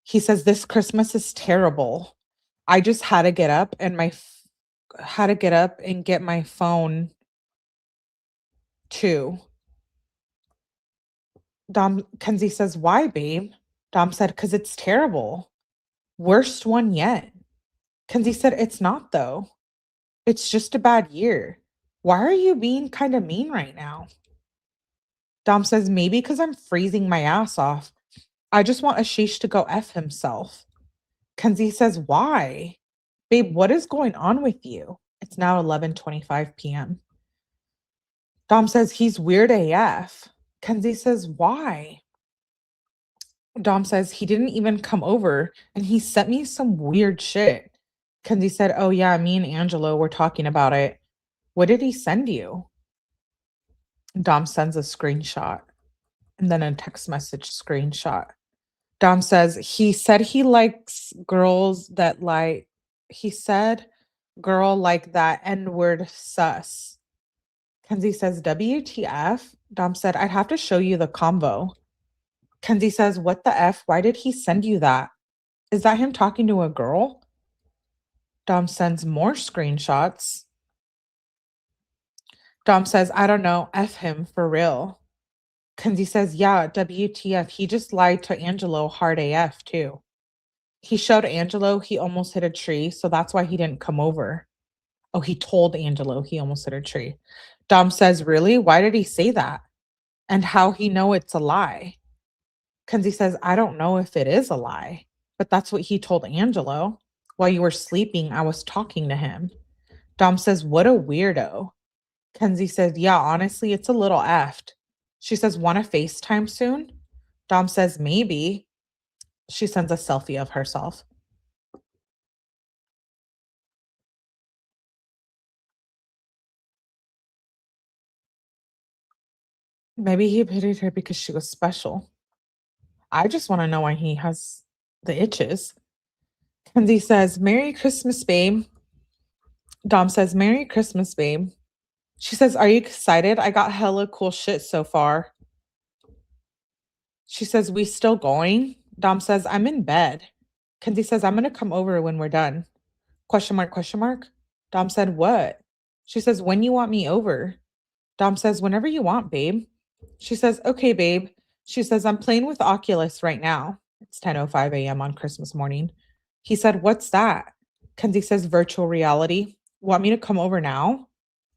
He says, this Christmas is terrible. I just had to get up and get my phone too. Kenzie says, why, babe? Dom said, because it's terrible. Worst one yet. Kenzie said, it's not though. It's just a bad year. Why are you being kind of mean right now? Dom says, maybe because I'm freezing my ass off. I just want Ashish to go F himself. Kenzie says, why? Babe, what is going on with you? It's now 11:25 p.m. Dom says, he's weird AF. Kenzie says, why? Dom says, he didn't even come over and he sent me some weird shit. Kenzie said, oh yeah, me and Angelo were talking about it. What did he send you? Dom sends a screenshot and then a text message screenshot. Dom says, he said he likes girls that he said girl like that N-word sus. Kenzie says, WTF? Dom said, I'd have to show you the combo. Kenzie says, what the F? Why did he send you that? Is that him talking to a girl? Dom sends more screenshots. Dom says, I don't know, F him for real. Kenzie says, yeah, WTF, he just lied to Angelo hard AF too. He showed Angelo he almost hit a tree, so that's why he didn't come over. Oh, he told Angelo he almost hit a tree. Dom says, really? Why did he say that? And how he know it's a lie? Kenzie says, I don't know if it is a lie, but that's what he told Angelo. While you were sleeping, I was talking to him. Dom says, what a weirdo. Kenzie says, yeah, honestly, it's a little effed. She says, want to FaceTime soon? Dom says, maybe. She sends a selfie of herself. Maybe he pitied her because she was special. I just want to know why he has the itches. Kenzie says, Merry Christmas, babe. Dom says, Merry Christmas, babe. She says, are you excited? I got hella cool shit so far. She says, we still going? Dom says, I'm in bed. Kenzie says, I'm going to come over when we're done. Question mark, question mark. Dom said, what? She says, when you want me over? Dom says, whenever you want, babe. She says, okay, babe. She says, I'm playing with Oculus right now. It's 10:05 a.m. on Christmas morning. He said, what's that? Kenzie says, virtual reality. Want me to come over now?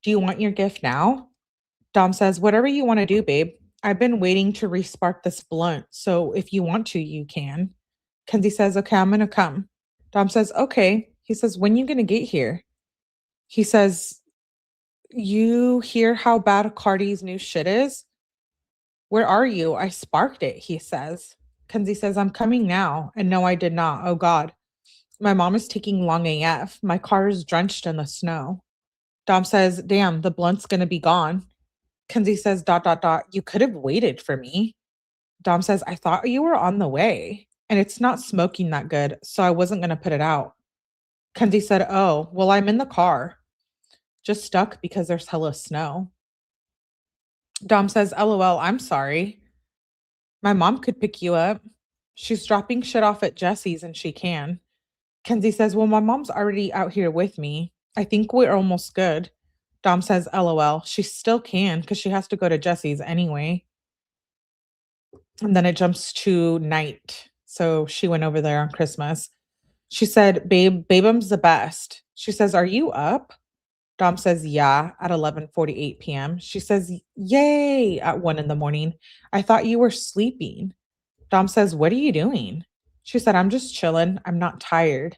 Do you want your gift now? Dom says, whatever you want to do, babe. I've been waiting to respark this blunt, so if you want to, you can. Kenzie says, okay, I'm going to come. Dom says, okay. He says, when you going to get here? He says, you hear how bad Cardi's new shit is? Where are you? I sparked it, he says. Kenzie says, I'm coming now. And no, I did not. Oh, God. My mom is taking long AF. My car is drenched in the snow. Dom says, damn, the blunt's going to be gone. Kenzie says, ... You could have waited for me. Dom says, I thought you were on the way. And it's not smoking that good, so I wasn't going to put it out. Kenzie said, oh, well, I'm in the car. Just stuck because there's hella snow. Dom says, LOL, I'm sorry. My mom could pick you up. She's dropping shit off at Jesse's and she can. Kenzie says, well, my mom's already out here with me. I think we're almost good. Dom says, LOL, she still can because she has to go to Jesse's anyway. And then it jumps to night. So she went over there on Christmas. She said, Babem's the best. She says, are you up? Dom says, yeah, at 11:48 p.m. She says, yay, at 1 a.m. I thought you were sleeping. Dom says, what are you doing? She said, I'm just chilling. I'm not tired.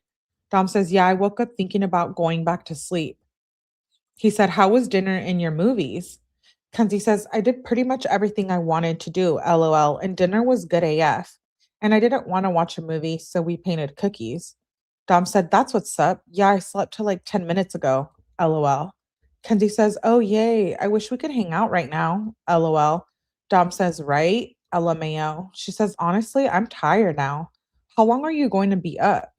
Dom says, yeah, I woke up thinking about going back to sleep. He said, how was dinner and your movies? Kenzie says, I did pretty much everything I wanted to do, LOL, and dinner was good AF. And I didn't want to watch a movie, so we painted cookies. Dom said, that's what's up. Yeah, I slept till like 10 minutes ago, LOL. Kenzie says, oh, yay. I wish we could hang out right now, LOL. Dom says, right? LMAO. She says, honestly, I'm tired now. How long are you going to be up?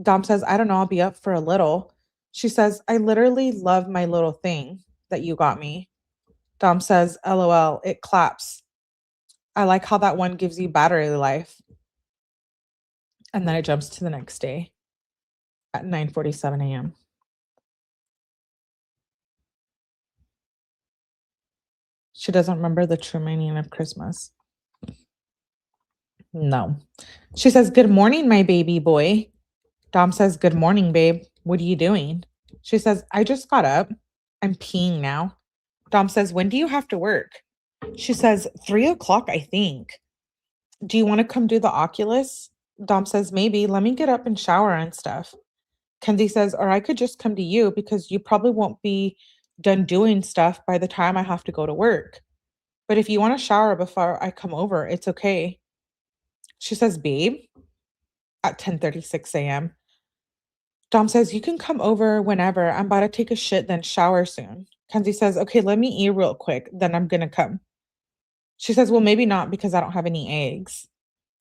Dom says, I don't know. I'll be up for a little. She says, I literally love my little thing that you got me. Dom says, LOL, it claps. I like how that one gives you battery life. And then it jumps to the next day at 9:47 a.m. She doesn't remember the true meaning of Christmas. No. She says, good morning, my baby boy. Dom says, good morning, babe. What are you doing? She says, I just got up. I'm peeing now. Dom says, when do you have to work? She says, 3 o'clock, I think. Do you want to come do the Oculus? Dom says, maybe. Let me get up and shower and stuff. Kenzie says, or I could just come to you because you probably won't be done doing stuff by the time I have to go to work. But if you want to shower before I come over, it's okay. She says, babe, at 10:36 a.m. Dom says, you can come over whenever. I'm about to take a shit, then shower soon. Kenzie says, okay, let me eat real quick. Then I'm going to come. She says, well, maybe not because I don't have any eggs.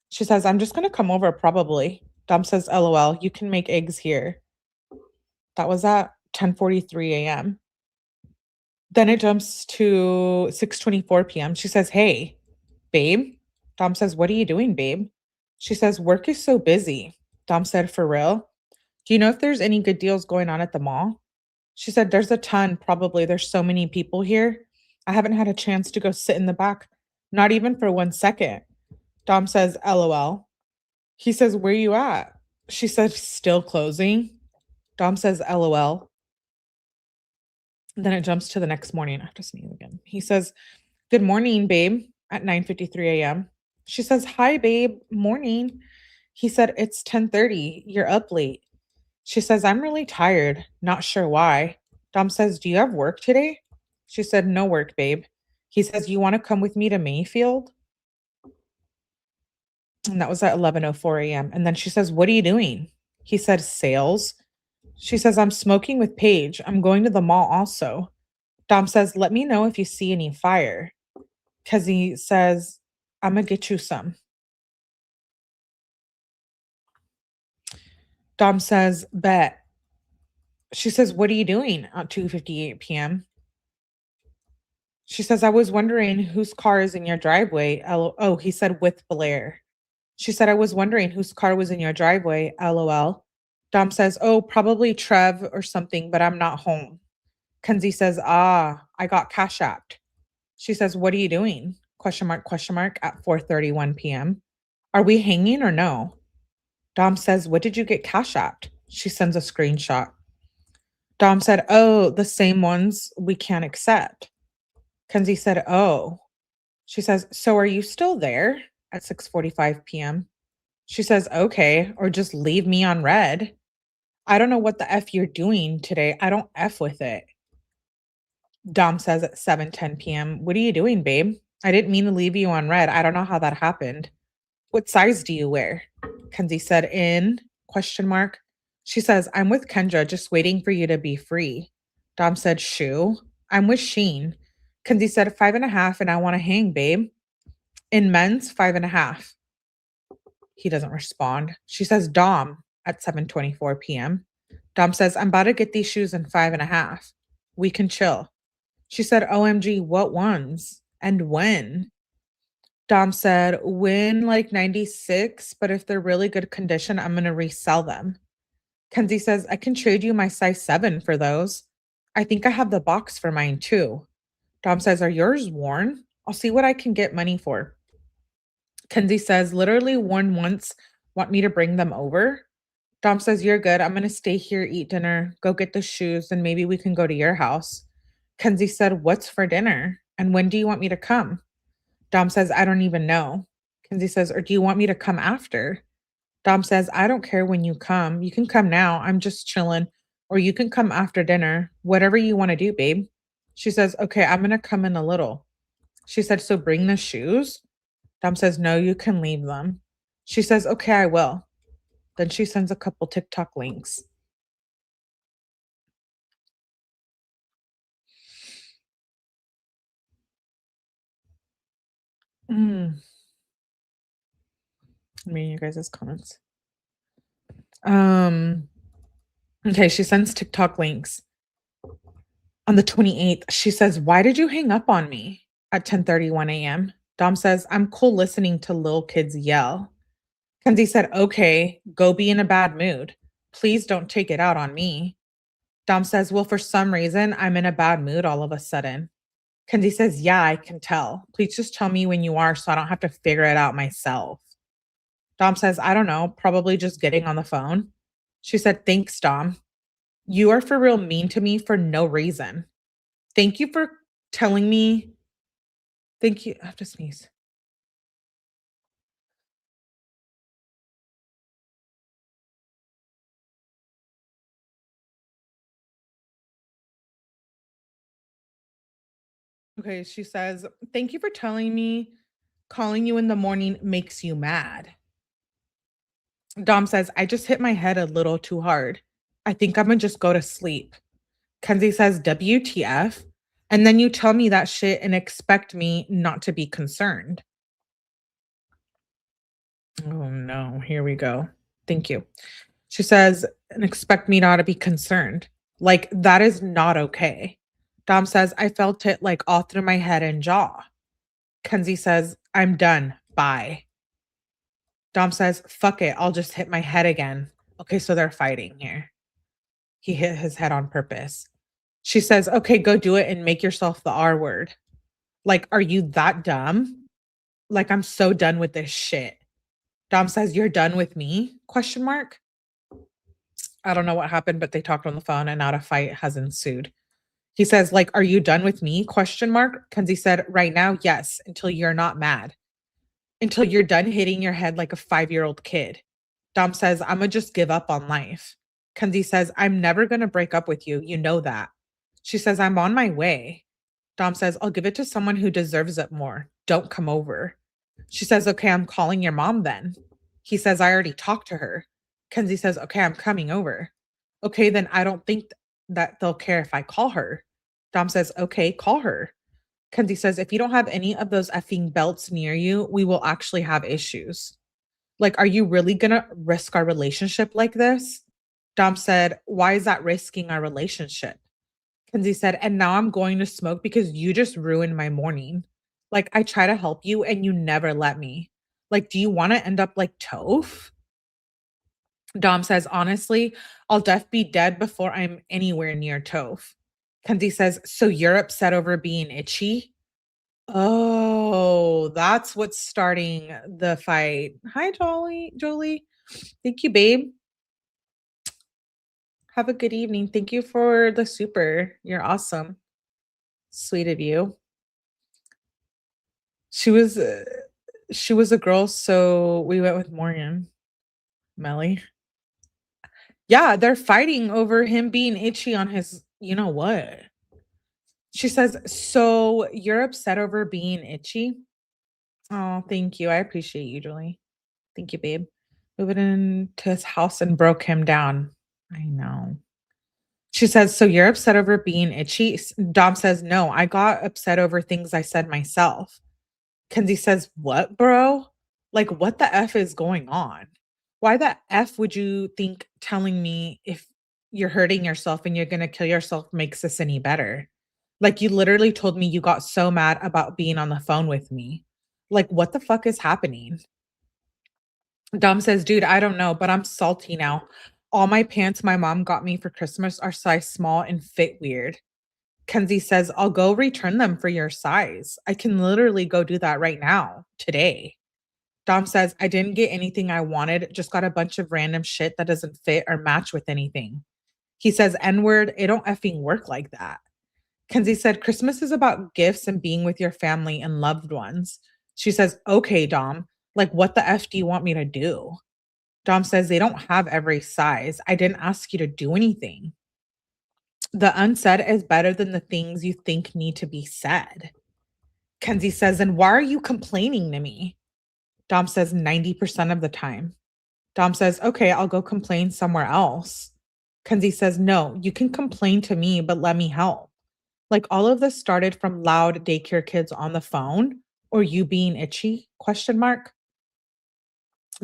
She says, I'm just going to come over probably. Dom says, LOL, you can make eggs here. That was at 10:43 a.m. Then it jumps to 6:24 p.m. She says, hey, babe. Dom says, what are you doing, babe? She says, work is so busy. Dom said, for real? Do you know if there's any good deals going on at the mall? She said, there's a ton, probably. There's so many people here. I haven't had a chance to go sit in the back, not even for 1 second. Dom says, LOL. He says, where you at? She says, still closing. Dom says, LOL. Then it jumps to the next morning. I have to sneeze again. He says, good morning, babe, at 9:53 a.m. She says, hi, babe, morning. He said, it's 10:30. You're up late. She says, I'm really tired. Not sure why. Dom says, do you have work today? She said, no work, babe. He says, you want to come with me to Mayfield? And that was at 11:04 a.m. And then she says, what are you doing? He said, sales. She says, I'm smoking with Paige. I'm going to the mall also. Dom says, let me know if you see any fire. Kenzie says, I'm going to get you some. Dom says, bet. She says, what are you doing at 2:58 p.m.? She says, I was wondering whose car is in your driveway. Oh, he said, with Blair. She said, I was wondering whose car was in your driveway. LOL. Dom says, oh, probably Trev or something, but I'm not home. Kenzie says, I got cash apped. She says, what are you doing? Question mark, at 4:31 p.m. Are we hanging or no? Dom says, what did you get cash apped? She sends a screenshot. Dom said, oh, the same ones we can't accept. Kenzie said, oh. She says, so are you still there at 6:45 p.m.? She says, okay, or just leave me on red. I don't know what the F you're doing today. I don't F with it. Dom says at 7:10 p.m., what are you doing, babe? I didn't mean to leave you on red. I don't know how that happened. What size do you wear? Kenzie said, in, question mark. She says, I'm with Kendra, just waiting for you to be free. Dom said, shoe. I'm with Sheen. Kenzie said, 5.5, and I want to hang, babe. In men's, 5.5. He doesn't respond. She says, Dom, at 7:24 p.m. Dom says, I'm about to get these shoes in 5.5. We can chill. She said, OMG, what ones? And when? Dom said, when like 96, but if they're really good condition, I'm going to resell them. Kenzie says, I can trade you my size 7 for those. I think I have the box for mine too. Dom says, are yours worn? I'll see what I can get money for. Kenzie says, literally worn once. Want me to bring them over? Dom says, you're good. I'm going to stay here, eat dinner, go get the shoes, and maybe we can go to your house. Kenzie said, what's for dinner? And when do you want me to come? Dom says, I don't even know. Kenzie says, or do you want me to come after? Dom says, I don't care when you come. You can come now. I'm just chilling. Or you can come after dinner. Whatever you want to do, babe. She says, okay, I'm going to come in a little. She said, so bring the shoes. Dom says, no, you can leave them. She says, okay, I will. Then she sends a couple TikTok links. Mm. I'm reading you guys' comments. Okay, she sends TikTok links. On the 28th, she says, why did you hang up on me at 10:31 a.m.? Dom says, I'm cool listening to little kids yell. Kenzie said, okay, go be in a bad mood. Please don't take it out on me. Dom says, well, for some reason, I'm in a bad mood all of a sudden. Kenzie says, yeah, I can tell. Please just tell me when you are so I don't have to figure it out myself. Dom says, I don't know, probably just getting on the phone. She said, thanks, Dom. You are for real mean to me for no reason. Thank you for telling me. Thank you. I have to sneeze. Okay, she says, thank you for telling me calling you in the morning makes you mad. Dom says, I just hit my head a little too hard. I think I'm gonna just go to sleep. Kenzie says, WTF? And then you tell me that shit and expect me not to be concerned. Oh no, here we go. Thank you. She says, and expect me not to be concerned. Like, that is not okay. Dom says, I felt it like all through my head and jaw. Kenzie says, I'm done. Bye. Dom says, fuck it. I'll just hit my head again. Okay, so they're fighting here. He hit his head on purpose. She says, okay, go do it and make yourself the R word. Like, are you that dumb? Like, I'm so done with this shit. Dom says, you're done with me? Question mark. I don't know what happened, but they talked on the phone and now a fight has ensued. He says, like, are you done with me? Question mark. Kenzie said, right now, yes, until you're not mad. Until you're done hitting your head like a 5-year-old kid. Dom says, I'm gonna just give up on life. Kenzie says, I'm never gonna break up with you. You know that. She says, I'm on my way. Dom says, I'll give it to someone who deserves it more. Don't come over. She says, okay, I'm calling your mom then. He says, I already talked to her. Kenzie says, okay, I'm coming over. Okay, then I don't think that they'll care if I call her. Dom says, okay, call her. Kenzie says, if you don't have any of those effing belts near you, we will actually have issues. Like, are you really gonna risk our relationship like this? Dom said, why is that risking our relationship? Kenzie said, and now I'm going to smoke because you just ruined my morning. Like, I try to help you and you never let me. Like, do you want to end up like Toph? Dom says, honestly, I'll be dead before I'm anywhere near Toph. Kenzie says, so you're upset over being itchy? Oh, that's what's starting the fight. Hi, Jolie. Thank you, babe. Have a good evening. Thank you for the super. You're awesome. Sweet of you. She was uh, she was a girl, so we went with Morgan. Melly. Yeah, they're fighting over him being itchy on his you know what. She says, "So you're upset over being itchy?" Oh, thank you. I appreciate you, Julie. Thank you, babe. Moving into his house and broke him down. I know. She says, "So you're upset over being itchy?" Dom says, "No, I got upset over things I said myself." Kenzie says, "What, bro? Like, what the F is going on? Why the F would you think telling me if you're hurting yourself and you're going to kill yourself makes this any better? Like, you literally told me you got so mad about being on the phone with me. Like, what the fuck is happening?" Dom says, dude, I don't know, but I'm salty now. All my pants my mom got me for Christmas are size small and fit weird. Kenzie says, I'll go return them for your size. I can literally go do that right now, today. Dom says, I didn't get anything I wanted, just got a bunch of random shit that doesn't fit or match with anything. He says, N word, it don't effing work like that. Kenzie said, Christmas is about gifts and being with your family and loved ones. She says, okay, Dom, like what the F do you want me to do? Dom says, they don't have every size. I didn't ask you to do anything. The unsaid is better than the things you think need to be said. Kenzie says, and why are you complaining to me? Dom says, 90% of the time. Dom says, okay, I'll go complain somewhere else. Kenzie says, no, you can complain to me, but let me help. Like all of this started from loud daycare kids on the phone or you being itchy? Question mark.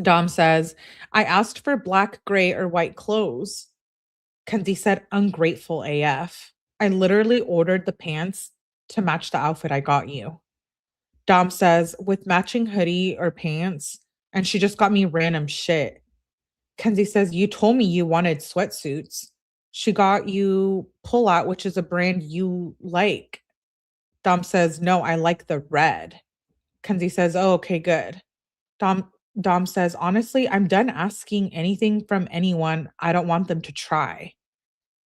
Dom says, I asked for black, gray, or white clothes. Kenzie said, ungrateful AF. I literally ordered the pants to match the outfit I got you. Dom says, with matching hoodie or pants, and she just got me random shit. Kenzie says, you told me you wanted sweatsuits. She got you Pull Out, which is a brand you like. Dom says, no, I like the red. Kenzie says, oh, okay, good. Dom says, honestly, I'm done asking anything from anyone. I don't want them to try.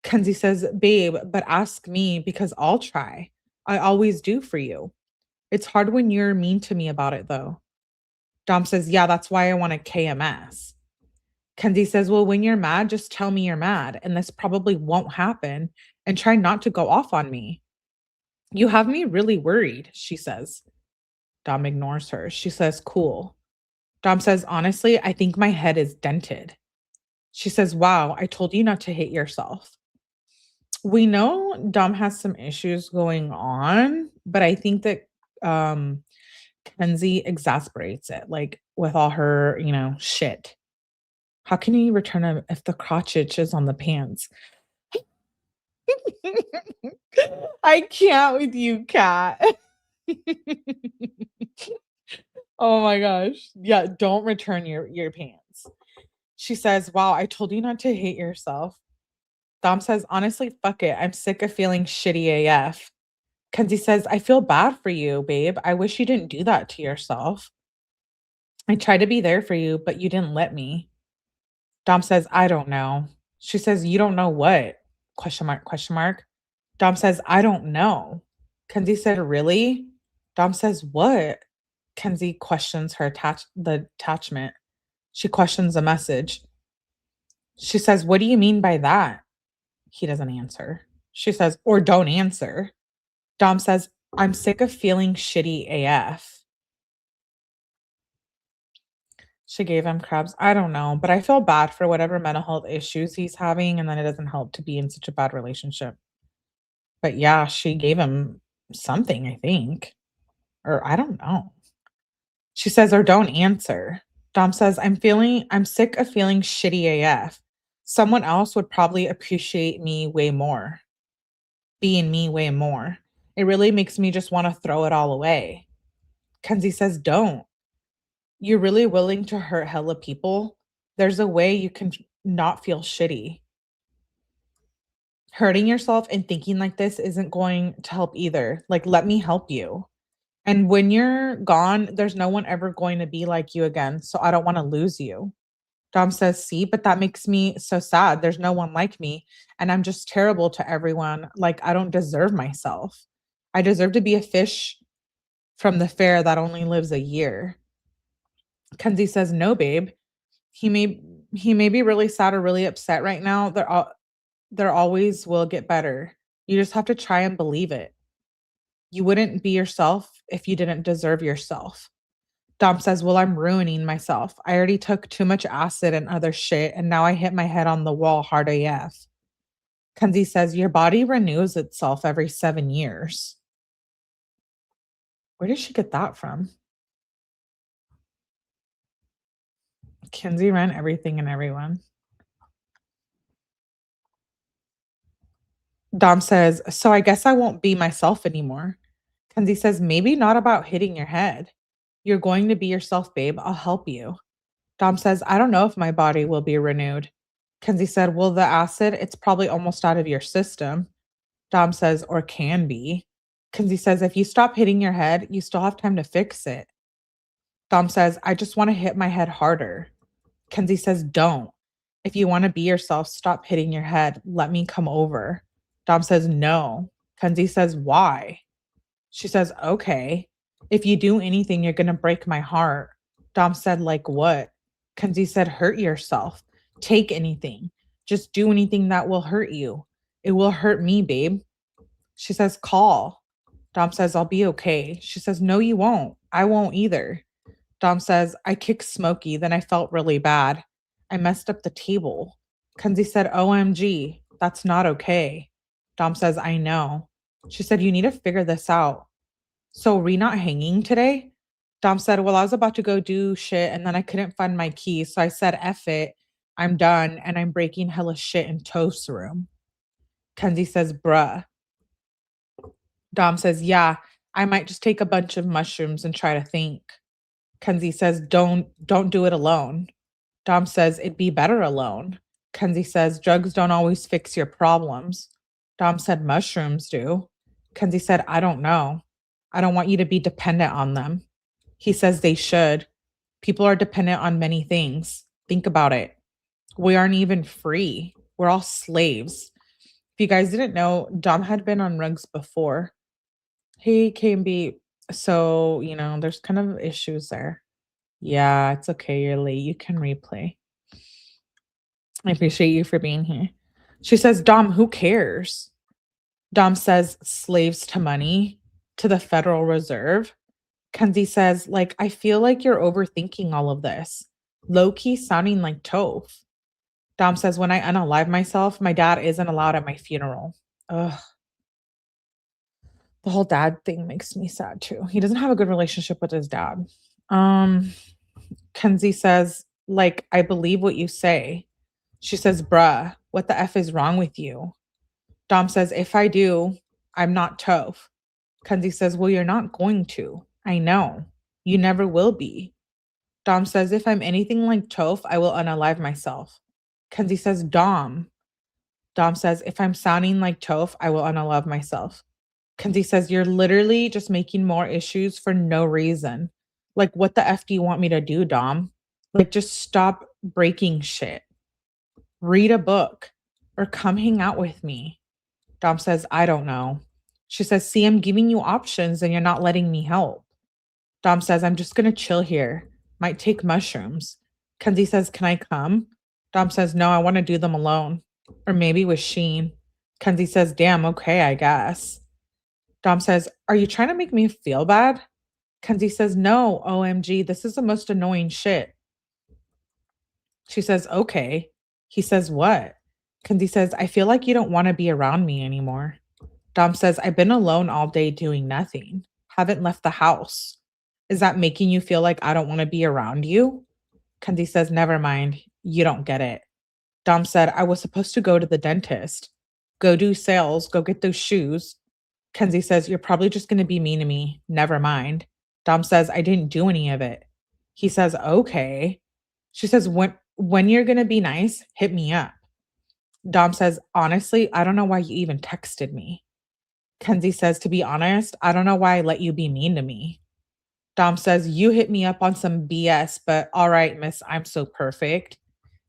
Kenzie says, babe, but ask me because I'll try. I always do for you. It's hard when you're mean to me about it, though. Dom says, yeah, that's why I want a KMS. Kenzie says, well, when you're mad, just tell me you're mad, and this probably won't happen, and try not to go off on me. You have me really worried, she says. Dom ignores her. She says, cool. Dom says, honestly, I think my head is dented. She says, wow, I told you not to hit yourself. We know Dom has some issues going on, but I think that Kenzie exasperates it, like with all her, shit. How can you return it if the crotch itch is on the pants? I can't with you, Kat. Oh my gosh. Yeah, don't return your pants. She says, wow, I told you not to hate yourself. Dom says, honestly, fuck it. I'm sick of feeling shitty AF. Kenzie says, I feel bad for you, babe. I wish you didn't do that to yourself. I tried to be there for you, but you didn't let me. Dom says, I don't know. She says, you don't know what? Question mark, question mark. Dom says, I don't know. Kenzie said, really? Dom says, what? Kenzie questions the attachment. She questions the message. She says, what do you mean by that? He doesn't answer. She says, or don't answer. Dom says, I'm sick of feeling shitty AF. She gave him crabs. I don't know, but I feel bad for whatever mental health issues he's having, and then it doesn't help to be in such a bad relationship. But yeah, she gave him something, I think. Or I don't know. She says, or don't answer. Dom says, I'm sick of feeling shitty AF. Someone else would probably appreciate me way more. Being me way more. It really makes me just want to throw it all away. Kenzie says, don't. You're really willing to hurt hella people. There's a way you can not feel shitty. Hurting yourself and thinking like this isn't going to help either. Like, let me help you. And when you're gone, there's no one ever going to be like you again. So I don't want to lose you. Dom says, see, but that makes me so sad. There's no one like me. And I'm just terrible to everyone. Like, I don't deserve myself. I deserve to be a fish from the fair that only lives a year. Kenzie says, no, babe. He may be really sad or really upset right now. There always will get better. You just have to try and believe it. You wouldn't be yourself if you didn't deserve yourself. Dom says, well, I'm ruining myself. I already took too much acid and other shit, and now I hit my head on the wall hard AF. Kenzie says, your body renews itself every 7 years. Where did she get that from? Kenzie ran everything and everyone. Dom says, so I guess I won't be myself anymore. Kenzie says, maybe not about hitting your head. You're going to be yourself, babe. I'll help you. Dom says, I don't know if my body will be renewed. Kenzie said, well, the acid, it's probably almost out of your system. Dom says, or can be. Kenzie says, if you stop hitting your head, you still have time to fix it. Dom says, I just want to hit my head harder. Kenzie says, don't. If you want to be yourself, stop hitting your head. Let me come over. Dom says, no. Kenzie says, why? She says, okay. If you do anything, you're going to break my heart. Dom said, like what? Kenzie said, hurt yourself. Take anything. Just do anything that will hurt you. It will hurt me, babe. She says, call. Dom says, I'll be okay. She says, no, you won't. I won't either. Dom says, I kicked 𝗀𝗲𝗃, then I felt really bad. I messed up the table. Kenzie said, OMG, that's not okay. Dom says, I know. She said, you need to figure this out. So we not hanging today? Dom said, well, I was about to go do shit and then I couldn't find my keys. So I said, F it. I'm done and I'm breaking hella shit in Toast's room. Kenzie says, bruh. Dom says, yeah, I might just take a bunch of mushrooms and try to think. Kenzie says, don't do it alone. Dom says, it'd be better alone. Kenzie says, drugs don't always fix your problems. Dom said, mushrooms do. Kenzie said, I don't know. I don't want you to be dependent on them. He says they should. People are dependent on many things. Think about it. We aren't even free. We're all slaves. If you guys didn't know, Dom had been on rugs before. Hey, 𝗀𝗵𝗶𝗽. So, there's kind of issues there. Yeah, it's okay. You're late. You can replay. I appreciate you for being here. She says, Dom, who cares? Dom says, slaves to money, to the Federal Reserve. Kenzie says, I feel like you're overthinking all of this. Low-key sounding like 𝗀𝗃. Dom says, when I unalive myself, my dad isn't allowed at my funeral. Ugh. The whole dad thing makes me sad too. He doesn't have a good relationship with his dad. Kenzie says, I believe what you say. She says, bruh, what the F is wrong with you? Dom says, if I do, I'm not 𝗀𝗃. Kenzie says, well, you're not going to. I know. You never will be. Dom says, if I'm anything like 𝗀𝗃, I will unalive myself. Kenzie says, Dom. Dom says, if I'm sounding like 𝗀𝗃, I will unalive myself. Kenzie says, you're literally just making more issues for no reason. What the F do you want me to do, Dom? Just stop breaking shit. Read a book or come hang out with me. Dom says, I don't know. She says, see, I'm giving you options and you're not letting me help. Dom says, I'm just going to chill here. Might take mushrooms. Kenzie says, can I come? Dom says, no, I want to do them alone. Or maybe with 𝗀. Kenzie says, damn, okay, I guess. Dom says, are you trying to make me feel bad? Kenzie says, no, OMG, this is the most annoying shit. She says, okay. He says, what? Kenzie says, I feel like you don't want to be around me anymore. Dom says, I've been alone all day doing nothing. Haven't left the house. Is that making you feel like I don't want to be around you? Kenzie says, never mind. You don't get it. Dom said, I was supposed to go to the dentist. Go do sales. Go get those shoes. Kenzie says, you're probably just going to be mean to me. Never mind. Dom says, I didn't do any of it. He says, okay. She says, when you're going to be nice, hit me up. Dom says, honestly, I don't know why you even texted me. Kenzie says, to be honest, I don't know why I let you be mean to me. Dom says, you hit me up on some BS, but all right, miss, I'm so perfect.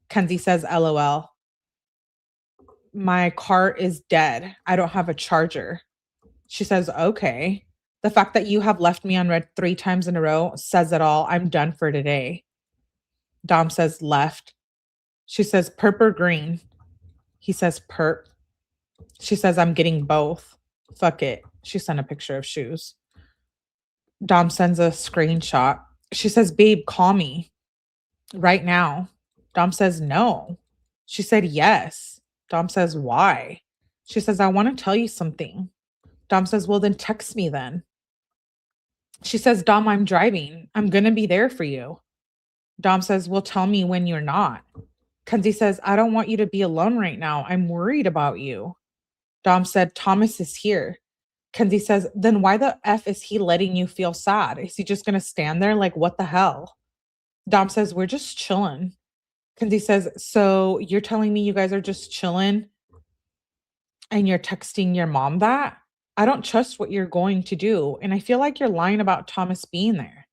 Kenzie says, LOL. My car is dead. I don't have a charger. She says, okay. The fact that you have left me unread 3 times in a row says it all. I'm done for today. Dom says, left. She says, perp or green? He says, perp. She says, I'm getting both. Fuck it. She sent a picture of shoes. Dom sends a screenshot. She says, babe, call me right now. Dom says, no. She said, yes. Dom says, why? She says, I want to tell you something. Dom says, well, then text me then. She says, Dom, I'm driving. I'm going to be there for you. Dom says, well, tell me when you're not. Kenzie says, I don't want you to be alone right now. I'm worried about you. Dom said, Thomas is here. Kenzie says, then why the F is he letting you feel sad? Is he just going to stand there like, what the hell? Dom says, we're just chilling. Kenzie says, so you're telling me you guys are just chilling and you're texting your mom that? I don't trust what you're going to do. And I feel like you're lying about Thomas being there.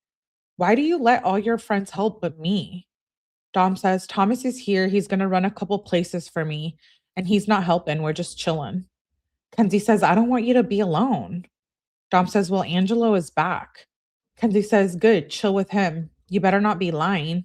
Why do you let all your friends help but me? Dom says, Thomas is here. He's going to run a couple places for me. And he's not helping. We're just chilling. Kenzie says, I don't want you to be alone. Dom says, well, Angelo is back. Kenzie says, good. Chill with him. You better not be lying.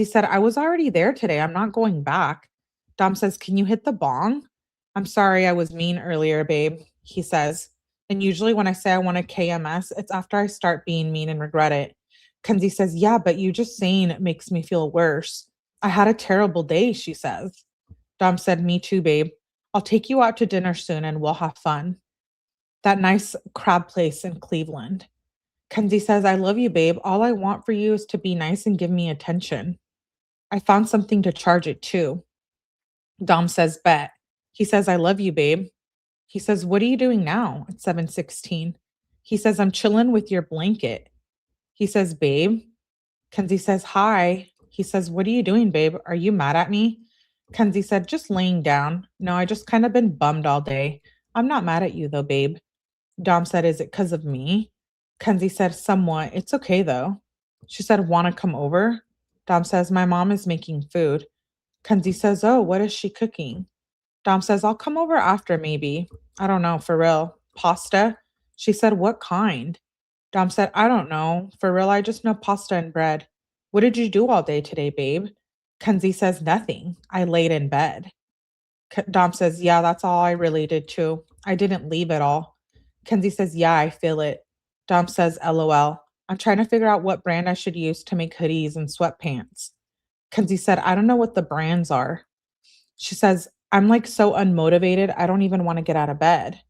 Kenzie said, I was already there today. I'm not going back. Dom says, can you hit the bong? I'm sorry I was mean earlier, babe, he says. And usually when I say I want a KMS, it's after I start being mean and regret it. Kenzie says, yeah, but you just saying it makes me feel worse. I had a terrible day, she says. Dom said, me too, babe. I'll take you out to dinner soon and we'll have fun. That nice crab place in Cleveland. Kenzie says, I love you, babe. All I want for you is to be nice and give me attention. I found something to charge it to. Dom says, bet. He says, I love you, babe. He says, what are you doing now at 7:16? He says, I'm chilling with your blanket. He says, babe. Kenzie says, hi. He says, what are you doing, babe? Are you mad at me? Kenzie said, just laying down. No, I just kind of been bummed all day. I'm not mad at you though, babe. Dom said, is it because of me? Kenzie said, somewhat. It's okay though. She said, want to come over? Dom says, my mom is making food. Kenzie says, oh, what is she cooking? Dom says, I'll come over after maybe. I don't know, for real. Pasta? She said, what kind? Dom said, I don't know. For real, I just know pasta and bread. What did you do all day today, babe? Kenzie says, nothing. I laid in bed. Dom says, yeah, that's all I really did too. I didn't leave at all. Kenzie says, yeah, I feel it. Dom says, LOL. I'm trying to figure out what brand I should use to make hoodies and sweatpants. Kenzie said, I don't know what the brands are. She says, I'm like so unmotivated. I don't even want to get out of bed.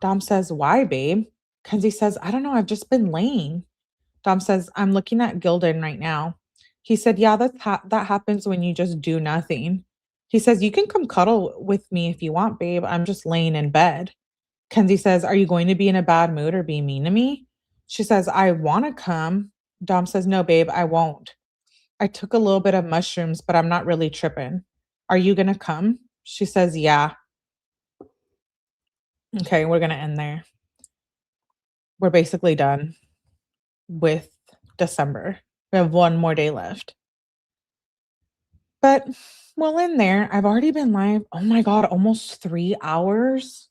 Dom says, why, babe? Kenzie says, I don't know. I've just been laying. Dom says, I'm looking at Gildan right now. He said, yeah, that happens when you just do nothing. He says, you can come cuddle with me if you want, babe. I'm just laying in bed. Kenzie says, are you going to be in a bad mood or be mean to me? She says, I want to come. Dom says, no, babe, I won't. I took a little bit of mushrooms, but I'm not really tripping. Are you going to come? She says, yeah. Okay, we're going to end there. We're basically done with December. We have one more day left. But we'll end there. I've already been live. Oh my God, almost 3 hours.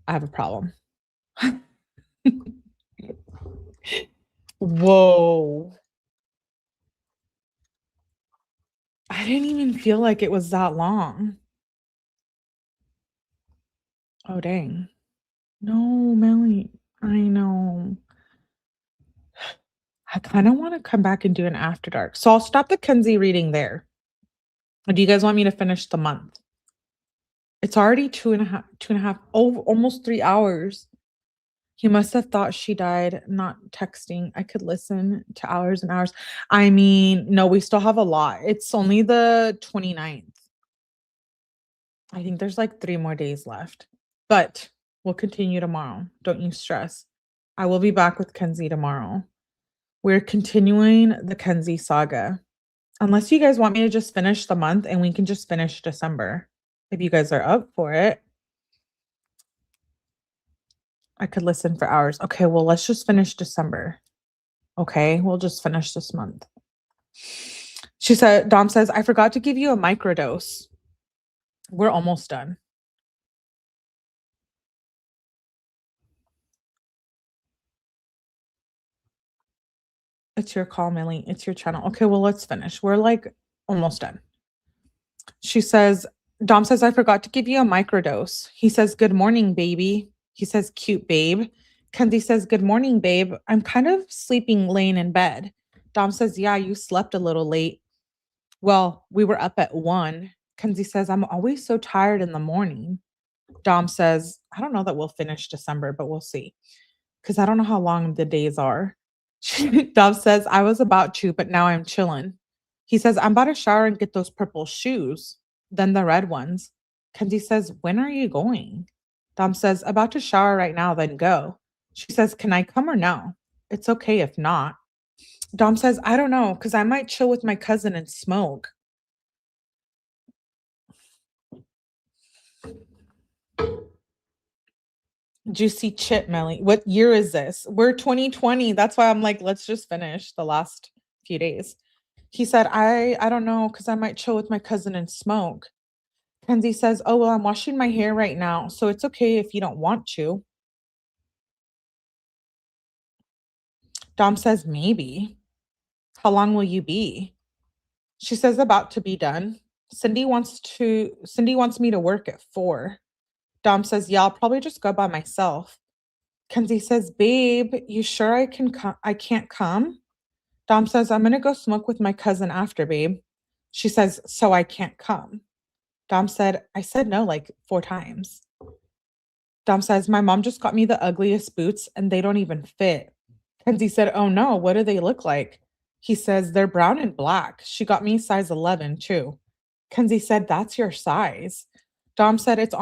I have a problem. Whoa. I didn't even feel like it was that long. Oh, dang. No, Melly. I know. I kind of want to come back and do an after dark. So I'll stop the Kenzie reading there. Or do you guys want me to finish the month? It's already two and a half, oh, almost 3 hours. He must have thought she died, not texting. I could listen to hours and hours. I mean, no, we still have a lot. It's only the 29th. I think there's like 3 more days left, but we'll continue tomorrow. Don't you stress. I will be back with Kenzie tomorrow. We're continuing the Kenzie saga. Unless you guys want me to just finish the month and we can just finish December. If you guys are up for it. I could listen for hours. Okay, well, let's just finish December. Okay, we'll just finish this month. She said, Dom says, I forgot to give you a microdose. We're almost done. It's your call, Millie. It's your channel. Okay, well, let's finish. We're like almost done. She says, Dom says, I forgot to give you a microdose. He says, good morning, baby. He says, cute babe. Kenzie says, good morning, babe. I'm kind of sleeping laying in bed. Dom says, yeah, you slept a little late. Well, we were up at 1. Kenzie says, I'm always so tired in the morning. Dom says, I don't know that we'll finish December, but we'll see. Because I don't know how long the days are. Dom says, I was about to, but now I'm chilling. He says, I'm about to shower and get those purple shoes, then the red ones. Kenzie says, when are you going? Dom says, about to shower right now, then go. She says, can I come or no? It's okay if not. Dom says, I don't know, because I might chill with my cousin and smoke. Juicy chip, Melly. What year is this? We're 2020. That's why I'm like, let's just finish the last few days. He said, I don't know, because I might chill with my cousin and smoke. Kenzie says, oh, well, I'm washing my hair right now, so it's okay if you don't want to. Dom says, maybe. How long will you be? She says, about to be done. Cindy wants me to work at 4. Dom says, yeah, I'll probably just go by myself. Kenzie says, babe, you sure I can't come? Dom says, I'm going to go smoke with my cousin after, babe. She says, so I can't come. Dom said, I said no like 4 times. Dom says, my mom just got me the ugliest boots and they don't even fit. Kenzie said, oh no, what do they look like? He says, they're brown and black. She got me size 11 too. Kenzie said, that's your size. Dom said, it's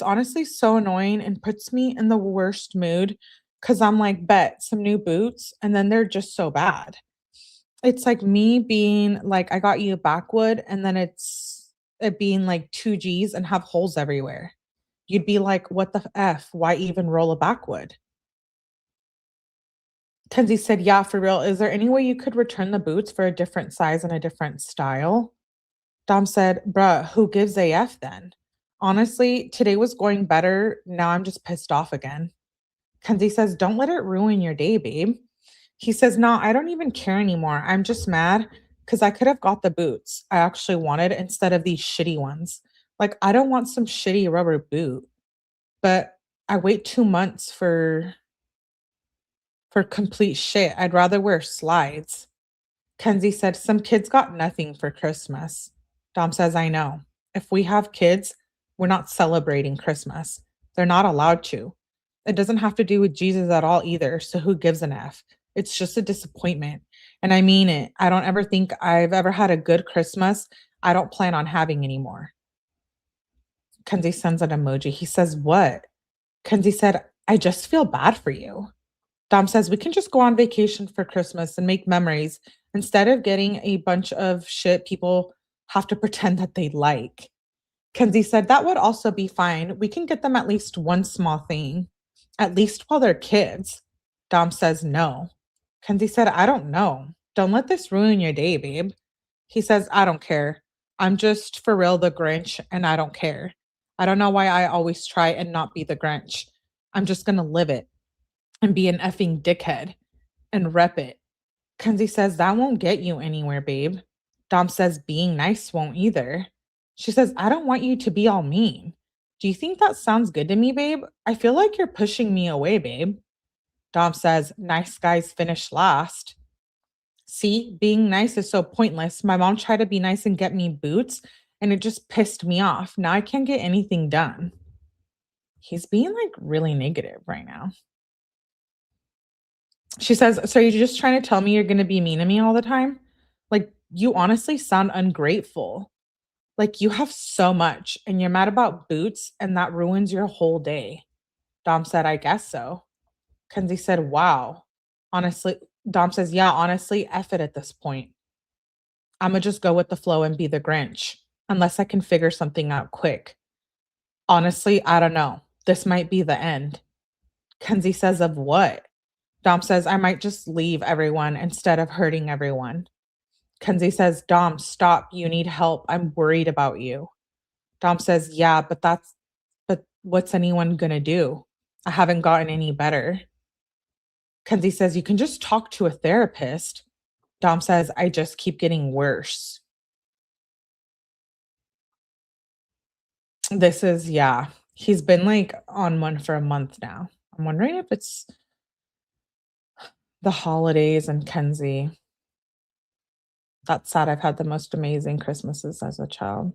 honestly so annoying and puts me in the worst mood because I'm like, bet some new boots and then they're just so bad. It's like me being like, I got you a backwood and then it being like 2 Gs and have holes everywhere. You'd be like, what the F? Why even roll a backwood? Kenzie said, yeah, for real. Is there any way you could return the boots for a different size and a different style? Dom said, bruh, who gives AF then? Honestly, today was going better. Now I'm just pissed off again. Kenzie says, don't let it ruin your day, babe. He says, no, I don't even care anymore. I'm just mad because I could have got the boots I actually wanted instead of these shitty ones. Like, I don't want some shitty rubber boot, but I wait 2 months for complete shit. I'd rather wear slides. Kenzie said, some kids got nothing for Christmas. Dom says, I know. If we have kids, we're not celebrating Christmas. They're not allowed to. It doesn't have to do with Jesus at all either, so who gives an F? It's just a disappointment. And I mean it. I don't ever think I've ever had a good Christmas. I don't plan on having any more. Kenzie sends an emoji. He says, what? Kenzie said, I just feel bad for you. Dom says, we can just go on vacation for Christmas and make memories instead of getting a bunch of shit people have to pretend that they like. Kenzie said, that would also be fine. We can get them at least one small thing, at least while they're kids. Dom says, no. Kenzie said, I don't know. Don't let this ruin your day, babe. He says, I don't care. I'm just for real the Grinch and I don't care. I don't know why I always try and not be the Grinch. I'm just going to live it and be an effing dickhead and rep it. Kenzie says, that won't get you anywhere, babe. Dom says, being nice won't either. She says, I don't want you to be all mean. Do you think that sounds good to me, babe? I feel like you're pushing me away, babe. Dom says, nice guys finish last. See, being nice is so pointless. My mom tried to be nice and get me boots, and it just pissed me off. Now I can't get anything done. He's being like really negative right now. She says, so you're just trying to tell me you're going to be mean to me all the time? Like, you honestly sound ungrateful. Like, you have so much and you're mad about boots and that ruins your whole day. Dom said, I guess so. Kenzie said, wow. Honestly, Dom says, yeah, honestly, F it at this point. I'm going to just go with the flow and be the Grinch, unless I can figure something out quick. Honestly, I don't know. This might be the end. Kenzie says, of what? Dom says, I might just leave everyone instead of hurting everyone. Kenzie says, Dom, stop. You need help. I'm worried about you. Dom says, yeah, but what's anyone going to do? I haven't gotten any better. Kenzie says, you can just talk to a therapist. Dom says, I just keep getting worse. This is, yeah, he's been like on one for a month now. I'm wondering if it's the holidays and Kenzie. That's sad. I've had the most amazing Christmases as a child.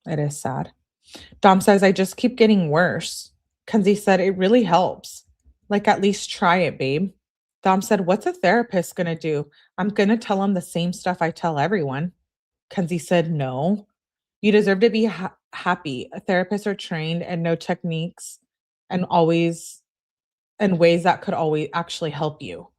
It is sad. Dom says, I just keep getting worse. Kenzie said, it really helps. Like, at least try it, babe. Dom said, what's a therapist going to do? I'm going to tell him the same stuff I tell everyone. Kenzie said, no. You deserve to be happy. Therapists are trained and know techniques and always and ways that could always actually help you.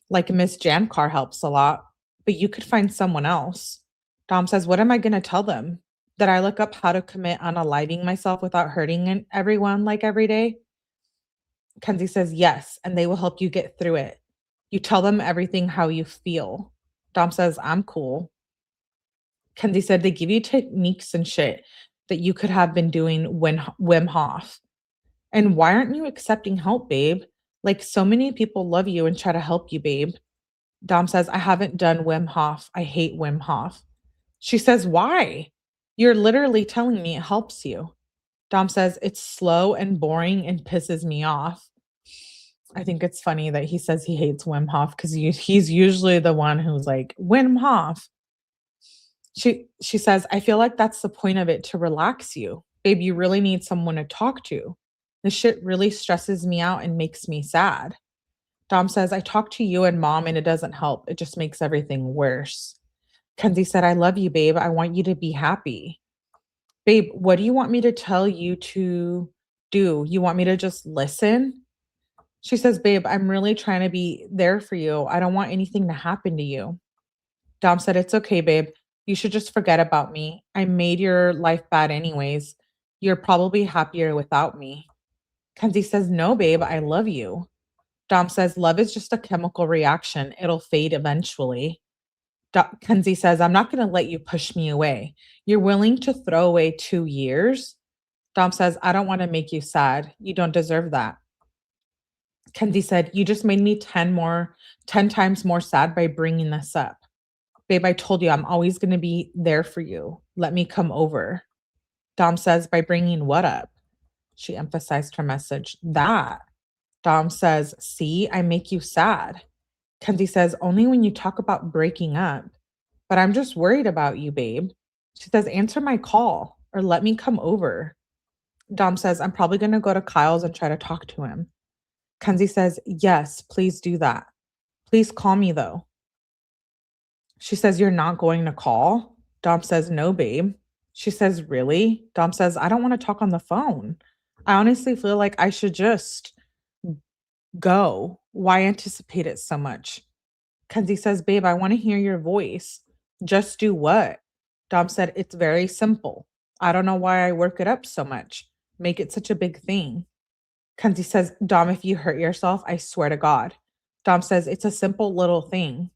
Like Miss Jamcar helps a lot, but you could find someone else. Dom says, what am I going to tell them? That I look up how to commit unaliving myself without hurting everyone like every day? Kenzie says, yes, and they will help you get through it. You tell them everything how you feel. Dom says, I'm cool. Kenzie said, they give you techniques and shit that you could have been doing when Wim Hof. And why aren't you accepting help, babe? Like, so many people love you and try to help you, babe. Dom says, I haven't done Wim Hof. I hate Wim Hof. She says, why? You're literally telling me it helps you. Dom says, it's slow and boring and pisses me off. I think it's funny that he says he hates Wim Hof because he's usually the one who's like, Wim Hof. She says, I feel like that's the point of it, to relax you. Babe, you really need someone to talk to. This shit really stresses me out and makes me sad. Dom says, I talk to you and mom and it doesn't help. It just makes everything worse. Kenzie said, I love you, babe. I want you to be happy. Babe, what do you want me to tell you to do? You want me to just listen? She says, babe, I'm really trying to be there for you. I don't want anything to happen to you. Dom said, it's okay, babe. You should just forget about me. I made your life bad anyways. You're probably happier without me. Kenzie says, no, babe, I love you. Dom says, love is just a chemical reaction. It'll fade eventually. Kenzie says, I'm not going to let you push me away. You're willing to throw away 2 years? Dom says, I don't want to make you sad. You don't deserve that. Kenzie said, you just made me 10 times more sad by bringing this up. Babe, I told you I'm always going to be there for you. Let me come over. Dom says, by bringing what up? She emphasized her message. That. Dom says, see, I make you sad. Kenzie says, only when you talk about breaking up. But I'm just worried about you, babe. She says, answer my call or let me come over. Dom says, I'm probably going to go to Kyle's and try to talk to him. Kenzie says, yes, please do that. Please call me though. She says, you're not going to call? Dom says, no, babe. She says, really? Dom says, I don't want to talk on the phone. I honestly feel like I should just go. Why anticipate it so much? Kenzie says, babe, I want to hear your voice. Just do what? Dom said, it's very simple. I don't know why I work it up so much. Make it such a big thing. Kenzie says, Dom, if you hurt yourself, I swear to God. Dom says, it's a simple little thing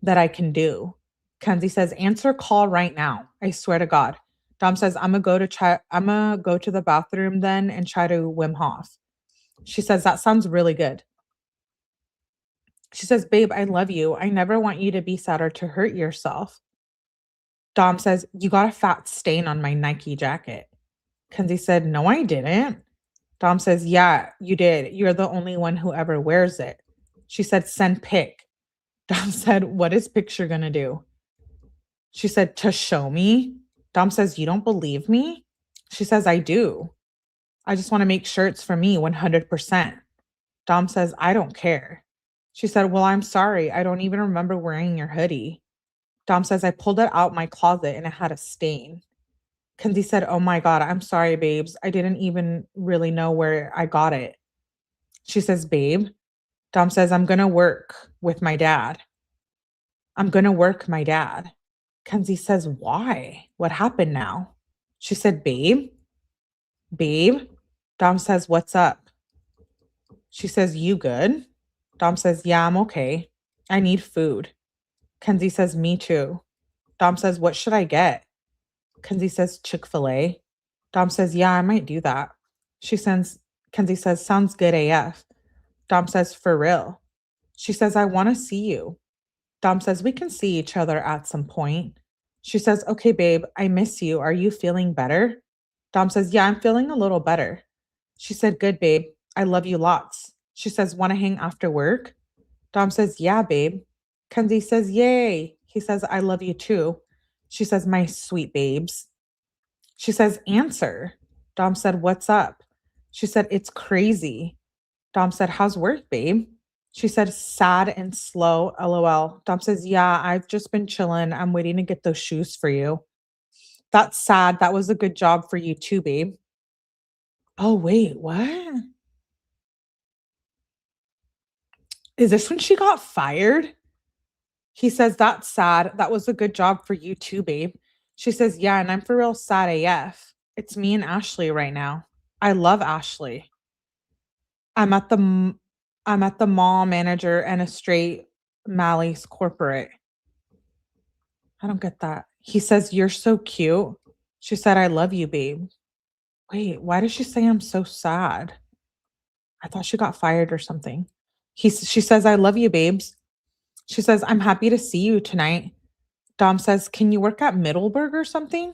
that I can do. Kenzie says, answer call right now. I swear to God. Dom says, I'm gonna go to the bathroom then and try to Wim Hof. She says, that sounds really good. She says, babe, I love you. I never want you to be sad or to hurt yourself. Dom says, you got a fat stain on my Nike jacket. Kenzie said, no, I didn't. Dom says, yeah, you did. You're the only one who ever wears it. She said, send pic. Dom said, what is picture gonna do? She said, to show me. Dom says, you don't believe me? She says, I do. I just want to make sure it's for me 100%. Dom says, I don't care. She said, well, I'm sorry. I don't even remember wearing your hoodie. Dom says, I pulled it out my closet and it had a stain. Kenzie said, oh my God, I'm sorry, babes. I didn't even really know where I got it. She says, babe. Dom says, I'm going to work with my dad. I'm going to work my dad. Kenzie says, why? What happened now? She said, babe. Babe. Dom says, what's up? She says, you good? Dom says, yeah, I'm okay. I need food. Kenzie says, me too. Dom says, what should I get? Kenzie says, Chick-fil-A. Dom says, yeah, I might do that. Kenzie says, sounds good AF. Dom says, for real. She says, I want to see you. Dom says, we can see each other at some point. She says, okay, babe, I miss you. Are you feeling better? Dom says, yeah, I'm feeling a little better. She said, good, babe. I love you lots. She says, want to hang after work? Dom says, yeah, babe. Kenzie says, yay. He says, I love you too. She says, my sweet babes. She says, answer. Dom said, what's up? She said, it's crazy. Dom said, how's work, babe? She said, sad and slow, LOL. Dom says, yeah, I've just been chilling. I'm waiting to get those shoes for you. That's sad. That was a good job for you too, babe. Oh, wait, what? Is this when she got fired? He says, that's sad. That was a good job for you too, babe. She says, yeah, and I'm for real sad AF. It's me and Ashley right now. I love Ashley. I'm at the mall manager and a straight Mally's corporate. I don't get that. He says, you're so cute. She said, I love you, babe. Wait, why does she say I'm so sad? I thought she got fired or something. She says, I love you, babes. She says, I'm happy to see you tonight. Dom says, can you work at Middleburg or something?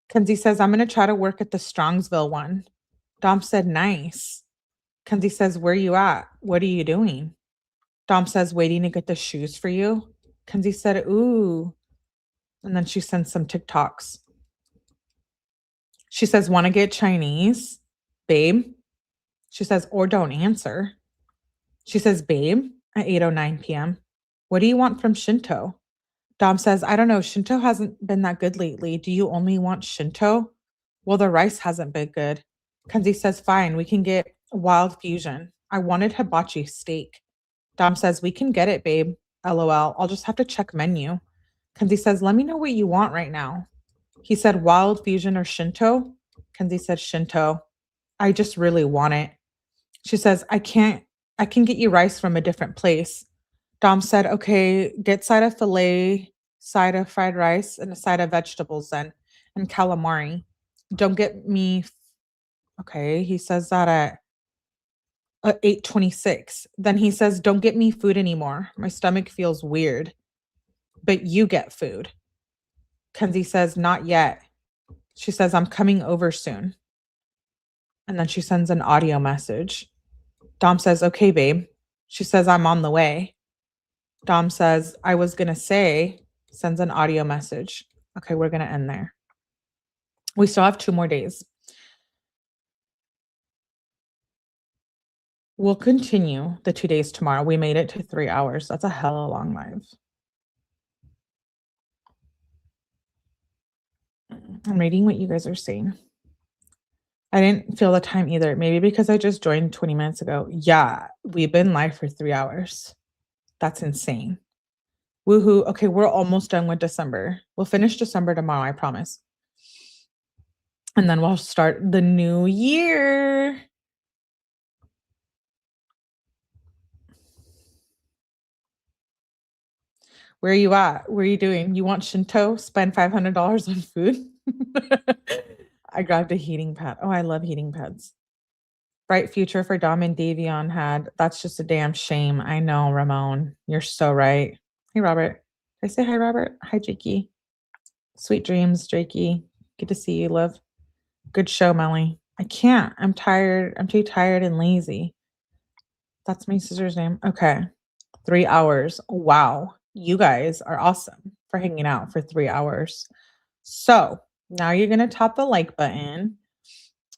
Kenzie says, I'm going to try to work at the Strongsville one. Dom said, nice. Kenzie says, where you at? What are you doing? Dom says, waiting to get the shoes for you. Kenzie said, ooh. And then she sends some TikToks. She says, want to get Chinese? Babe. She says, or don't answer. She says, babe, at 8:09 p.m. What do you want from Shinto? Dom says, I don't know. Shinto hasn't been that good lately. Do you only want Shinto? Well, the rice hasn't been good. Kenzie says, fine, we can get Wild Fusion. I wanted hibachi steak. Dom says, we can get it, babe. LOL. I'll just have to check menu. Kenzie says, let me know what you want right now. He said, Wild Fusion or Shinto? Kenzie said, Shinto. I just really want it. She says, I can get you rice from a different place. Dom said, okay, get side of filet, side of fried rice, and a side of vegetables then, and calamari. Don't get me, okay, he says that at 8:26. Then he says, don't get me food anymore. My stomach feels weird, but you get food. Kenzie says, not yet. She says, I'm coming over soon. And then she sends an audio message. Dom says, okay, babe. She says, I'm on the way. Dom says, I was going to say, sends an audio message. Okay, we're going to end there. We still have 2 more days. We'll continue the 2 days tomorrow. We made it to 3 hours. That's a hella long live. I'm reading what you guys are saying. I didn't feel the time either. Maybe because I just joined 20 minutes ago. Yeah, we've been live for 3 hours. That's insane. Woohoo. Okay, we're almost done with December. We'll finish December tomorrow, I promise. And then we'll start the new year. Where are you at? What are you doing? You want Shinto? Spend $500 on food? I grabbed a heating pad. Oh, I love heating pads. Bright future for Dom and Davion had. That's just a damn shame. I know, Ramon. You're so right. Hey, Robert. Did I say hi, Robert? Hi, Jakey. Sweet dreams, Jakey. Good to see you, love. Good show, Melly. I can't. I'm tired. I'm too tired and lazy. That's my sister's name. Okay. 3 hours. Wow. You guys are awesome for hanging out for 3 hours. So now you're going to tap the like button.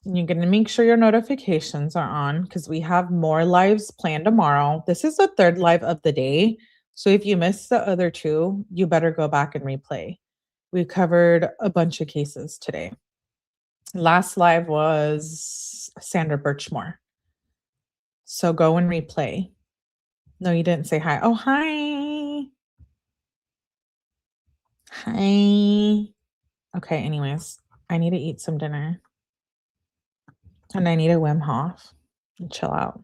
And you're going to make sure your notifications are on because we have more lives planned tomorrow. This is the third live of the day. So if you missed the other two, you better go back and replay. We covered a bunch of cases today. Last live was Sandra Birchmore. So go and replay. No, you didn't say hi. Oh, hi. Hi. Okay, anyways, I need to eat some dinner. And I need a Wim Hof and chill out.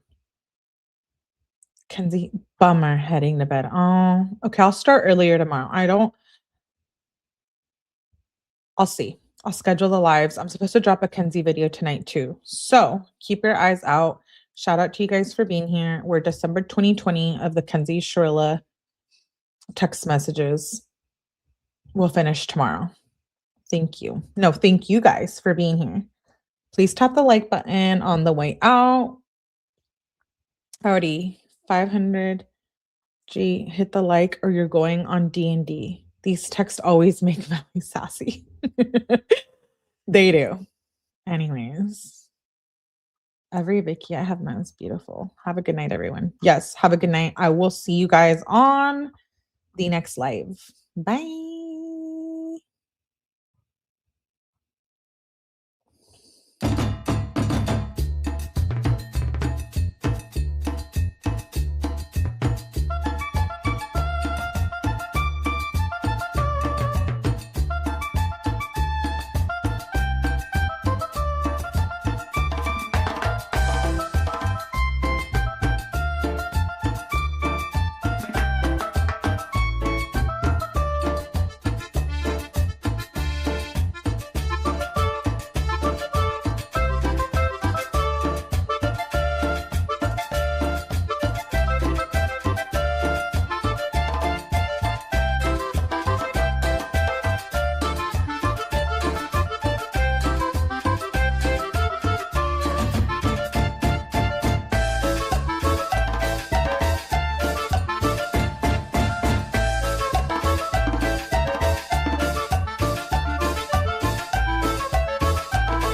Kenzie, bummer, heading to bed. Oh, okay, I'll start earlier tomorrow. I'll see. I'll schedule the lives. I'm supposed to drop a Kenzie video tonight too. So keep your eyes out. Shout out to you guys for being here. We're December 2020 of the Mackenzie Shirilla text messages. We'll finish tomorrow. Thank you. No, thank you guys for being here. Please tap the like button on the way out. Already 500 G, hit the like or you're going on D&D. These texts always make me sassy. They do. Anyways, every Vicky I have met is beautiful. Have a good night, everyone. Yes, have a good night. I will see you guys on the next live. Bye.